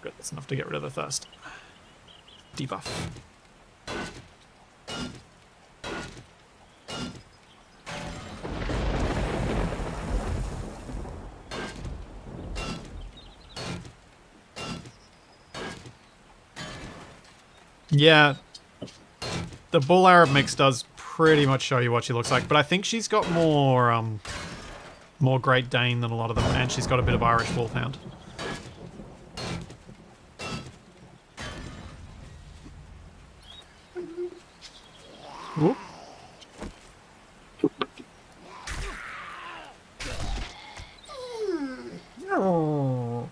Good, that's enough to get rid of the thirst. Debuff. Yeah, the Bull Arab mix does pretty much show you what she looks like, but I think she's got more Great Dane than a lot of them, and she's got a bit of Irish Wolfhound. Whoop. Oh.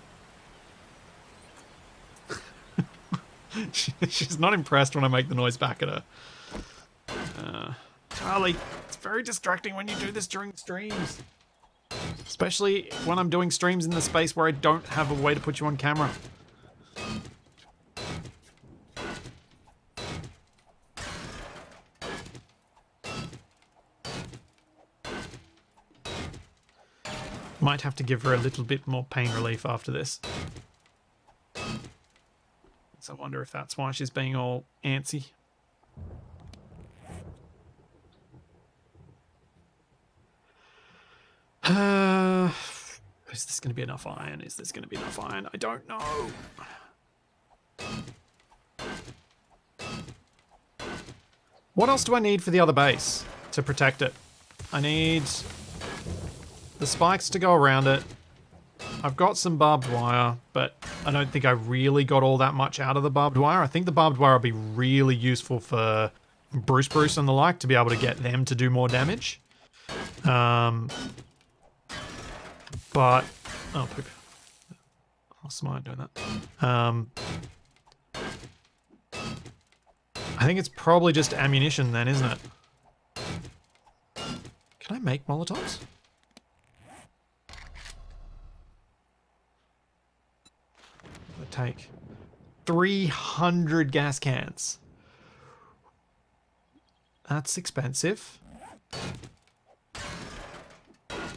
She's not impressed when I make the noise back at her. Charlie, it's very distracting when you do this during streams. Especially when I'm doing streams in the space where I don't have a way to put you on camera. Might have to give her a little bit more pain relief after this. So I wonder if that's why she's being all antsy. Is this going to be enough iron? Is this going to be enough iron? I don't know. What else do I need for the other base to protect it? I need the spikes to go around it. I've got some barbed wire, but I don't think I really got all that much out of the barbed wire. I think the barbed wire will be really useful for Bruce and the like to be able to get them to do more damage. But... oh, poop. What's the mind doing that? I think it's probably just ammunition then, isn't it? Can I make Molotovs? It'll take 300 gas cans. That's expensive.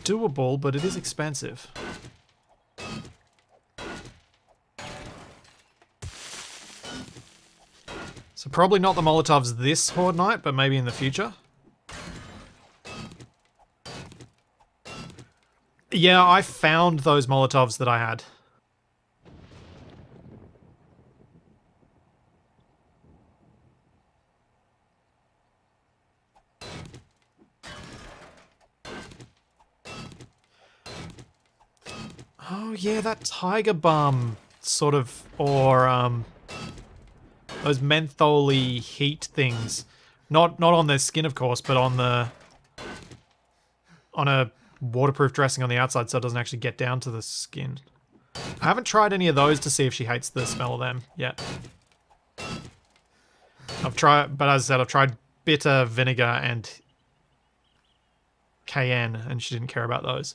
Doable, but it is expensive. So probably not the Molotovs this Horde night, but maybe in the future. Yeah, I found those Molotovs that I had. Oh yeah, that tiger balm sort of, or those mentholy heat things. Not on their skin, of course, but on a waterproof dressing on the outside so it doesn't actually get down to the skin. I haven't tried any of those to see if she hates the smell of them yet. But as I said, I've tried bitter, vinegar, and cayenne, and she didn't care about those.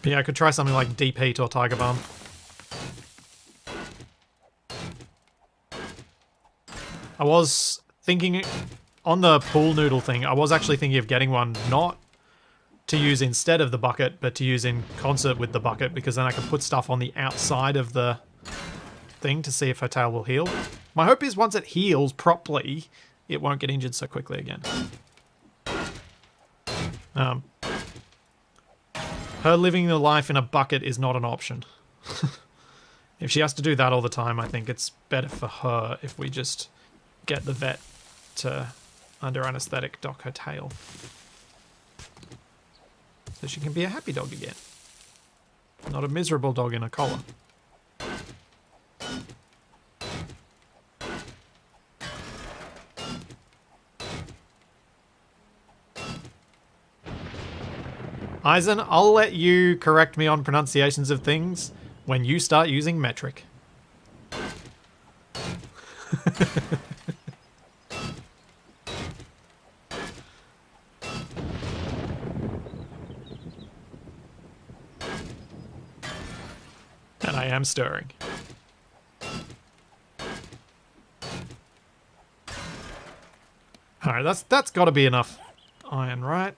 But yeah, I could try something like deep heat or tiger balm. I was thinking on the pool noodle thing, I was actually thinking of getting one not to use instead of the bucket, but to use in concert with the bucket, because then I can put stuff on the outside of the thing to see if her tail will heal. My hope is once it heals properly, it won't get injured so quickly again. Her living the life in a bucket is not an option. If she has to do that all the time, I think it's better for her if we just get the vet to, under anesthetic, dock her tail. So she can be a happy dog again. Not a miserable dog in a collar. Eisen, I'll let you correct me on pronunciations of things when you start using metric. And I am stirring. Alright, that's got to be enough iron, right?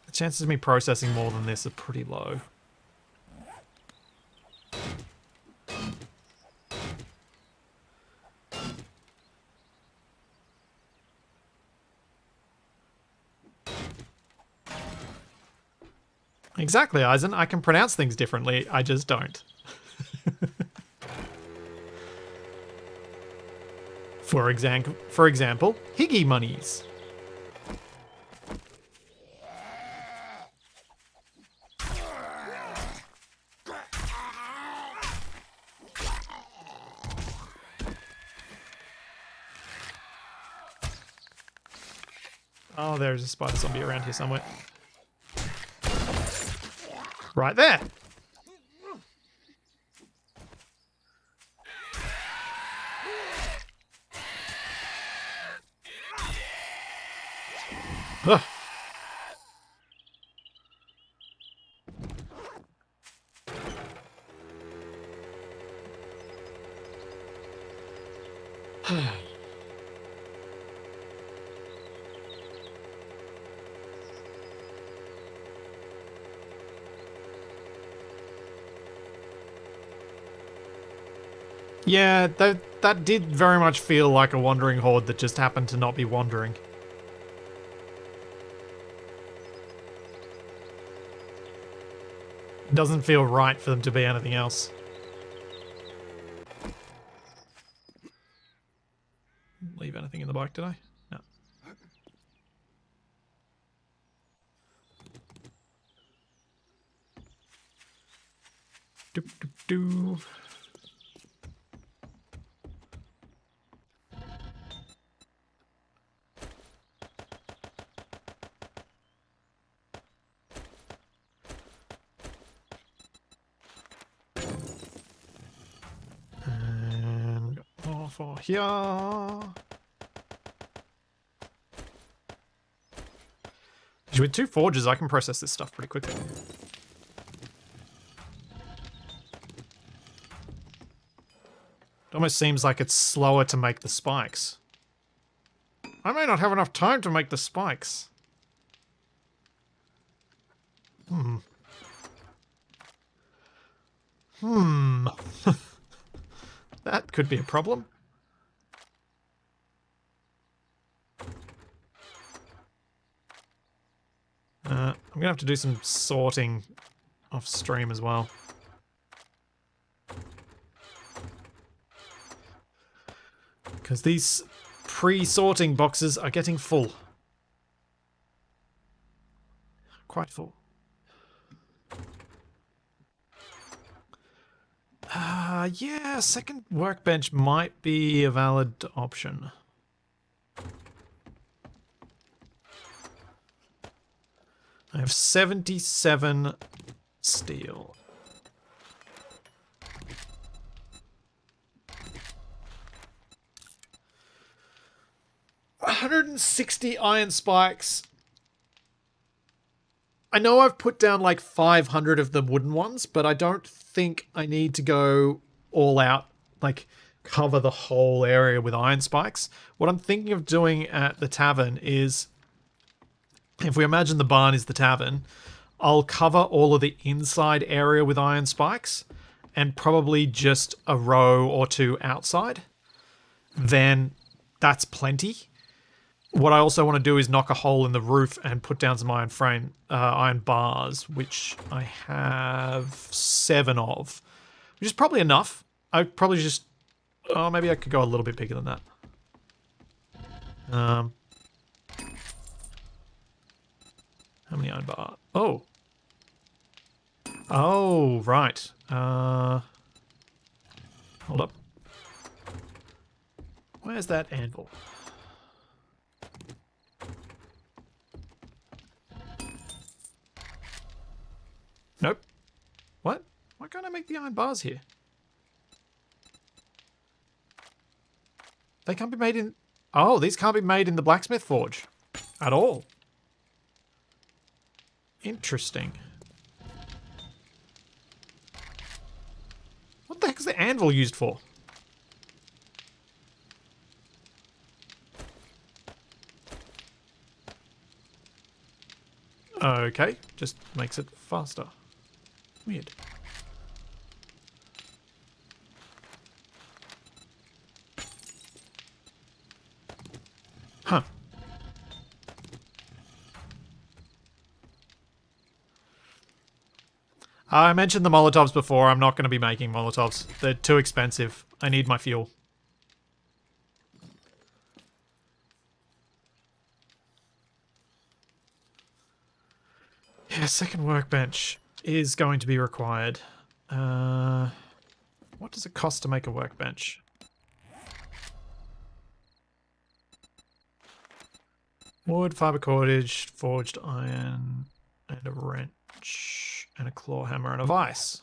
The chances of me processing more than this are pretty low. Exactly, Eisen. I can pronounce things differently, I just don't. For example, Higgy monies. Oh, there's a spider zombie around here somewhere. Right there. Ugh. Yeah, that did very much feel like a wandering horde that just happened to not be wandering. It doesn't feel right for them to be anything else. Leave anything in the bike, did I? No. Doop, doop, doo. for here. With 2 forges, I can process this stuff pretty quickly. It almost seems like it's slower to make the spikes. I may not have enough time to make the spikes. That could be a problem. I'm going to have to do some sorting off stream as well. Because these pre-sorting boxes are getting full. Quite full. Yeah, a second workbench might be a valid option. I have 77 steel. $160 iron spikes. I know I've put down like 500 of the wooden ones, but I don't think I need to go all out, like cover the whole area with iron spikes. What I'm thinking of doing at the tavern is, if we imagine the barn is the tavern, I'll cover all of the inside area with iron spikes and probably just a row or 2 outside. Then that's plenty. What I also want to do is knock a hole in the roof and put down some iron bars, which I have 7 of, which is probably enough. I'd probably just, oh, maybe I could go a little bit bigger than that. How many iron bars? Oh. Oh, right. Hold up. Where's that anvil? Nope. What? Why can't I make the iron bars here? They can't be made in... Oh, these can't be made in the blacksmith forge. At all. Interesting. What the heck is the anvil used for? Okay, just makes it faster. Weird. Huh. I mentioned the Molotovs before. I'm not going to be making Molotovs. They're too expensive. I need my fuel. Yeah, second workbench is going to be required. What does it cost to make a workbench? Wood, fiber cordage, forged iron, and a wrench, and a claw hammer, and a vise.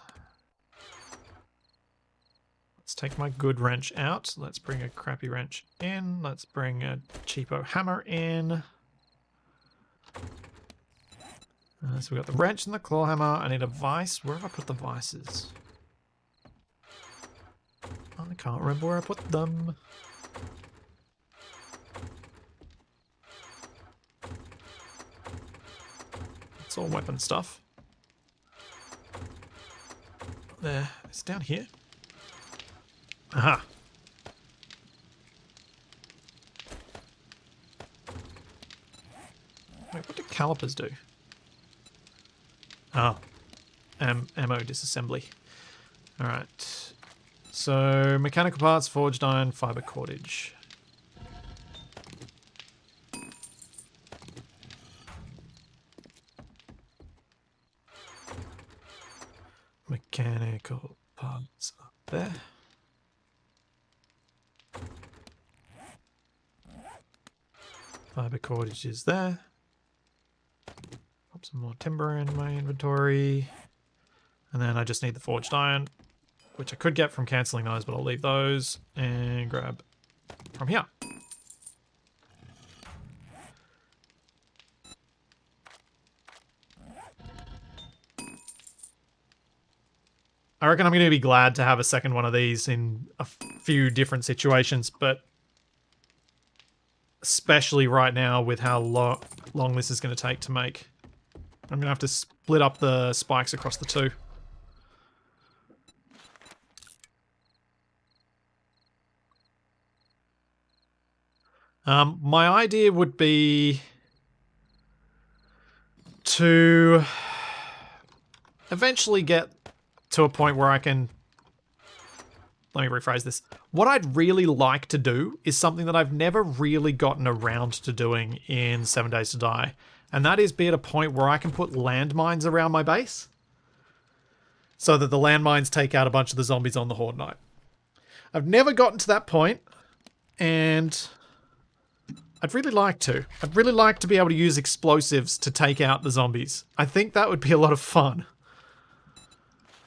Let's take my good wrench out. Let's bring a crappy wrench in. Let's bring a cheapo hammer in. So we got the wrench and the claw hammer. I need a vise. Where have I put the vices? I can't remember where I put them. It's all weapon stuff. There. It's down here. Aha. Wait, what do calipers do? Oh. Ammo disassembly. Alright. So, mechanical parts, forged iron, fiber cordage. Mechanical parts up there. Fiber cordage is there. Pop some more timber in my inventory. And then I just need the forged iron. which I could get from cancelling those, but I'll leave those and grab from here. I reckon I'm going to be glad to have a second one of these in a few different situations, but especially right now with how long this is going to take to make. I'm going to have to split up the spikes across the two. My idea would be to eventually get to a point where I can... Let me rephrase this. What I'd really like to do is something that I've never really gotten around to doing in 7 Days to Die, and that is be at a point where I can put landmines around my base so that the landmines take out a bunch of the zombies on the Horde night. I've never gotten to that point, and I'd really like to. I'd really like to be able to use explosives to take out the zombies. I think that would be a lot of fun.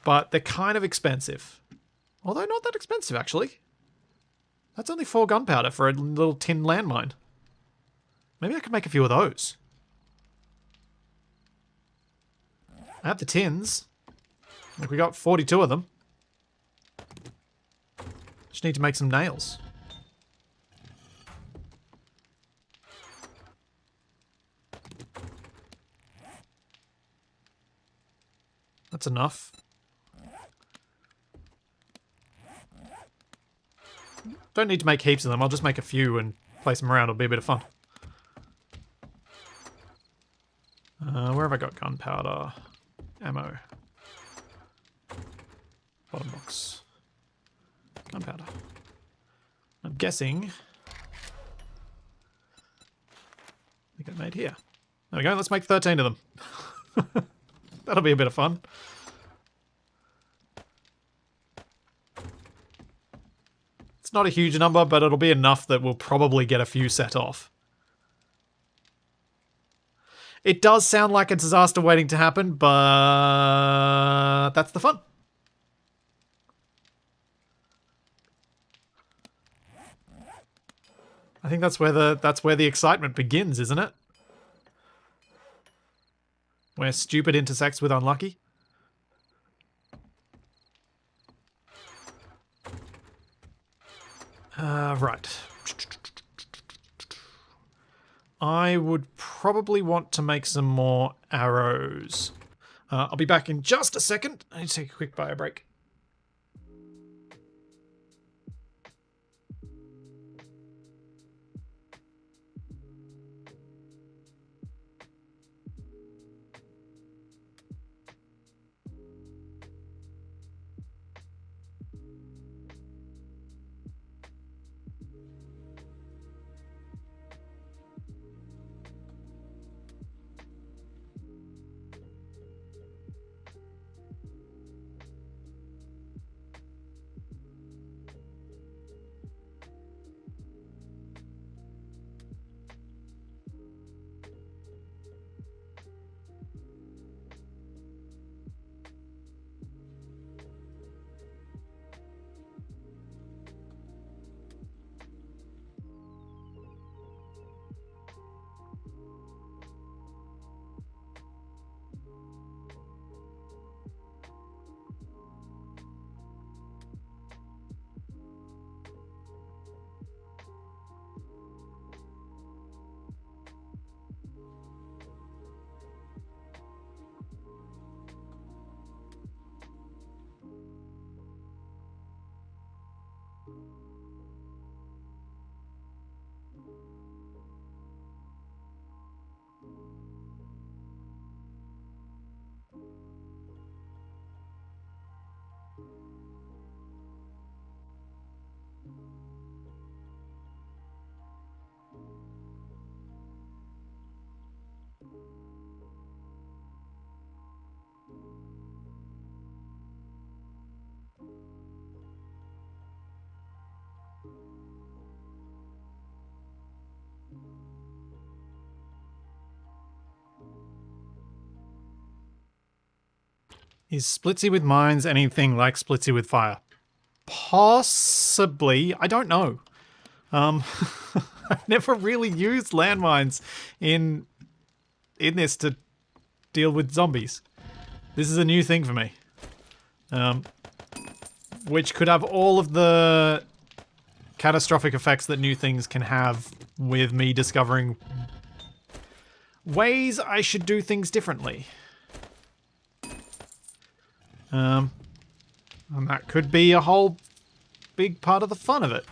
But they're kind of expensive. Although not that expensive, actually. That's only 4 gunpowder for a little tin landmine. Maybe I could make a few of those. I have the tins. Like, we got 42 of them. Just need to make some nails. That's enough. Don't need to make heaps of them. I'll just make a few and place them around. It'll be a bit of fun. Where have I got gunpowder? Ammo. Bottom box. Gunpowder. I'm guessing... I think I made here. There we go. Let's make 13 of them. That'll be a bit of fun. It's not a huge number, but it'll be enough that we'll probably get a few set off. It does sound like a disaster waiting to happen, but that's the fun. I think that's where the excitement begins, isn't it? Where stupid intersects with unlucky. Right. I would probably want to make some more arrows. I'll be back in just a second. I need to take a quick bio break. Is Splitsy with mines anything like Splitsy with fire? Possibly. I don't know. I've never really used landmines in this to deal with zombies. This is a new thing for me. Which could have all of the catastrophic effects that new things can have with me discovering ways I should do things differently. And that could be a whole big part of the fun of it.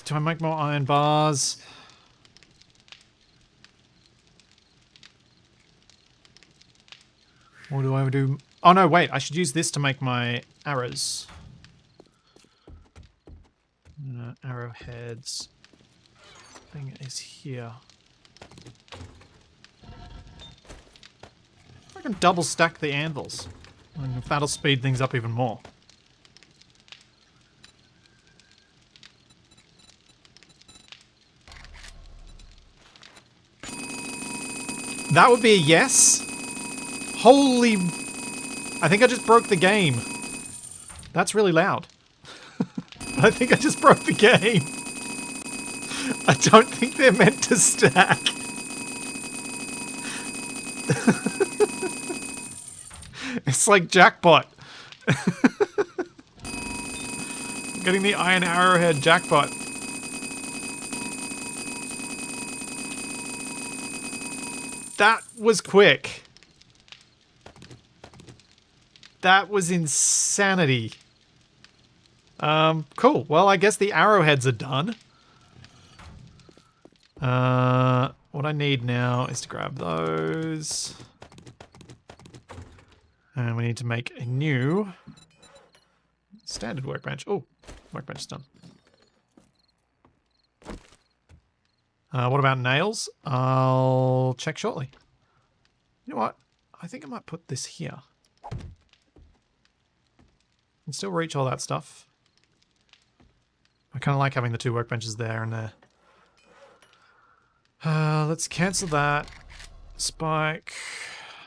Do I make more iron bars? Or do I do... Oh no, wait, I should use this to make my arrows. Arrowheads. Thing is here. I can double stack the anvils. And that'll speed things up even more. That would be a yes. Holy... I think I just broke the game. That's really loud. I think I just broke the game. I don't think they're meant to stack. It's like jackpot. Getting the iron arrowhead jackpot. That was quick. That was insanity. Cool. Well, I guess the arrowheads are done. What I need now is to grab those. And we need to make a new standard workbench. Oh, workbench is done. What about nails? I'll check shortly. You know what? I think I might put this here. Can still reach all that stuff. I kind of like having the two workbenches there and there. Let's cancel that. Spike.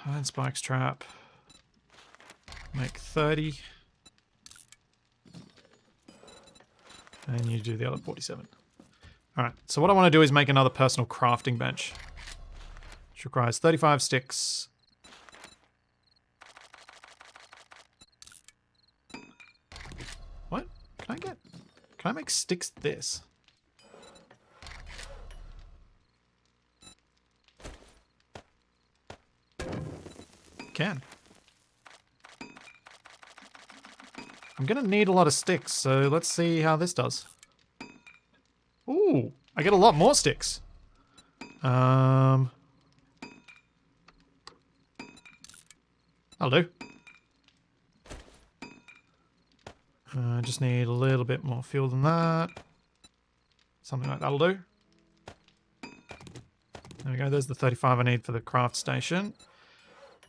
And Spike's trap. Make 30. And you do the other 47. Alright, so what I want to do is make another personal crafting bench. Which requires 35 sticks. What? Can I make sticks this? Can. I'm gonna need a lot of sticks, so let's see how this does. Ooh, I get a lot more sticks. I'll do. I just need a little bit more fuel than that. Something like that'll do. There we go, there's the 35 I need for the craft station.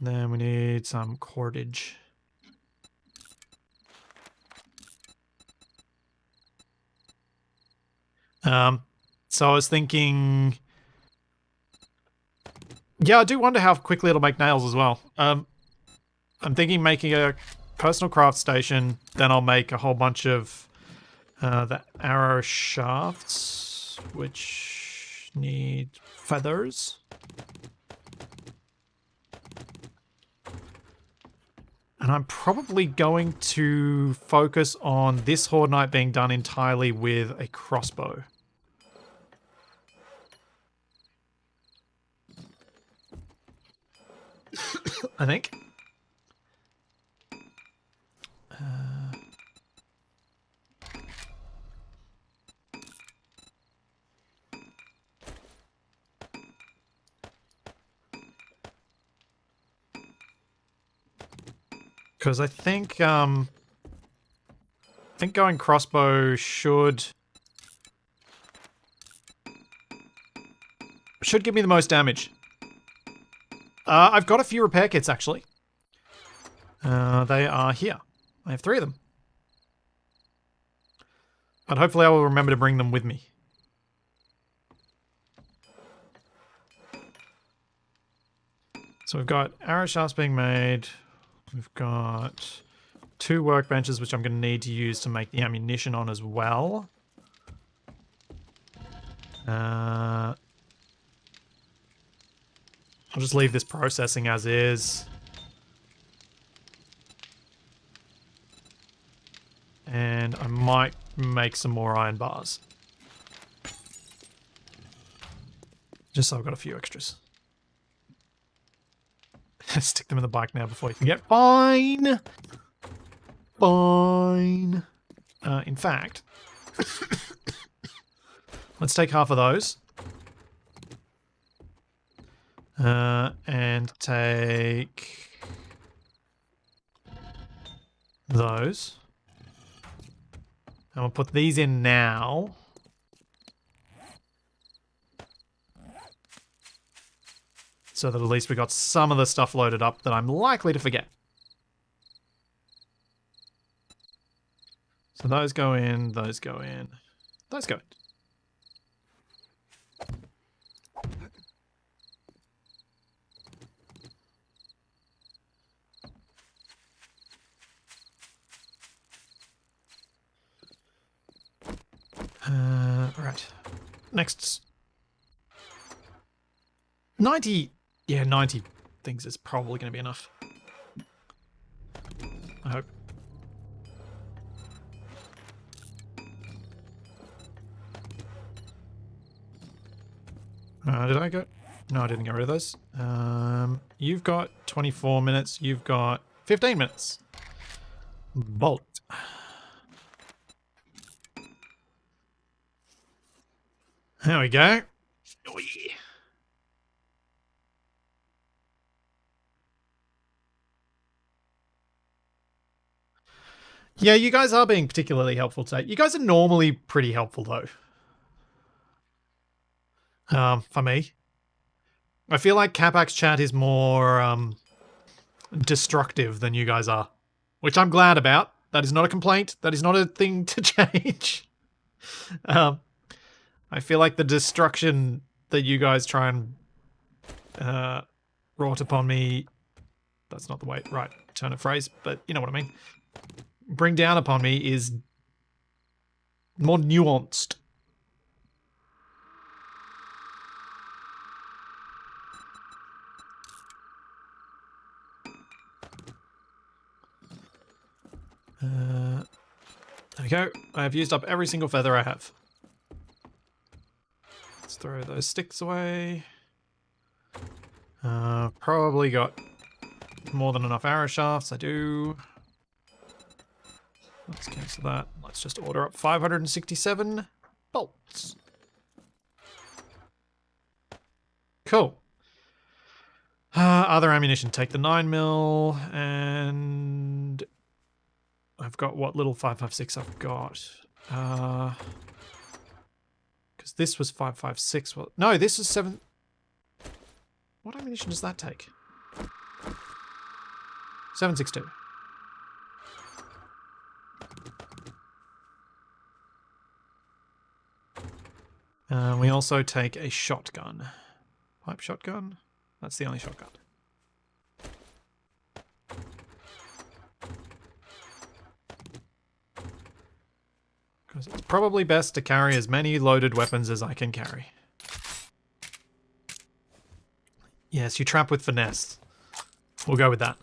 Then we need some cordage. So I was thinking... Yeah, I do wonder how quickly it'll make nails as well. I'm thinking making a personal craft station, then I'll make a whole bunch of the arrow shafts, which need feathers. And I'm probably going to focus on this Horde Night being done entirely with a crossbow. I think. Because I think going crossbow should give me the most damage. I've got a few repair kits actually. They are here. I have 3 of them. But hopefully I will remember to bring them with me. So we've got arrow shafts being made. We've got 2 workbenches, which I'm going to need to use to make the ammunition on as well. I'll just leave this processing as is. And I might make some more iron bars. Just so I've got a few extras. Stick them in the bike now before you forget. Fine! Fine! In fact, let's take half of those. And take those. And we'll put these in now. So that at least we got some of the stuff loaded up that I'm likely to forget. So those go in, those go in, those go in. Right. Next. 90. Yeah, 90 things is probably going to be enough. I hope. Did I go? No, I didn't get rid of those. You've got 24 minutes. You've got 15 minutes. Bolt. There we go. Oh, yeah. Yeah, you guys are being particularly helpful today. You guys are normally pretty helpful, though. For me. I feel like Capax chat is more destructive than you guys are, which I'm glad about. That is not a complaint. That is not a thing to change. I feel like the destruction that you guys try and wrought upon me, that's not the way, right, turn of phrase, but you know what I mean. Bring down upon me is more nuanced. There we go. I have used up every single feather I have. Let's throw those sticks away. Probably got more than enough arrow shafts. I do. Let's cancel that. Let's just order up 567 bolts. Cool. Other ammunition. Take the 9mm and I've got what little 5.56 I've got. Because this was 5.56. Well, no, this is 7. What ammunition does that take? 7.62. We also take a shotgun. Pipe shotgun. That's the only shotgun. Because it's probably best to carry as many loaded weapons as I can carry. Yes, you trap with finesse. We'll go with that.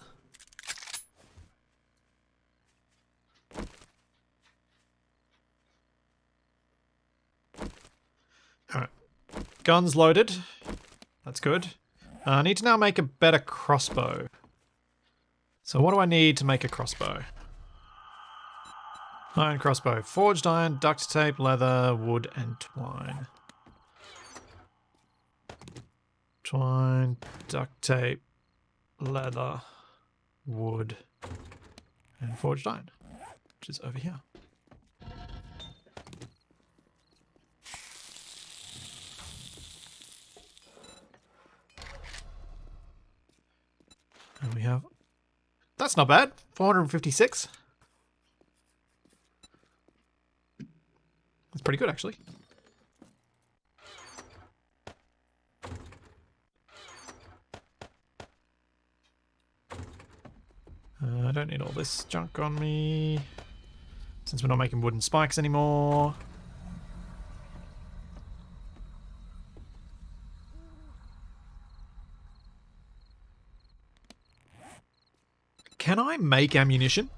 Alright. Guns loaded. That's good. I need to now make a better crossbow. So what do I need to make a crossbow? Iron crossbow. Forged iron, duct tape, leather, wood, and twine. Twine, duct tape, leather, wood, and forged iron, which is over here. And we have... That's not bad. 456. pretty good, actually. I don't need all this junk on me, since we're not making wooden spikes anymore. Can I make ammunition?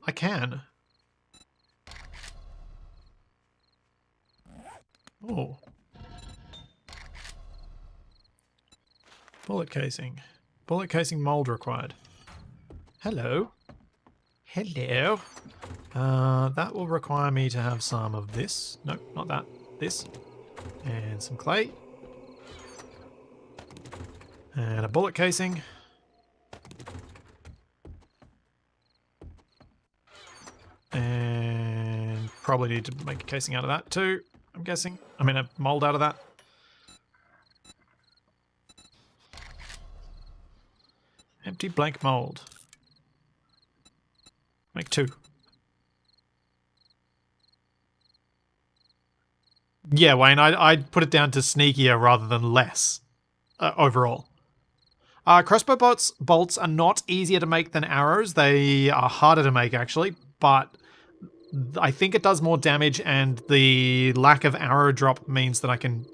I can. Oh. Bullet casing. Bullet casing mold required. Hello. Hello. That will require me to have some of this. No, not that. This. And some clay. And a bullet casing. And probably need to make a casing out of that too, I'm guessing. I mean, a mold out of that. Empty blank mold. Make 2. Yeah, Wayne, I'd put it down to sneakier rather than less overall. Crossbow bolts are not easier to make than arrows. They are harder to make, actually, but I think it does more damage, and the lack of arrow drop means that I can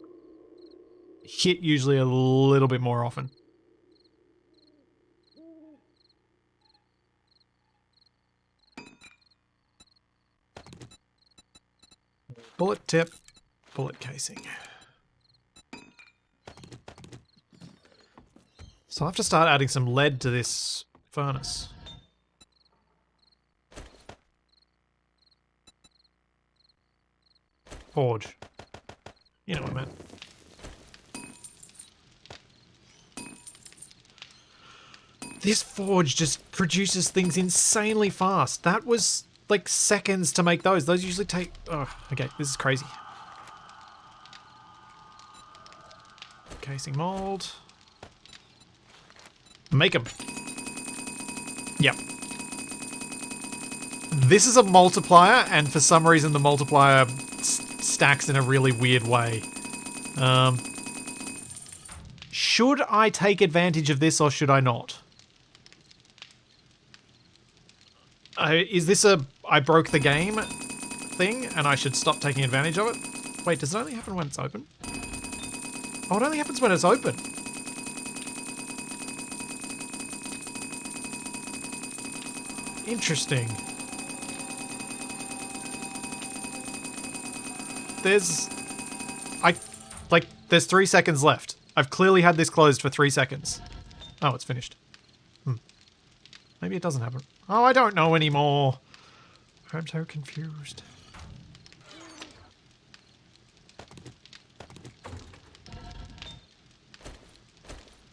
hit usually a little bit more often. Bullet tip, bullet casing. So I'll have to start adding some lead to this furnace. Forge. You know what I meant. This forge just produces things insanely fast. That was like seconds to make those. Those usually take... Oh, okay, this is crazy. Casing mold. Make them. Yep. This is a multiplier, and for some reason the multiplier stacks in a really weird way. Should I take advantage of this or should I not? Is this a I broke the game thing and I should stop taking advantage of it? Wait, does it only happen when it's open? Oh, it only happens when it's open. Interesting. There's 3 seconds left. I've clearly had this closed for 3 seconds. Oh, it's finished. Maybe it doesn't happen. Oh, I don't know anymore. I'm so confused.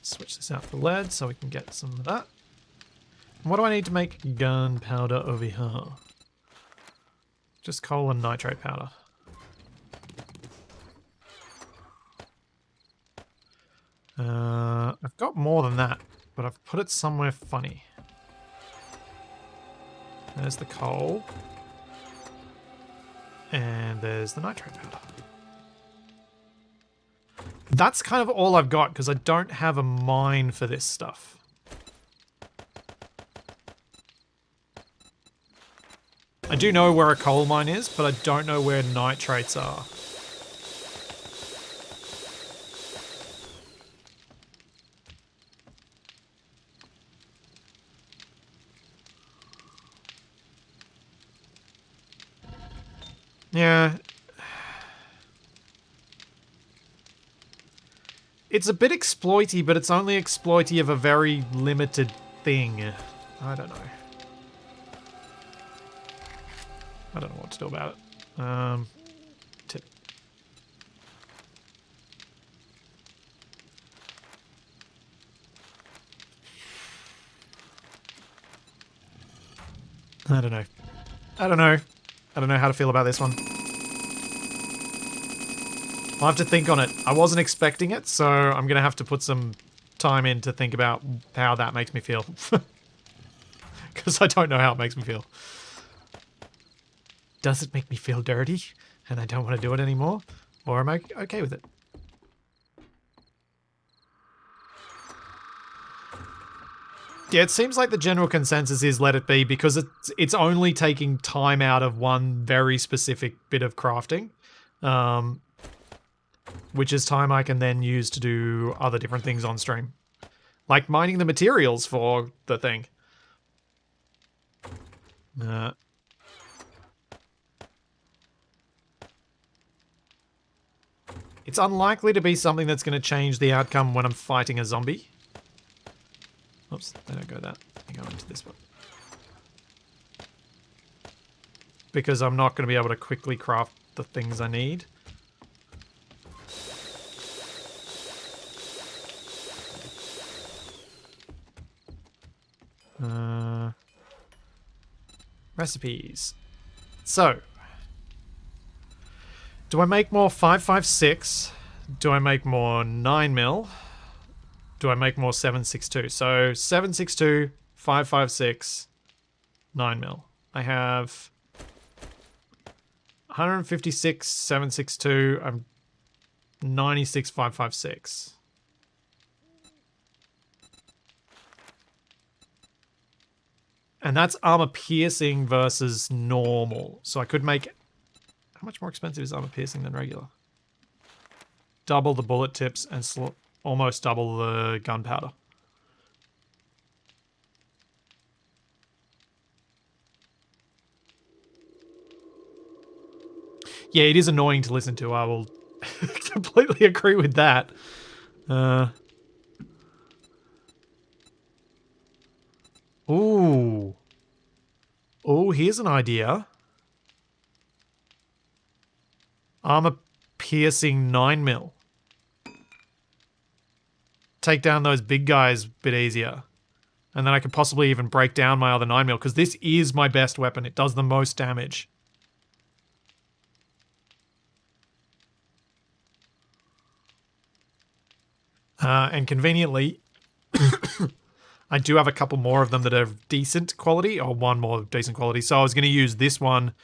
Switch this out for lead so we can get some of that. What do I need to make gunpowder over here? Just coal and nitrate powder. I've got more than that, but I've put it somewhere funny. There's the coal. And there's the nitrate powder. That's kind of all I've got, because I don't have a mine for this stuff. I do know where a coal mine is, but I don't know where nitrates are. Yeah. It's a bit exploity, but it's only exploity of a very limited thing. I don't know. I don't know what to do about it. Tip. I don't know. I don't know. I don't know how to feel about this one. I'll have to think on it. I wasn't expecting it, so I'm going to have to put some time in to think about how that makes me feel. Because I don't know how it makes me feel. Does it make me feel dirty and I don't want to do it anymore? Or am I okay with it? Yeah, it seems like the general consensus is let it be because it's only taking time out of one very specific bit of crafting. Which is time I can then use to do other different things on stream. Like mining the materials for the thing. It's unlikely to be something that's going to change the outcome when I'm fighting a zombie. Oops, they don't go that. They go into this one. Because I'm not going to be able to quickly craft the things I need. Recipes. So, do I make more 556? Do I make more 9mm? Do I make more 762? So 762, 556, 9mm. I have 156, 762. I'm 96, 556. And that's armor piercing versus normal. So I could make... How much more expensive is armor piercing than regular? Double the bullet tips and almost double the gunpowder. Yeah, it is annoying to listen to. I will completely agree with that. Ooh. Oh, here's an idea. Armor piercing 9mm. Take down those big guys a bit easier. And then I could possibly even break down my other 9mm, because this is my best weapon. It does the most damage. And conveniently, I do have a couple more of them that are decent quality, or one more decent quality. So I was going to use this one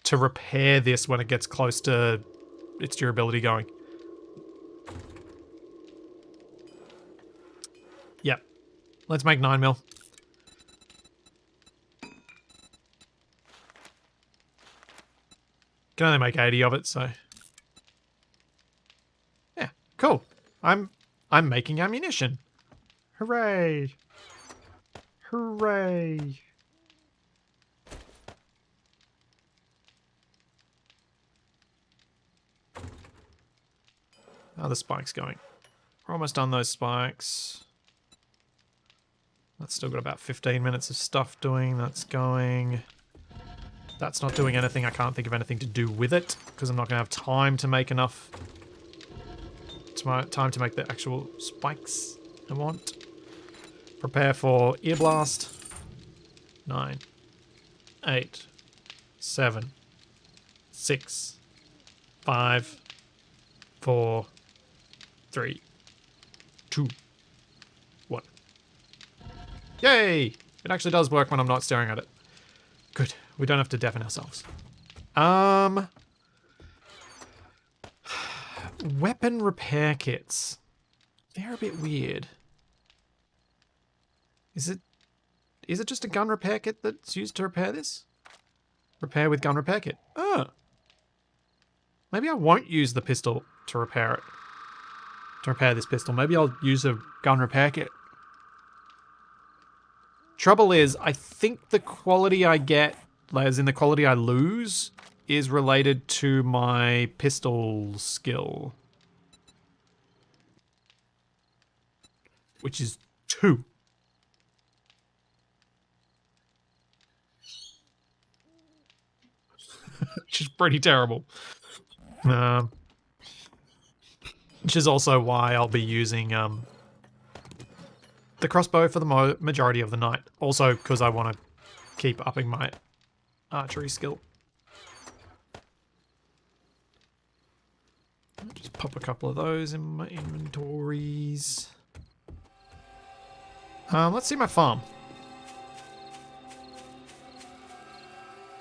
to repair this when it gets close to its durability going. Yep. Let's make 9mm. Can only make 80 of it, so... Yeah, cool. I'm making ammunition. Hooray! Hooray! How are the spikes going? We're almost done those spikes. That's still got about 15 minutes of stuff doing. That's going. That's not doing anything. I can't think of anything to do with it because I'm not going to have time to make enough. Time to make the actual spikes I want. Prepare for ear blast. 9, 8, 7, 6, 5, 4, 3, 2, 1. Yay! It actually does work when I'm not staring at it. Good. We don't have to deafen ourselves. Weapon repair kits. They're a bit weird. Is it just a gun repair kit that's used to repair this? Repair with gun repair kit. Oh. Maybe I won't use the pistol to repair it. To repair this pistol. Maybe I'll use a gun repair kit. Trouble is, I think the quality I get, as in the quality I lose, is related to my pistol skill. Which is 2. Which is pretty terrible. Which is also why I'll be using the crossbow for the majority of the night. Also because I want to keep upping my archery skill. Just pop a couple of those in my inventories. Let's see my farm.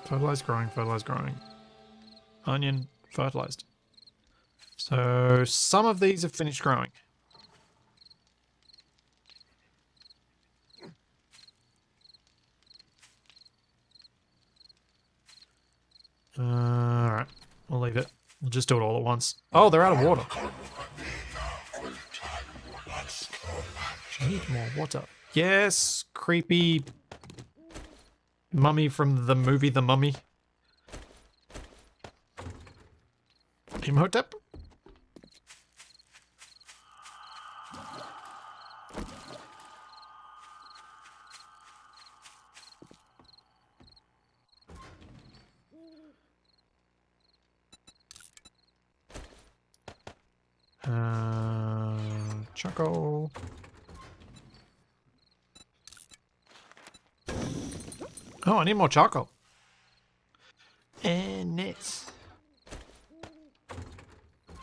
Fertilized growing, fertilized growing. Onion, fertilized. So some of these have finished growing. Alright, we'll leave it. We'll just do it all at once. Oh, they're out of water. Need more water. Yes, creepy mummy from the movie The Mummy. Imhotep? Charcoal. Oh, I need more charcoal. And nets.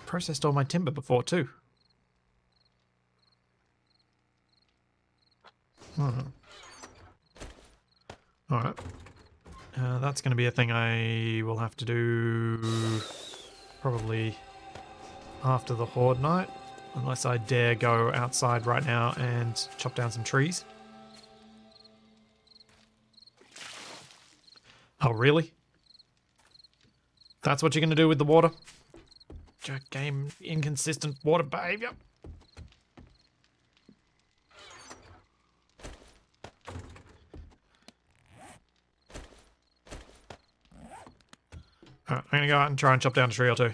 Processed all my timber before too. Alright. That's going to be a thing I will have to do probably after the Horde night. Unless I dare go outside right now and chop down some trees. Oh, really? That's what you're going to do with the water? Jerk game, inconsistent water behavior. Alright, I'm going to go out and try and chop down a tree or two.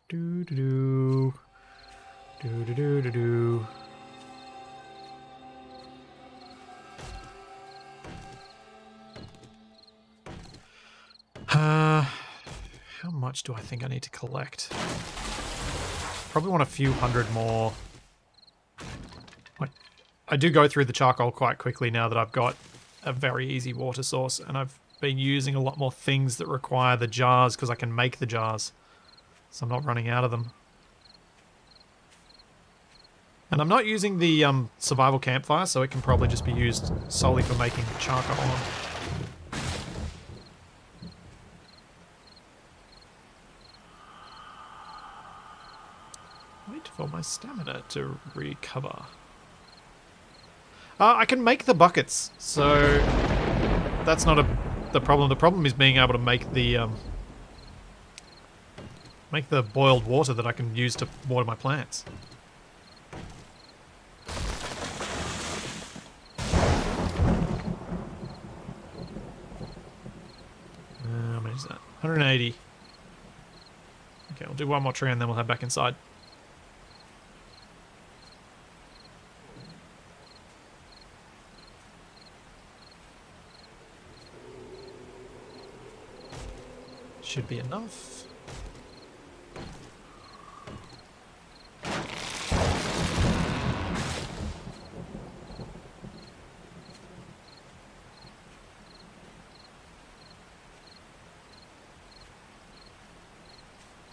Do-do-do. Do-do-do-do-do. How much do I think I need to collect? Probably want a few hundred more. I do go through the charcoal quite quickly now that I've got a very easy water source, and I've been using a lot more things that require the jars because I can make the jars. So I'm not running out of them. And I'm not using the survival campfire, so it can probably just be used solely for making charcoal. Wait for my stamina to recover. I can make the buckets, so that's not the problem. The problem is being able to make the boiled water that I can use to water my plants. How many is that? 180. Okay, we'll do one more tree and then we'll head back inside. Should be enough.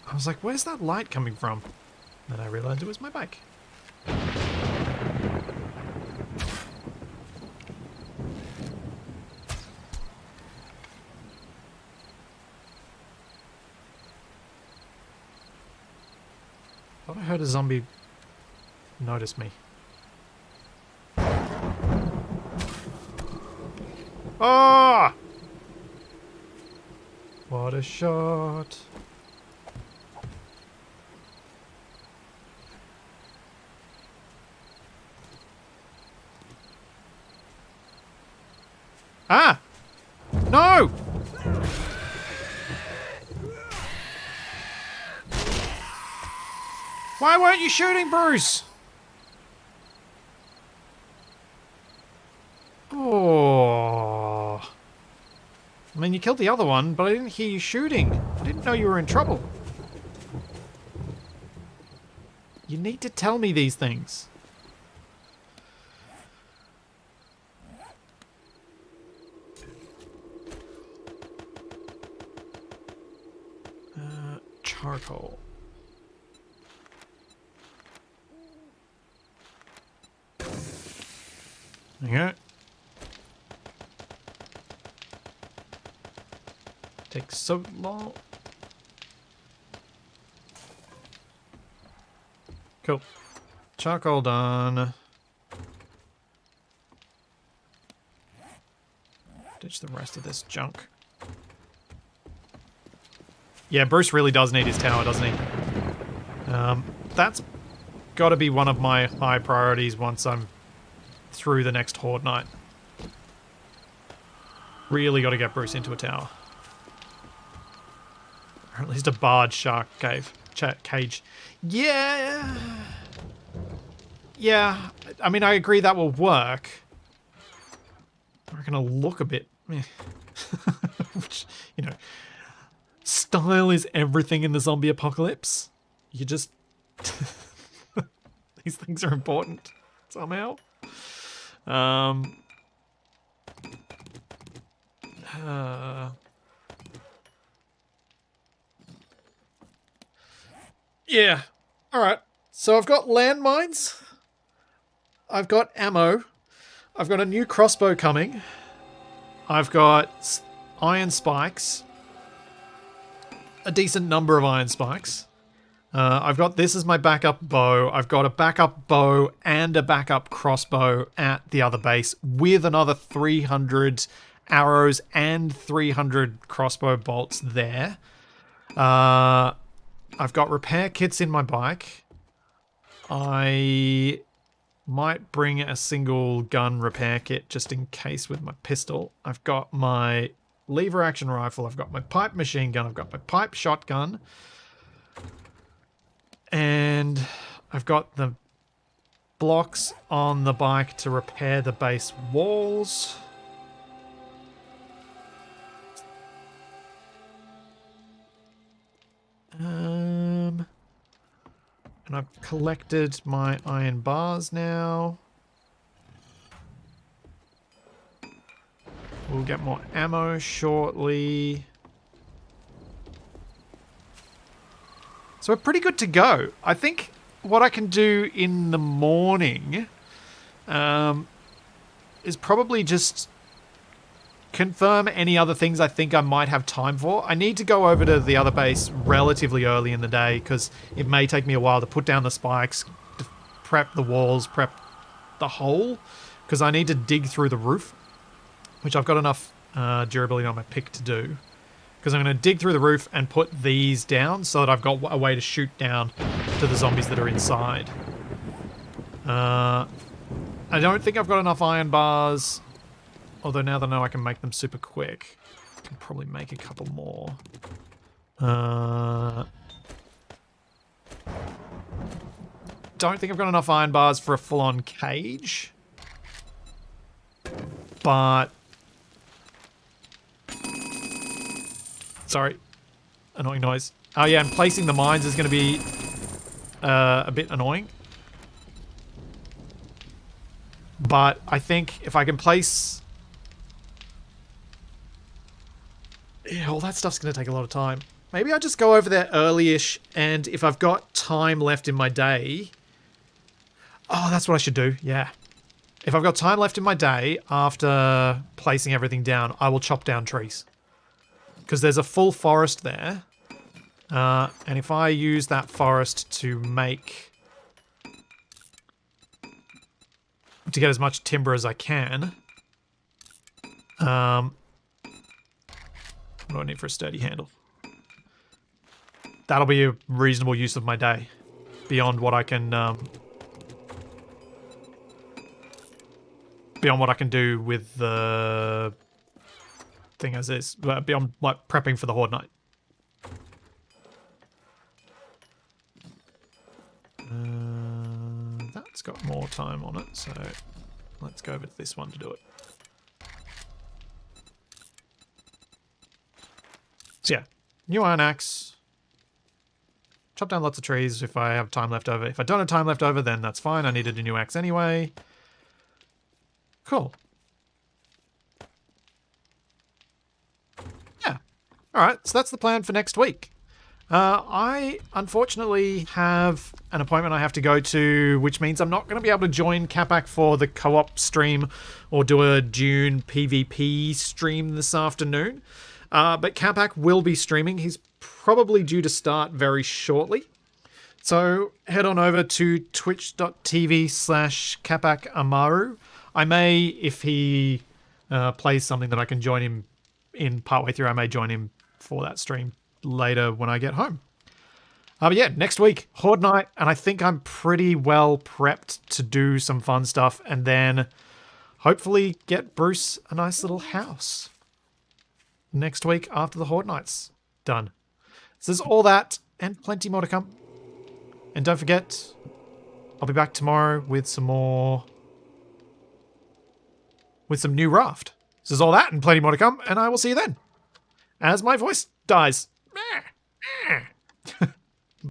I was like, where's that light coming from? Then I realized it was my bike. I thought I heard a zombie notice me. Ah! What a shot. Ah! No! Why weren't you shooting, Bruce? Oh. I mean, you killed the other one, but I didn't hear you shooting. I didn't know you were in trouble. You need to tell me these things. charcoal. There you go. Takes so long. Cool. Charcoal done. Ditch the rest of this junk. Yeah, Bruce really does need his tower, doesn't he? That's got to be one of my high priorities once I'm through the next Horde night. Really got to get Bruce into a tower. Or at least a barred shark cage. Yeah. Yeah. I mean, I agree that will work. We're going to look a bit... Which, you know... Style is everything in the zombie apocalypse. You just... These things are important, somehow. Yeah. Alright. So I've got landmines. I've got ammo. I've got a new crossbow coming. I've got iron spikes. A decent number of iron spikes. I've got this as my backup bow. I've got a backup bow and a backup crossbow at the other base with another 300 arrows and 300 crossbow bolts there. I've got repair kits in my bike. I might bring a single gun repair kit just in case with my pistol. I've got my lever action rifle. I've got my pipe machine gun. I've got my pipe shotgun. And I've got the blocks on the bike to repair the base walls. And I've collected my iron bars now. We'll get more ammo shortly. So we're pretty good to go. I think what I can do in the morning is probably just confirm any other things I think I might have time for. I need to go over to the other base relatively early in the day because it may take me a while to put down the spikes, to prep the walls, prep the hole, because I need to dig through the roof, which I've got enough durability on my pick to do. Because I'm going to dig through the roof and put these down so that I've got a way to shoot down to the zombies that are inside. I don't think I've got enough iron bars, although now that I know I can make them super quick, I can probably make a couple more. Don't think I've got enough iron bars for a full-on cage, but... Sorry. Annoying noise. Oh yeah, and placing the mines is going to be a bit annoying. But I think if I can place... Yeah, all that stuff's going to take a lot of time. Maybe I just go over there early-ish, and if I've got time left in my day... Oh, that's what I should do, yeah. If I've got time left in my day, after placing everything down, I will chop down trees. Because there's a full forest there. And if I use that forest to make... to get as much timber as I can... what do I need for a sturdy handle? That'll be a reasonable use of my day. Beyond what I can... beyond what I can do with the... thing as is, beyond like prepping for the Horde night. That's got more time on it, so let's go over to this one to do it. So yeah, new iron axe. Chop down lots of trees if I have time left over. If I don't have time left over, then that's fine. I needed a new axe anyway. Cool. Yeah. Alright, so that's the plan for next week. I unfortunately have an appointment I have to go to, which means I'm not going to be able to join Capac for the co-op stream or do a Dune PvP stream this afternoon. But Capac will be streaming. He's probably due to start very shortly. So head on over to twitch.tv/CapacAmaru. I may, if he plays something that I can join him in partway through, I may join him for that stream later when I get home. But yeah, next week, Horde night, and I think I'm pretty well prepped to do some fun stuff and then hopefully get Bruce a nice little house next week after the Horde night's done. So there's all that and plenty more to come. And don't forget, I'll be back tomorrow with some new raft. So there's all that and plenty more to come, and I will see you then. As my voice dies.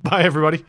Bye, everybody.